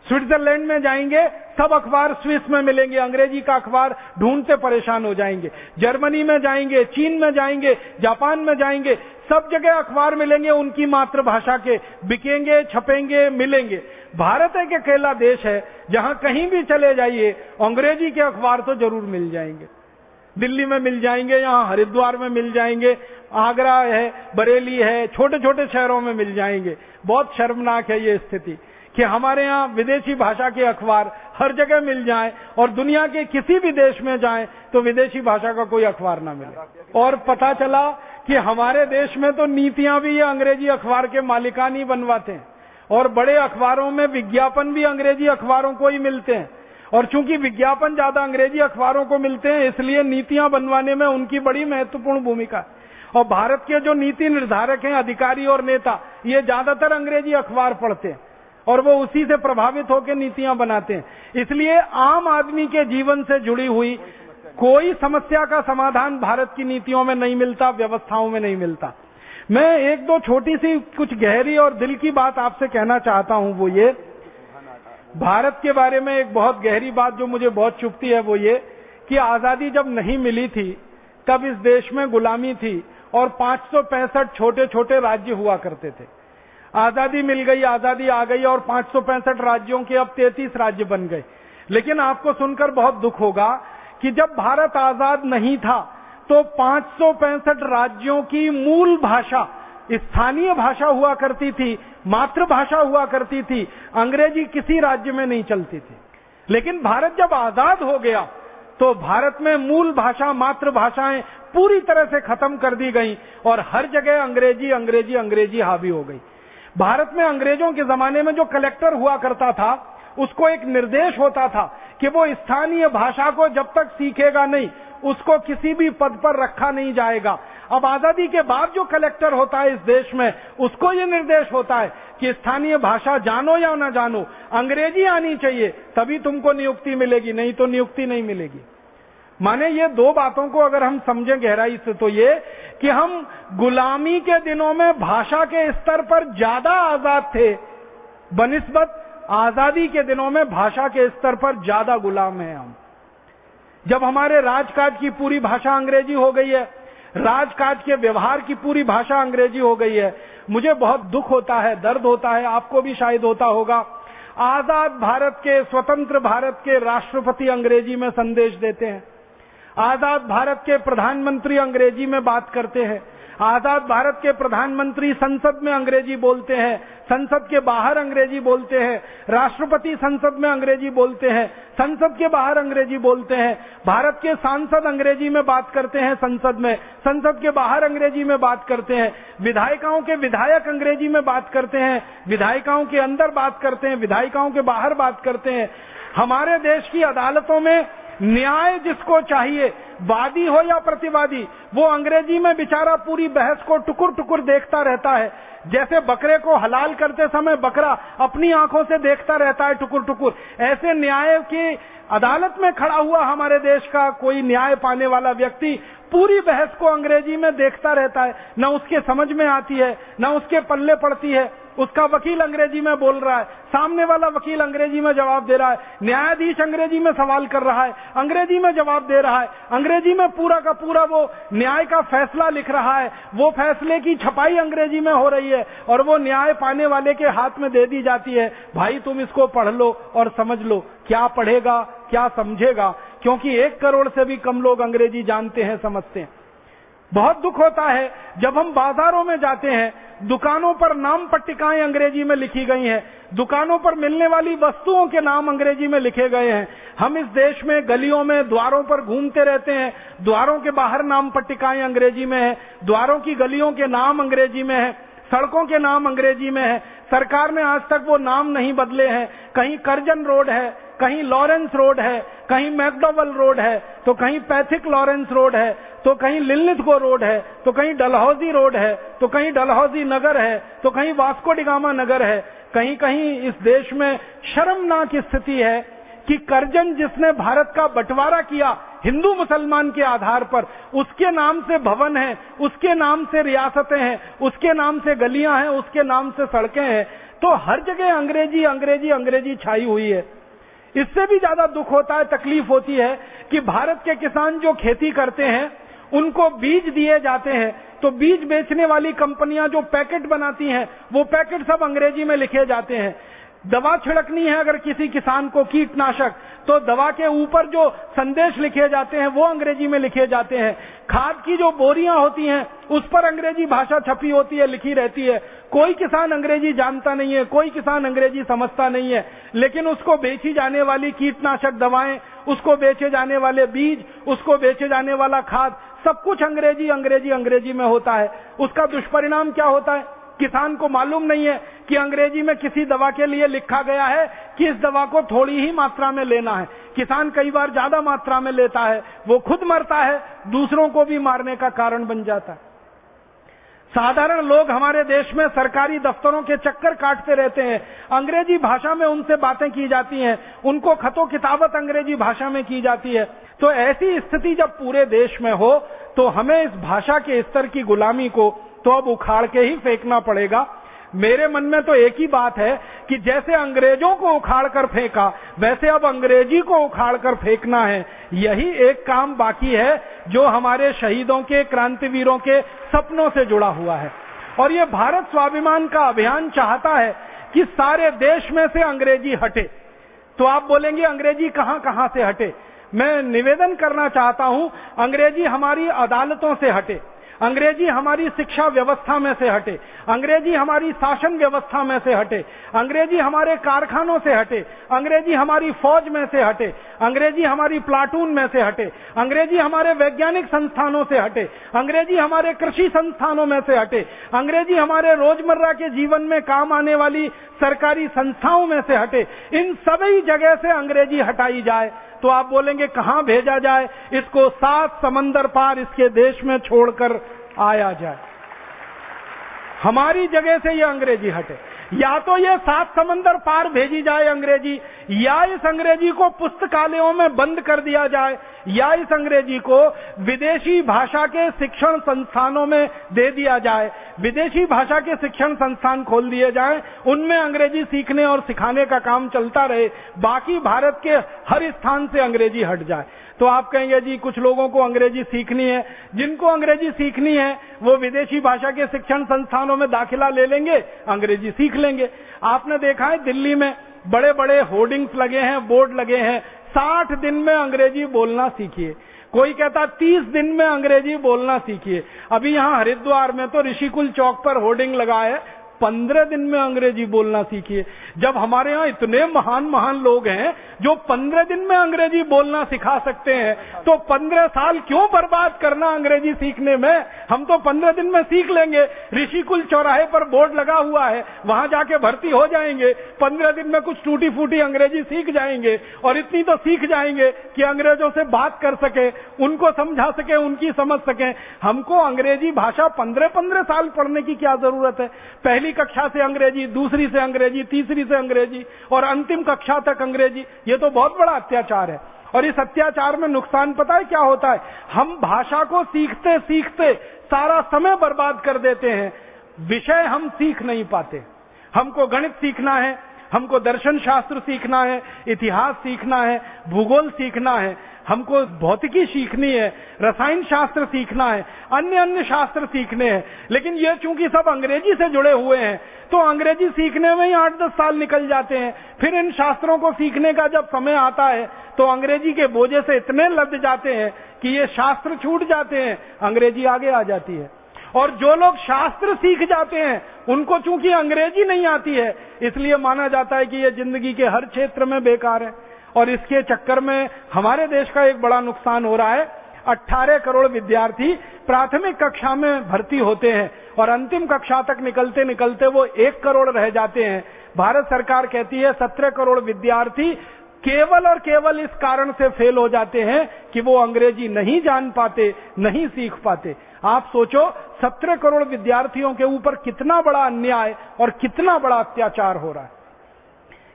स्विट्जरलैंड में जाएंगे, सब अखबार स्विस में मिलेंगे, अंग्रेजी का अखबार ढूंढते परेशान हो जाएंगे। जर्मनी में जाएंगे, चीन में जाएंगे, जापान में जाएंगे, सब जगह अखबार मिलेंगे उनकी मातृभाषा के, बिकेंगे, छपेंगे, मिलेंगे। भारत एक अकेला देश है जहां कहीं भी चले जाइए अंग्रेजी के अखबार तो जरूर मिल जाएंगे। दिल्ली में मिल जाएंगे, यहाँ हरिद्वार में मिल जाएंगे, आगरा है, बरेली है, छोटे छोटे शहरों में मिल जाएंगे। बहुत शर्मनाक है ये स्थिति कि हमारे यहाँ विदेशी भाषा के अखबार हर जगह मिल जाएं और दुनिया के किसी भी देश में जाएं तो विदेशी भाषा का कोई अखबार ना मिले। और पता चला कि हमारे देश में तो नीतियां भी ये अंग्रेजी अखबार के मालिकान ही बनवाते हैं और बड़े अखबारों में विज्ञापन भी अंग्रेजी अखबारों को ही मिलते हैं। और चूंकि विज्ञापन ज्यादा अंग्रेजी अखबारों को मिलते हैं इसलिए नीतियां बनवाने में उनकी बड़ी महत्वपूर्ण भूमिका है। और भारत के जो नीति निर्धारक हैं, अधिकारी और नेता, ये ज्यादातर अंग्रेजी अखबार पढ़ते हैं और वो उसी से प्रभावित होकर नीतियां बनाते हैं। इसलिए आम आदमी के जीवन से जुड़ी हुई कोई समस्या का समाधान भारत की नीतियों में नहीं मिलता, व्यवस्थाओं में नहीं मिलता। मैं एक दो छोटी सी कुछ गहरी और दिल की बात आपसे कहना चाहता हूं, वो ये भारत के बारे में एक बहुत गहरी बात जो मुझे बहुत चुभती है, वो ये कि आजादी जब नहीं मिली थी तब इस देश में गुलामी थी और 565 छोटे छोटे राज्य हुआ करते थे। आजादी मिल गई, आजादी आ गई और 565 राज्यों के अब 33 राज्य बन गए। लेकिन आपको सुनकर बहुत दुख होगा कि जब भारत आजाद नहीं था तो 565 राज्यों की मूल भाषा स्थानीय भाषा हुआ करती थी, मातृभाषा हुआ करती थी, अंग्रेजी किसी राज्य में नहीं चलती थी। लेकिन भारत जब आजाद हो गया तो भारत में मूल भाषा, मातृभाषाएं पूरी तरह से खत्म कर दी गई और हर जगह अंग्रेजी अंग्रेजी अंग्रेजी हावी हो गई। भारत में अंग्रेजों के जमाने में जो कलेक्टर हुआ करता था उसको एक निर्देश होता था कि वो स्थानीय भाषा को जब तक सीखेगा नहीं उसको किसी भी पद पर रखा नहीं जाएगा। अब आजादी के बाद जो कलेक्टर होता है इस देश में, उसको ये निर्देश होता है कि स्थानीय भाषा जानो या ना जानो, अंग्रेजी आनी चाहिए, तभी तुमको नियुक्ति मिलेगी, नहीं तो नियुक्ति नहीं मिलेगी। माने ये दो बातों को अगर हम समझें गहराई से, तो ये कि हम गुलामी के दिनों में भाषा के स्तर पर ज्यादा आजाद थे बनिस्बत आजादी के दिनों में भाषा के स्तर पर ज्यादा गुलाम हैं हम। जब हमारे राजकाज की पूरी भाषा अंग्रेजी हो गई है, राजकाज के व्यवहार की पूरी भाषा अंग्रेजी हो गई है, मुझे बहुत दुख होता है, दर्द होता है, आपको भी शायद होता होगा। आजाद भारत के, स्वतंत्र भारत के राष्ट्रपति अंग्रेजी में संदेश देते हैं, आजाद भारत के प्रधानमंत्री अंग्रेजी में बात करते हैं, आजाद भारत के प्रधानमंत्री संसद में अंग्रेजी बोलते हैं, संसद के बाहर अंग्रेजी बोलते हैं, राष्ट्रपति संसद में अंग्रेजी बोलते हैं, संसद के बाहर अंग्रेजी बोलते हैं, भारत के सांसद अंग्रेजी में बात करते हैं संसद में, संसद के बाहर अंग्रेजी में बात करते हैं, विधायिकाओं के विधायक अंग्रेजी में बात करते हैं, विधायिकाओं के अंदर बात करते हैं, विधायिकाओं के बाहर बात करते हैं। हमारे देश की अदालतों में न्याय जिसको चाहिए, वादी हो या प्रतिवादी, वो अंग्रेजी में बेचारा पूरी बहस को टुकुर टुकुर देखता रहता है, जैसे बकरे को हलाल करते समय बकरा अपनी आंखों से देखता रहता है टुकुर टुकुर। ऐसे न्याय की अदालत में खड़ा हुआ हमारे देश का कोई न्याय पाने वाला व्यक्ति पूरी बहस को अंग्रेजी में देखता रहता है, न उसके समझ में आती है, न उसके पल्ले पड़ती है। उसका वकील अंग्रेजी में बोल रहा है, सामने वाला वकील अंग्रेजी में जवाब दे रहा है, न्यायाधीश अंग्रेजी में सवाल कर रहा है, अंग्रेजी में जवाब दे रहा है, अंग्रेजी में पूरा का पूरा वो न्याय का फैसला लिख रहा है, वो फैसले की छपाई अंग्रेजी में हो रही है और वो न्याय पाने वाले के हाथ में दे दी जाती है, भाई तुम इसको पढ़ लो और समझ लो। क्या पढ़ेगा, क्या समझेगा, क्योंकि 1 करोड़ से भी कम लोग अंग्रेजी जानते हैं, समझते हैं। बहुत दुख होता है जब हम बाजारों में जाते हैं, दुकानों पर नाम पट्टिकाएं अंग्रेजी में लिखी गई हैं, दुकानों पर मिलने वाली वस्तुओं के नाम अंग्रेजी में लिखे गए हैं। हम इस देश में गलियों में द्वारों पर घूमते रहते हैं, द्वारों के बाहर नाम पट्टिकाएं अंग्रेजी में है, द्वारों की गलियों के नाम अंग्रेजी में है, सड़कों के नाम अंग्रेजी में है। सरकार ने आज तक वो नाम नहीं बदले हैं। कहीं कर्जन रोड है, कहीं लॉरेंस रोड है, कहीं मैकडॉवल रोड है, तो कहीं पैथिक लॉरेंस रोड है, तो कहीं लिलिथगो रोड है, तो कहीं डलहौजी रोड है, तो कहीं डलहौजी नगर है, तो कहीं वास्को डिगामा नगर है। कहीं कहीं इस देश में शर्मनाक स्थिति है कि कर्जन जिसने भारत का बंटवारा किया हिंदू मुसलमान के आधार पर, उसके नाम से भवन है, उसके नाम से रियासतें हैं, उसके नाम से गलियां हैं, उसके नाम से सड़कें हैं, तो हर जगह अंग्रेजी अंग्रेजी अंग्रेजी छाई हुई है। इससे भी ज्यादा दुख होता है, तकलीफ होती है कि भारत के किसान जो खेती करते हैं उनको बीज दिए जाते हैं, तो बीज बेचने वाली कंपनियां जो पैकेट बनाती हैं वो पैकेट सब अंग्रेजी में लिखे जाते हैं। दवा छिड़कनी है अगर किसी किसान को कीटनाशक, तो दवा के ऊपर जो संदेश लिखे जाते हैं वो अंग्रेजी में लिखे जाते हैं। खाद की जो बोरियां होती हैं उस पर अंग्रेजी भाषा छपी होती है, लिखी रहती है। कोई किसान अंग्रेजी जानता नहीं है, कोई किसान अंग्रेजी समझता नहीं है, लेकिन उसको बेची जाने वाली कीटनाशक दवाएं, उसको बेचे जाने वाले बीज, उसको बेचे जाने वाला खाद, सब कुछ अंग्रेजी अंग्रेजी अंग्रेजी में होता है। उसका दुष्परिणाम क्या होता है? किसान को मालूम नहीं है कि अंग्रेजी में किसी दवा के लिए लिखा गया है कि इस दवा को थोड़ी ही मात्रा में लेना है। किसान कई बार ज्यादा मात्रा में लेता है, वो खुद मरता है, दूसरों को भी मारने का कारण बन जाता है। साधारण लोग हमारे देश में सरकारी दफ्तरों के चक्कर काटते रहते हैं, अंग्रेजी भाषा में उनसे बातें की जाती हैं, उनको खतो किताबत अंग्रेजी भाषा में की जाती है। तो ऐसी स्थिति जब पूरे देश में हो तो हमें इस भाषा के स्तर की गुलामी को तो अब उखाड़ के ही फेंकना पड़ेगा। मेरे मन में तो एक ही बात है कि जैसे अंग्रेजों को उखाड़ कर फेंका, वैसे अब अंग्रेजी को उखाड़ कर फेंकना है। यही एक काम बाकी है जो हमारे शहीदों के, क्रांतिवीरों के सपनों से जुड़ा हुआ है। और ये भारत स्वाभिमान का अभियान चाहता है कि सारे देश में से अंग्रेजी हटे। तो आप बोलेंगे अंग्रेजी कहां कहां से हटे? मैं निवेदन करना चाहता हूं, अंग्रेजी हमारी अदालतों से हटे, अंग्रेजी हमारी शिक्षा व्यवस्था में से हटे, अंग्रेजी हमारी शासन व्यवस्था में से हटे, अंग्रेजी हमारे कारखानों से हटे, अंग्रेजी हमारी फौज में से हटे, अंग्रेजी हमारी प्लाटून में से हटे, अंग्रेजी हमारे वैज्ञानिक संस्थानों से हटे, अंग्रेजी हमारे कृषि संस्थानों में से हटे, अंग्रेजी हमारे रोजमर्रा के जीवन में काम आने वाली सरकारी संस्थाओं में से हटे। इन सभी जगह से अंग्रेजी हटाई जाए। तो आप बोलेंगे कहां भेजा जाए इसको? 7 समंदर पार इसके देश में छोड़कर आया जाए, हमारी जगह से ये अंग्रेजी हटे। या तो ये 7 समंदर पार भेजी जाए अंग्रेजी, या इस अंग्रेजी को पुस्तकालयों में बंद कर दिया जाए, या इस अंग्रेजी को विदेशी भाषा के शिक्षण संस्थानों में दे दिया जाए। विदेशी भाषा के शिक्षण संस्थान खोल दिए जाएं, उनमें अंग्रेजी सीखने और सिखाने का काम चलता रहे, बाकी भारत के हर स्थान से अंग्रेजी हट जाए। तो आप कहेंगे जी कुछ लोगों को अंग्रेजी सीखनी है, जिनको अंग्रेजी सीखनी है वो विदेशी भाषा के शिक्षण संस्थानों में दाखिला ले लेंगे, अंग्रेजी सीख लेंगे। आपने देखा है दिल्ली में बड़े बड़े होर्डिंग्स लगे हैं, बोर्ड लगे हैं, 60 दिन में अंग्रेजी बोलना सीखिए, कोई कहता 30 दिन में अंग्रेजी बोलना सीखिए। अभी यहां हरिद्वार में तो ऋषिकुल चौक पर होर्डिंग लगा है 15 दिन में अंग्रेजी बोलना सीखिए। जब हमारे यहाँ इतने महान महान लोग हैं जो 15 दिन में अंग्रेजी बोलना सिखा सकते हैं, तो 15 साल क्यों बर्बाद करना अंग्रेजी सीखने में? हम तो 15 दिन में सीख लेंगे। ऋषिकुल चौराहे पर बोर्ड लगा हुआ है, वहां जाके भर्ती हो जाएंगे, 15 दिन में कुछ टूटी फूटी अंग्रेजी सीख जाएंगे, और इतनी तो सीख जाएंगे कि अंग्रेजों से बात कर सके, उनको समझा सके, उनकी समझ सके। हमको अंग्रेजी भाषा 15-15 साल पढ़ने की क्या जरूरत है? पहली कक्षा से अंग्रेजी, दूसरी से अंग्रेजी, तीसरी से अंग्रेजी और अंतिम कक्षा तक अंग्रेजी, ये तो बहुत बड़ा अत्याचार है। और इस अत्याचार में नुकसान पता है क्या होता है? हम भाषा को सीखते सीखते सारा समय बर्बाद कर देते हैं, विषय हम सीख नहीं पाते। हमको गणित सीखना है, हमको दर्शन शास्त्र सीखना है, इतिहास सीखना है, भूगोल सीखना है, हमको भौतिकी सीखनी है, रसायन शास्त्र सीखना है, अन्य अन्य शास्त्र सीखने हैं, लेकिन ये चूंकि सब अंग्रेजी से जुड़े हुए हैं तो अंग्रेजी सीखने में ही 8-10 साल निकल जाते हैं। फिर इन शास्त्रों को सीखने का जब समय आता है तो अंग्रेजी के बोझे से इतने लद जाते हैं कि ये शास्त्र छूट जाते हैं, अंग्रेजी आगे आ जाती है। और जो लोग शास्त्र सीख जाते हैं उनको चूंकि अंग्रेजी नहीं आती है, इसलिए माना जाता है कि ये जिंदगी के हर क्षेत्र में बेकार है। और इसके चक्कर में हमारे देश का एक बड़ा नुकसान हो रहा है। 18 करोड़ विद्यार्थी प्राथमिक कक्षा में भर्ती होते हैं और अंतिम कक्षा तक निकलते निकलते वो 1 करोड़ रह जाते हैं। भारत सरकार कहती है 17 करोड़ विद्यार्थी केवल और केवल इस कारण से फेल हो जाते हैं कि वो अंग्रेजी नहीं जान पाते, नहीं सीख पाते। आप सोचो 17 करोड़ विद्यार्थियों के ऊपर कितना बड़ा अन्याय और कितना बड़ा अत्याचार हो रहा है।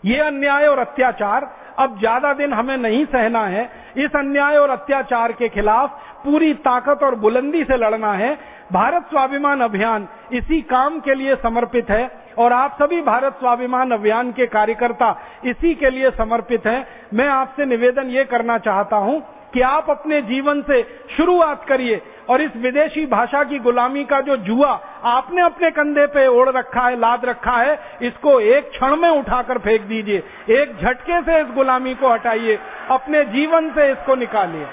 ये अन्याय और अत्याचार अब ज्यादा दिन हमें नहीं सहना है। इस अन्याय और अत्याचार के खिलाफ पूरी ताकत और बुलंदी से लड़ना है। भारत स्वाभिमान अभियान इसी काम के लिए समर्पित है और आप सभी भारत स्वाभिमान अभियान के कार्यकर्ता इसी के लिए समर्पित हैं। मैं आपसे निवेदन ये करना चाहता हूं कि आप अपने जीवन से शुरुआत करिए और इस विदेशी भाषा की गुलामी का जो जुआ आपने अपने कंधे पे ओढ़ रखा है, लाद रखा है, इसको एक क्षण में उठाकर फेंक दीजिए। एक झटके से इस गुलामी को हटाइए, अपने जीवन से इसको निकालिए।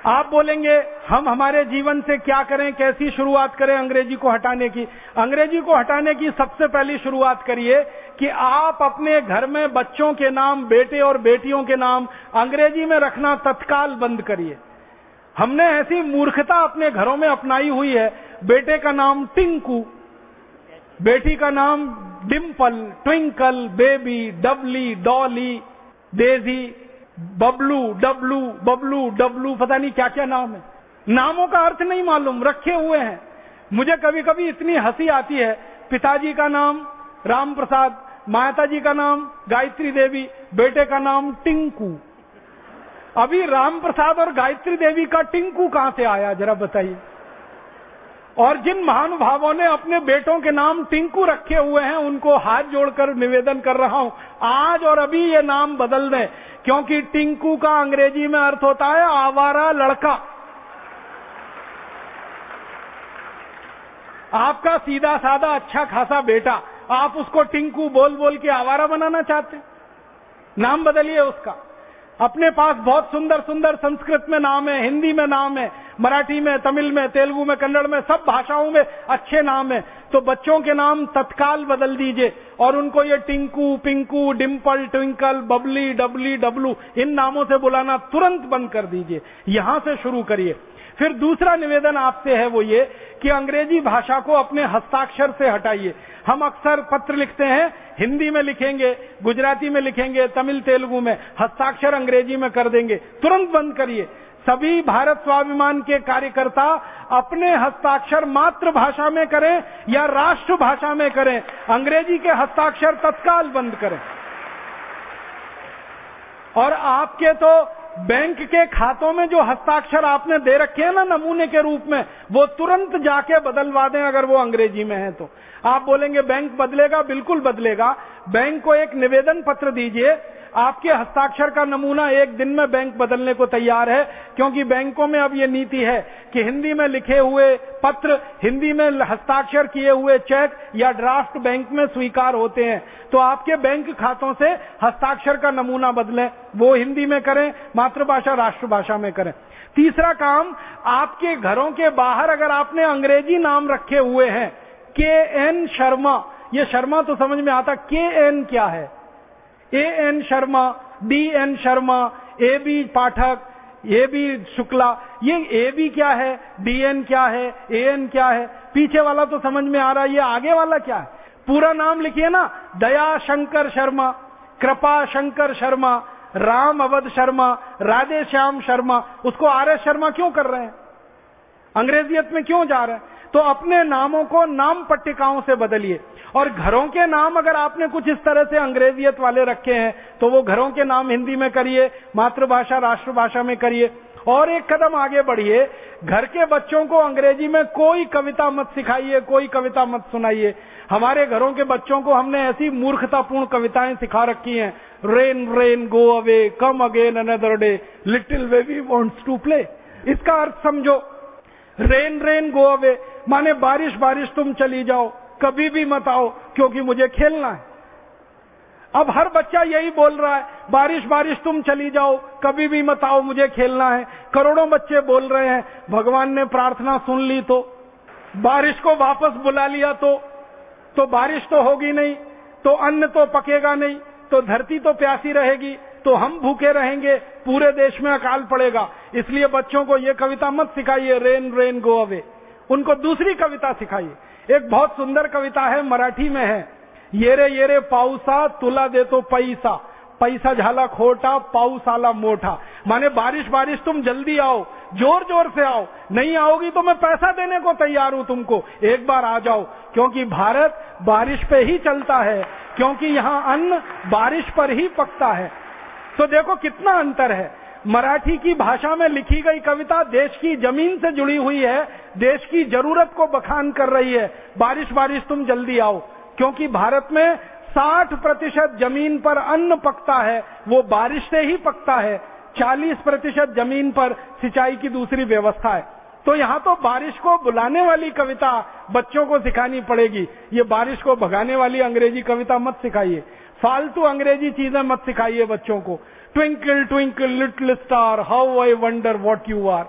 आप बोलेंगे हम हमारे जीवन से क्या करें, कैसी शुरुआत करें अंग्रेजी को हटाने की? अंग्रेजी को हटाने की सबसे पहली शुरुआत करिए कि आप अपने घर में बच्चों के नाम, बेटे और बेटियों के नाम अंग्रेजी में रखना तत्काल बंद करिए। हमने ऐसी मूर्खता अपने घरों में अपनाई हुई है। बेटे का नाम टिंकू, बेटी का नाम Dimple, Twinkle, Baby, Dabli, Dolly, Daisy, Bablu, Dablu, Bablu, Dablu, पता नहीं क्या क्या नाम है। नामों का अर्थ नहीं मालूम, रखे हुए हैं। मुझे कभी कभी इतनी हंसी आती है। पिताजी का नाम राम प्रसाद, माताजी का नाम गायत्री देवी, बेटे का नाम टिंकू। अभी राम प्रसाद और गायत्री देवी का टिंकू कहां से आया, जरा बताइए। और जिन महानुभावों ने अपने बेटों के नाम टिंकू रखे हुए हैं उनको हाथ जोड़कर निवेदन कर रहा हूं, आज और अभी ये नाम बदल दें, क्योंकि टिंकू का अंग्रेजी में अर्थ होता है आवारा लड़का। आपका सीधा साधा अच्छा खासा बेटा, आप उसको टिंकू बोल बोल के आवारा बनाना चाहते हैं? नाम बदलिए उसका। अपने पास बहुत सुंदर सुंदर संस्कृत में नाम है, हिंदी में नाम है, मराठी में, तमिल में, तेलुगु में, कन्नड़ में, सब भाषाओं में अच्छे नाम है। तो बच्चों के नाम तत्काल बदल दीजिए और उनको ये टिंकू, पिंकू, डिम्पल, ट्विंकल, बबली, डबली, डबलू इन नामों से बुलाना तुरंत बंद कर दीजिए। यहां से शुरू करिए। फिर दूसरा निवेदन आपसे है वो ये कि अंग्रेजी भाषा को अपने हस्ताक्षर से हटाइए। हम अक्सर पत्र लिखते हैं, हिंदी में लिखेंगे, गुजराती में लिखेंगे, तमिल तेलुगु में, हस्ताक्षर अंग्रेजी में कर देंगे। तुरंत बंद करिए। सभी भारत स्वाभिमान के कार्यकर्ता अपने हस्ताक्षर मातृभाषा में करें या राष्ट्रभाषा में करें, अंग्रेजी के हस्ताक्षर तत्काल बंद करें। और आपके तो बैंक के खातों में जो हस्ताक्षर आपने दे रखे हैं ना नमूने के रूप में, वो तुरंत जाके बदलवा दें अगर वो अंग्रेजी में है तो। आप बोलेंगे बैंक बदलेगा, बिल्कुल बदलेगा। बैंक को एक निवेदन पत्र दीजिए, आपके हस्ताक्षर का नमूना एक दिन में बैंक बदलने को तैयार है, क्योंकि बैंकों में अब ये नीति है कि हिंदी में लिखे हुए पत्र, हिंदी में हस्ताक्षर किए हुए चेक या ड्राफ्ट बैंक में स्वीकार होते हैं। तो आपके बैंक खातों से हस्ताक्षर का नमूना बदलें, वो हिंदी में करें, मातृभाषा राष्ट्रभाषा में करें। तीसरा काम, आपके घरों के बाहर अगर आपने अंग्रेजी नाम रखे हुए हैं, KN शर्मा, ये शर्मा तो समझ में आता, KN क्या है? AN Sharma, DN Sharma, AB Pathak, AB Shukla, ये AB क्या है, DN क्या है, AN क्या है? पीछे वाला तो समझ में आ रहा है, ये आगे वाला क्या है? पूरा नाम लिखिए ना, दया शंकर शर्मा, कृपा शंकर शर्मा, राम अवध शर्मा, राधे श्याम शर्मा। उसको RS शर्मा क्यों कर रहे हैं? अंग्रेजियत में क्यों जा रहे हैं? तो अपने नामों को नाम पट्टिकाओं से बदलिए। और घरों के नाम अगर आपने कुछ इस तरह से अंग्रेजियत वाले रखे हैं तो वो घरों के नाम हिंदी में करिए, मातृभाषा राष्ट्रभाषा में करिए। और एक कदम आगे बढ़िए, घर के बच्चों को अंग्रेजी में कोई कविता मत सिखाइए, कोई कविता मत सुनाइए। हमारे घरों के बच्चों को हमने ऐसी मूर्खतापूर्ण कविताएं सिखा रखी हैं, rain rain go away, come again another day, little baby wants to play. इसका अर्थ समझो, रेन रेन गो अवे माने बारिश बारिश तुम चली जाओ, कभी भी मत आओ क्योंकि मुझे खेलना है। अब हर बच्चा यही बोल रहा है, बारिश बारिश तुम चली जाओ, कभी भी मत आओ, मुझे खेलना है। करोड़ों बच्चे बोल रहे हैं, भगवान ने प्रार्थना सुन ली तो, बारिश को वापस बुला लिया तो बारिश तो होगी नहीं, तो अन्न तो पकेगा नहीं, तो धरती तो प्यासी रहेगी, तो हम भूखे रहेंगे, पूरे देश में अकाल पड़ेगा। इसलिए बच्चों को ये कविता मत सिखाइए, रेन रेन गो अवे। उनको दूसरी कविता सिखाइए। एक बहुत सुंदर कविता है, मराठी में है, ये रे पाऊसा तुला देतो पैसा, पैसा झाला खोटा पाऊस आला मोठा। माने बारिश बारिश तुम जल्दी आओ, जोर जोर से आओ, नहीं आओगी तो मैं पैसा देने को तैयार हूं तुमको, एक बार आ जाओ। क्योंकि भारत बारिश पे ही चलता है, क्योंकि यहाँ अन्न बारिश पर ही पकता है। तो देखो कितना अंतर है। मराठी की भाषा में लिखी गई कविता देश की जमीन से जुड़ी हुई है, देश की जरूरत को बखान कर रही है, बारिश बारिश तुम जल्दी आओ। क्योंकि भारत में 60% जमीन पर अन्न पकता है, वो बारिश से ही पकता है। 40% जमीन पर सिंचाई की दूसरी व्यवस्था है। तो यहाँ तो बारिश को बुलाने वाली कविता बच्चों को सिखानी पड़ेगी, ये बारिश को भगाने वाली अंग्रेजी कविता मत सिखाइए। फालतू अंग्रेजी चीजें मत सिखाइए बच्चों को। Twinkle twinkle little star how I wonder what you are,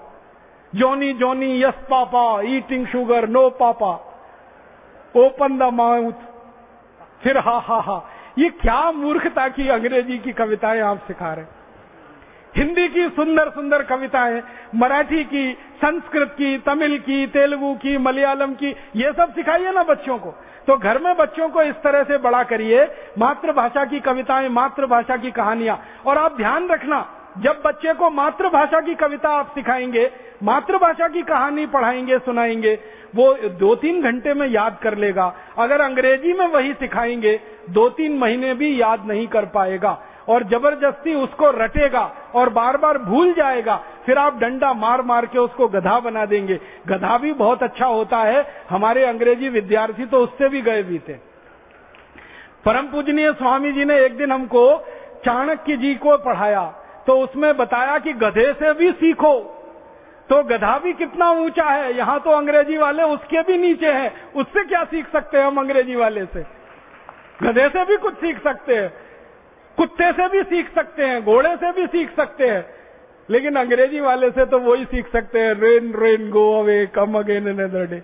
Johnny Johnny yes papa, eating sugar no papa, open the mouth, फिर हा हा हा। ये क्या मूर्खता की अंग्रेजी की कविताएं आप सिखा रहे हैं। हिंदी की सुंदर सुंदर कविताएं, मराठी की, संस्कृत की, तमिल की, तेलुगु की, मलयालम की, ये सब सिखाइए ना बच्चों को। तो घर में बच्चों को इस तरह से बड़ा करिए, मातृभाषा की कविताएं, मातृभाषा की कहानियां। और आप ध्यान रखना, जब बच्चे को मातृभाषा की कविता आप सिखाएंगे, मातृभाषा की कहानी पढ़ाएंगे, सुनाएंगे, वो 2-3 घंटे में याद कर लेगा। अगर अंग्रेजी में वही सिखाएंगे 2-3 महीने भी याद नहीं कर पाएगा और जबरदस्ती उसको रटेगा और बार बार भूल जाएगा। फिर आप डंडा मार मार के उसको गधा बना देंगे। गधा भी बहुत अच्छा होता है, हमारे अंग्रेजी विद्यार्थी तो उससे भी गए भी थे। परम पूजनीय स्वामी जी ने एक दिन हमको चाणक्य जी को पढ़ाया, तो उसमें बताया कि गधे से भी सीखो। तो गधा भी कितना ऊंचा है, यहाँ तो अंग्रेजी वाले उसके भी नीचे हैं, उससे क्या सीख सकते हैं हम अंग्रेजी वाले से? गधे से भी कुछ सीख सकते हैं, कुत्ते से भी सीख सकते हैं, घोड़े से भी सीख सकते हैं, लेकिन अंग्रेजी वाले से तो वही सीख सकते हैं, rain rain go away come again another day.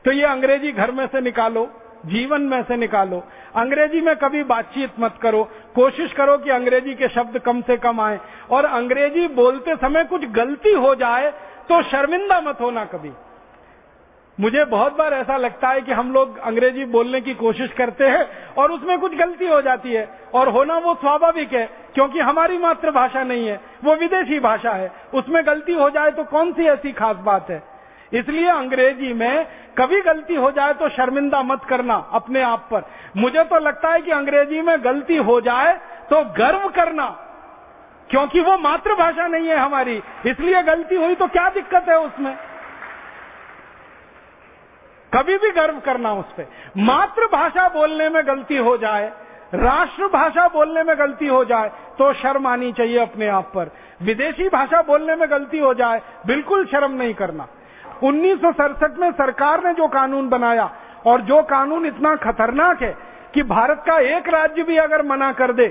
तो ये अंग्रेजी घर में से निकालो, जीवन में से निकालो। अंग्रेजी में कभी बातचीत मत करो, कोशिश करो कि अंग्रेजी के शब्द कम से कम आए। और अंग्रेजी बोलते समय कुछ गलती हो जाए तो शर्मिंदा मत होना कभी। मुझे बहुत बार ऐसा लगता है कि हम लोग अंग्रेजी बोलने की कोशिश करते हैं और उसमें कुछ गलती हो जाती है, और होना वो स्वाभाविक है क्योंकि हमारी मातृभाषा नहीं है, वो विदेशी भाषा है। उसमें गलती हो जाए तो कौन सी ऐसी खास बात है। इसलिए अंग्रेजी में कभी गलती हो जाए तो शर्मिंदा मत करना अपने आप पर। मुझे तो लगता है कि अंग्रेजी में गलती हो जाए तो गर्व करना, क्योंकि वो मातृभाषा नहीं है हमारी, इसलिए गलती हुई तो क्या दिक्कत है उसमें। कभी भी गर्व करना उस पे। मातृभाषा बोलने में गलती हो जाए, राष्ट्रभाषा बोलने में गलती हो जाए तो शर्म आनी चाहिए अपने आप पर। विदेशी भाषा बोलने में गलती हो जाए बिल्कुल शर्म नहीं करना। 1967 में सरकार ने जो कानून बनाया, और जो कानून इतना खतरनाक है कि भारत का एक राज्य भी अगर मना कर दे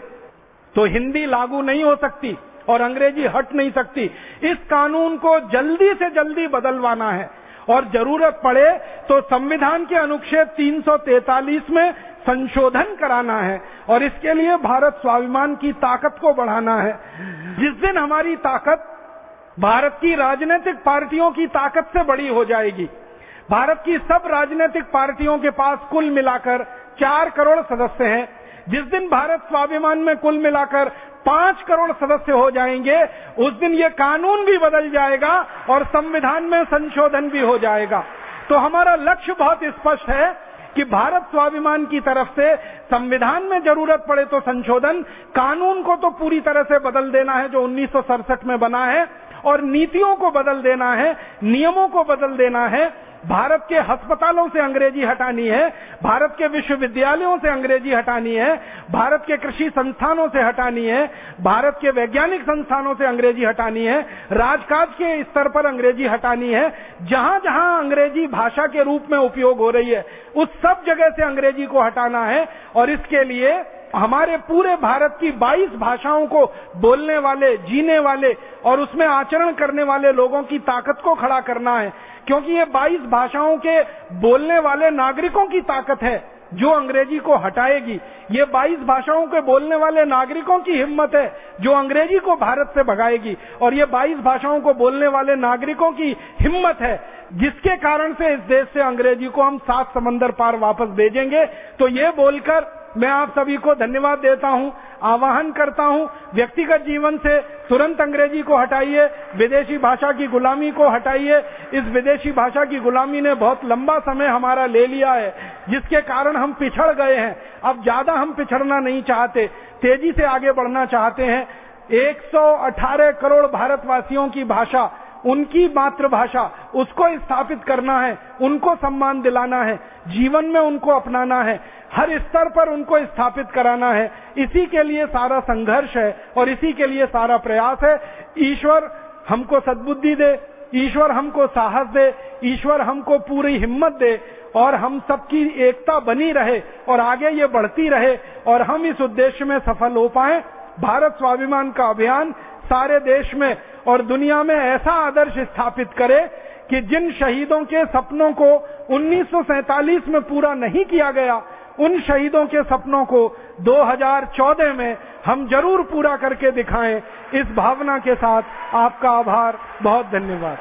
तो हिंदी लागू नहीं हो सकती और अंग्रेजी हट नहीं सकती। इस कानून को जल्दी से जल्दी बदलवाना है और जरूरत पड़े तो संविधान के अनुच्छेद 343 में संशोधन कराना है, और इसके लिए भारत स्वाभिमान की ताकत को बढ़ाना है। जिस दिन हमारी ताकत भारत की राजनीतिक पार्टियों की ताकत से बड़ी हो जाएगी, भारत की सब राजनीतिक पार्टियों के पास कुल मिलाकर 4 करोड़ सदस्य हैं, जिस दिन भारत स्वाभिमान में कुल मिलाकर 5 करोड़ सदस्य हो जाएंगे, उस दिन ये कानून भी बदल जाएगा और संविधान में संशोधन भी हो जाएगा। तो हमारा लक्ष्य बहुत स्पष्ट है कि भारत स्वाभिमान की तरफ से संविधान में जरूरत पड़े तो संशोधन, कानून को तो पूरी तरह से बदल देना है जो 1967 में बना है, और नीतियों को बदल देना है, नियमों को बदल देना है। भारत के अस्पतालों से अंग्रेजी हटानी है, भारत के विश्वविद्यालयों से अंग्रेजी हटानी है, भारत के कृषि संस्थानों से हटानी है, भारत के वैज्ञानिक संस्थानों से अंग्रेजी हटानी है, राजकाज के स्तर पर अंग्रेजी हटानी है। जहां जहां अंग्रेजी भाषा के रूप में उपयोग हो रही है उस सब जगह से अंग्रेजी को हटाना है, और इसके लिए हमारे पूरे भारत की 22 भाषाओं को बोलने वाले, जीने वाले और उसमें आचरण करने वाले लोगों की ताकत को खड़ा करना है, क्योंकि ये 22 भाषाओं के बोलने वाले नागरिकों की ताकत है जो अंग्रेजी को हटाएगी। ये 22 भाषाओं के बोलने वाले नागरिकों की हिम्मत है जो अंग्रेजी को भारत से भगाएगी, और ये 22 भाषाओं को बोलने वाले नागरिकों की हिम्मत है जिसके कारण से इस देश से अंग्रेजी को हम 7 समंदर पार वापस भेजेंगे। तो ये बोलकर मैं आप सभी को धन्यवाद देता हूं, आह्वान करता हूं, व्यक्तिगत जीवन से तुरंत अंग्रेजी को हटाइए, विदेशी भाषा की गुलामी को हटाइए। इस विदेशी भाषा की गुलामी ने बहुत लंबा समय हमारा ले लिया है, जिसके कारण हम पिछड़ गए हैं। अब ज्यादा हम पिछड़ना नहीं चाहते, तेजी से आगे बढ़ना चाहते हैं। 118 करोड़ भारतवासियों की भाषा, उनकी मातृभाषा, उसको स्थापित करना है, उनको सम्मान दिलाना है, जीवन में उनको अपनाना है, हर स्तर पर उनको स्थापित कराना है। इसी के लिए सारा संघर्ष है और इसी के लिए सारा प्रयास है। ईश्वर हमको सद्बुद्धि दे, ईश्वर हमको साहस दे, ईश्वर हमको पूरी हिम्मत दे, और हम सबकी एकता बनी रहे और आगे ये बढ़ती रहे, और हम इस उद्देश्य में सफल हो पाए। भारत स्वाभिमान का अभियान सारे देश में और दुनिया में ऐसा आदर्श स्थापित करे कि जिन शहीदों के सपनों को 1947 में पूरा नहीं किया गया, उन शहीदों के सपनों को 2014 में हम जरूर पूरा करके दिखाएं। इस भावना के साथ आपका आभार, बहुत धन्यवाद।